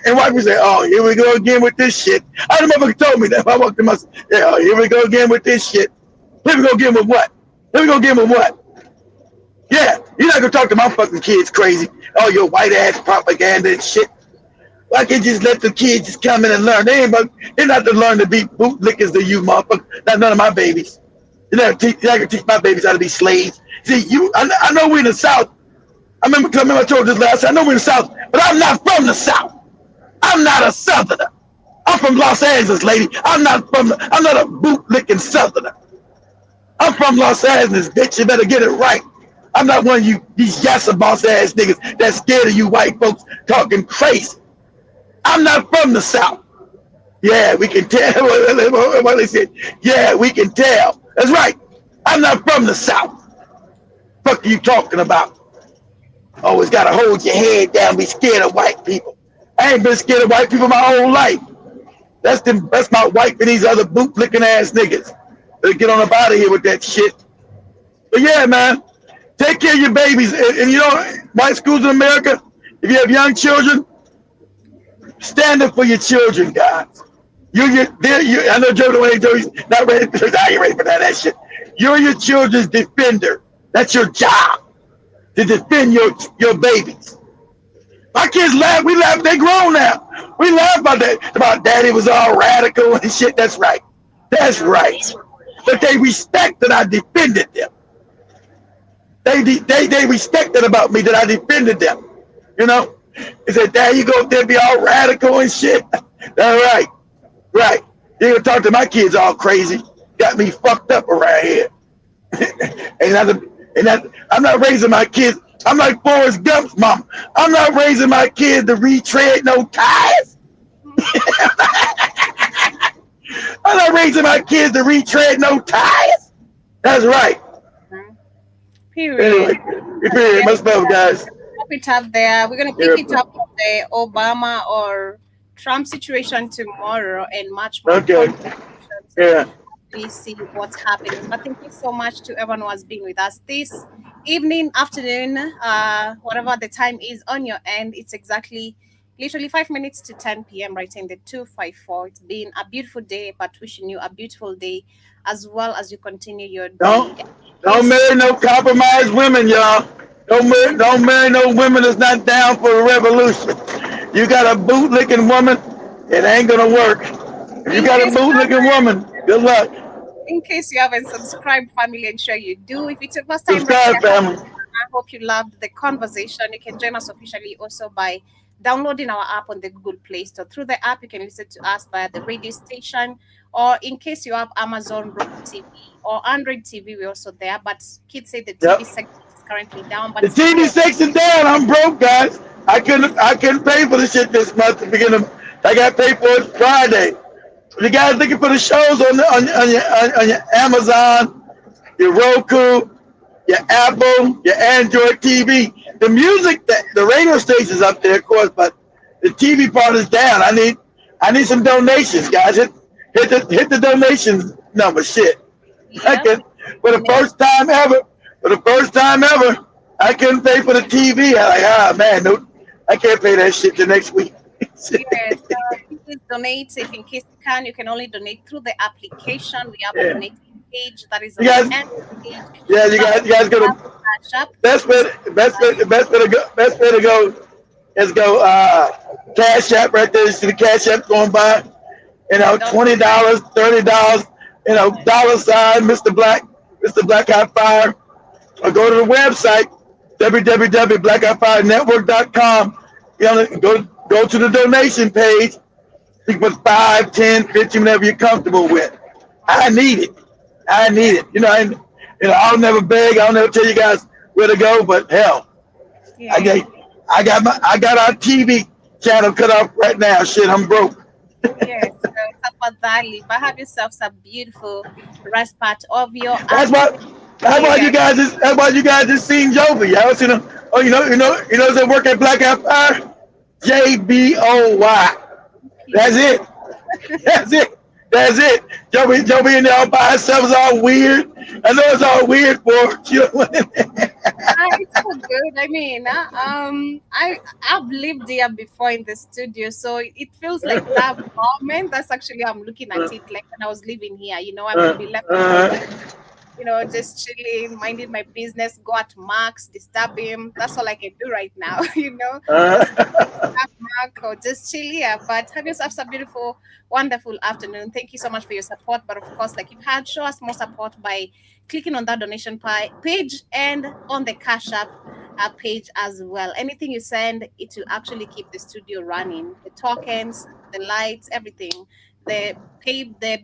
and wife would say, oh, here we go again with this shit. I the motherfucker told me that. I walked in my, oh, here we go again with this shit. Here we go again with what? Here we go again with what? Yeah, you're not gonna talk to my fucking kids crazy. Oh, your white ass propaganda and shit. Why can't you just let the kids just come in and learn? They're not to learn to be bootlickers to you, motherfucker. Not none of my babies. You're not gonna teach my babies how to be slaves. See, I know we're in the South. I remember I told this last time. I know we're in the South, but I'm not from the South. I'm not a Southerner. I'm from Los Angeles, lady. I'm not a bootlicking Southerner. I'm from Los Angeles, bitch. You better get it right. I'm not one of you, these yassa boss ass niggas that's scared of you white folks talking crazy. I'm not from the South. Yeah, we can tell. What they said. Yeah, we can tell. That's right. I'm not from the South. Fuck are you talking about? Always gotta hold your head down, be scared of white people. I ain't been scared of white people my whole life. That's my wife and these other boot-licking ass niggas. Better get on up out of here with that shit. But yeah, man, take care of your babies. And white schools in America, if you have young children, stand up for your children, guys. I know Joe Joey's not ready. I ain't ready for that shit. You're your children's defender. That's your job, to defend your babies. My kids laugh. We laugh. They grown now. We laugh about that. About daddy was all radical and shit. That's right. That's right. But they respect that I defended them. They respected about me that I defended them. You know? They said, "Dad, you go up there and be all radical and shit." All right. Right. You gonna talk to my kids all crazy. Got me fucked up around here. I'm not raising my kids. I'm like Forrest Gump's mom. I'm not raising my kids to retread no tires. I'm not raising my kids to retread no tires. That's right. Period. Anyway, period. Much love, guys. Wrap it up there. We're gonna pick it up on the Obama or Trump situation tomorrow and much more. Okay. Yeah. We see what's happening. But thank you so much to everyone who has been with us this evening, afternoon, whatever the time is on your end. It's exactly literally 5 minutes to 10 p.m. right in the 254. It's been a beautiful day, but wishing you a beautiful day as well as you continue your day. Don't marry no compromised women, y'all. Don't marry no women that's not down for the revolution. You got a bootlicking woman, it ain't gonna work. If you got a bootlicking woman, good luck. In case you haven't subscribed, family, ensure you do. If it's your first time, Subscribe, family. I hope you loved the conversation. You can join us officially also by downloading our app on the Google Play Store. Through the app, you can listen to us via the radio station, or in case you have Amazon Roku TV or Android TV, we're also there. But kids say the TV section is currently down. But the TV section down. I'm broke, guys. I couldn't pay for the shit this month to begin to. I got paid for it Friday. You guys looking for the shows on your Amazon, your Roku, your Apple, your Android TV. The music, the radio station's up there, of course, but the TV part is down. I need some donations, guys. Hit the donations number. Shit. Yep. For the first time ever, I couldn't pay for the TV. I'm like, man, no, I can't pay that shit till next week. Yes, please donate. If in case you can only donate through the application. We have a donating page that is on the end page. Yeah, you guys go to best way to go is go Cash App right there. You see the Cash App going by. $20, $30, $, Mr. Black Hot Fire. Or go to the website, www.blackoutfirenetwork.com. Go to the donation page. You can put 5, 10, 15, whatever you're comfortable with. I need it. I'll never beg. I'll never tell you guys where to go. But hell, I got our TV channel cut off right now. Shit, I'm broke. Yes, but have yourself some beautiful rest part of your. That's why you guys just seen Jovi. Y'all seen him? Oh, you know, they work at Black Out Fire. JBOY. That's it. Joby in there all by herself is all weird. I know it's all weird for you. It's so good. I mean, I've lived there before in the studio, so it feels like that moment. That's actually how I'm looking at it. Like when I was living here, I would be left. Just chilling, minding my business, go at Max, disturb him. That's all I can do right now, Mark or just chill here. But have yourself a beautiful, wonderful afternoon. Thank you so much for your support. But of course, like you've had, show us more support by clicking on that donation page and on the Cash App page as well. Anything you send, it will actually keep the studio running. The tokens, the lights, everything. The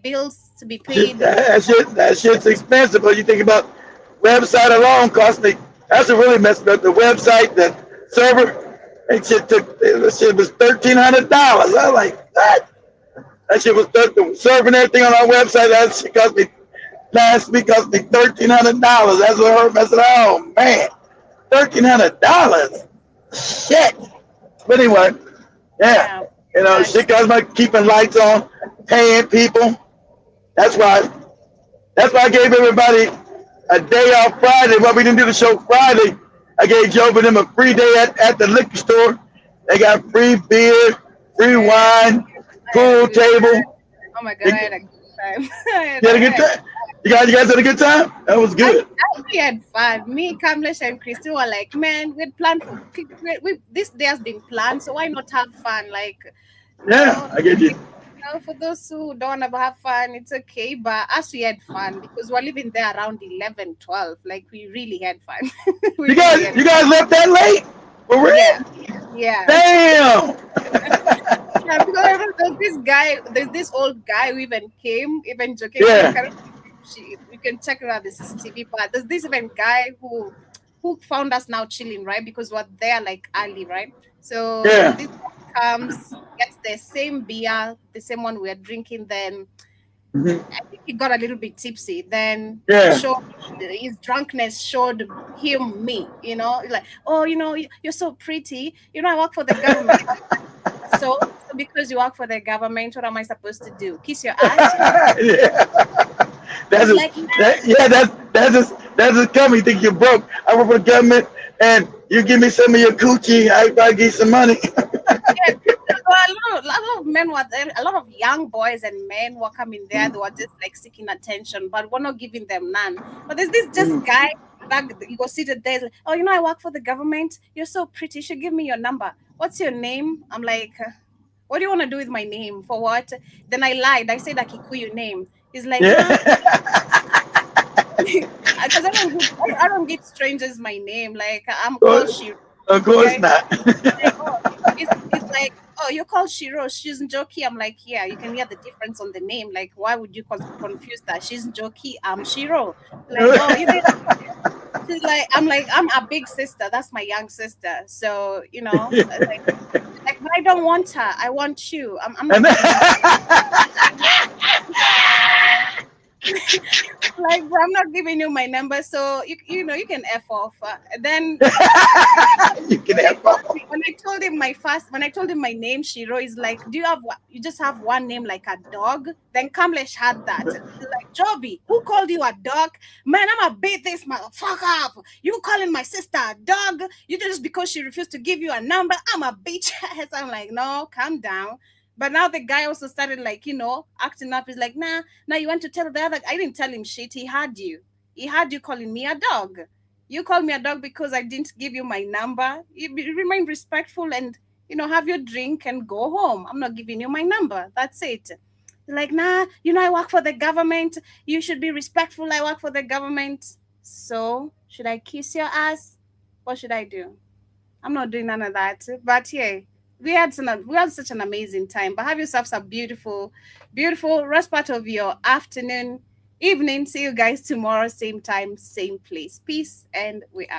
bills to be paid. That shit's expensive. But you think about website alone cost me. That's a really messed up. The website, the server, that shit was $1,300. I was like, what? That shit was serving everything on our website. That shit cost me last week cost me $1,300. That's what hurt me. I said, oh man, $1,300. Shit. But anyway, yeah. Shit costs me keeping lights on. Paying people. That's why I gave everybody a day off Friday. Well, we didn't do the show Friday. I gave Joe and them a free day at the liquor store. They got free beer, free wine, pool table. Oh my God, I had a good time. You had a good time? You guys had a good time? That was good. We had fun. Me, Kamlesh, and Christy were like, man, we'd planned for this day has been planned, so why not have fun? Like, yeah, I get you. For those who don't want to have fun, it's okay. But us, we had fun because we're living there around 11, 12. Like, we really had fun. We You really guys, had you guys left that late? For real? Yeah. Yeah. Damn. Yeah, because I remember there's this old guy who even came, even joking. Yeah. We can check it out the CCTV, but there's this even guy who found us now chilling, right? Because we're there like early, right? So Yeah. this guy comes, gets the same beer, the same one we're drinking, then I think he got a little bit tipsy. Then Yeah. his drunkenness showed him me, like, oh, you're so pretty. I work for the government. So because you work for the government, what am I supposed to do? Kiss your ass? Yeah. That's Like, that's just coming. You think you're broke? I work for the government, and you give me some of your coochie, I probably get some money. yeah, a lot of men were there, a lot of young boys and men were coming there. They were just like seeking attention, but we're not giving them none. But there's this just guy that you go seated there. Like, oh, I work for the government. You're so pretty. You should give me your number. What's your name? I'm like, what do you want to do with my name? For what? Then I lied. I said a Kikuyu name. He's like, Yeah. because I don't give strangers my name. Like, I'm called Shiro. Of course Okay? not. Like, oh, it's like, oh, you're called Shiro. She's Njoki. I'm like, yeah, you can hear the difference on the name. Like, why would you confuse that? She's Njoki. I'm Shiro. Like, oh, she's like, I'm a big sister. That's my young sister. So, like, but I don't want her. I want you. I'm not like, bro, I'm not giving you my number, so you can f off. Then You can F off. when I told him my name, Shiro is like, do you just have one name like a dog? Then Kamlesh had that. He's like, Joby, who called you a dog? Man, I'm gonna beat this motherfucker up. You calling my sister a dog? You just because she refused to give you a number, I'm a bitch. I'm like, no, calm down. But now the guy also started like, acting up. He's like, nah, you want to tell the other. I didn't tell him shit. He had you. He had you calling me a dog. You called me a dog because I didn't give you my number. You remain respectful and, have your drink and go home. I'm not giving you my number. That's it. Like, nah, I work for the government. You should be respectful. I work for the government. So, should I kiss your ass? What should I do? I'm not doing none of that. But yeah, we had such an amazing time. But have yourselves a beautiful, beautiful rest part of your afternoon, evening. See you guys tomorrow, same time, same place. Peace, and we out.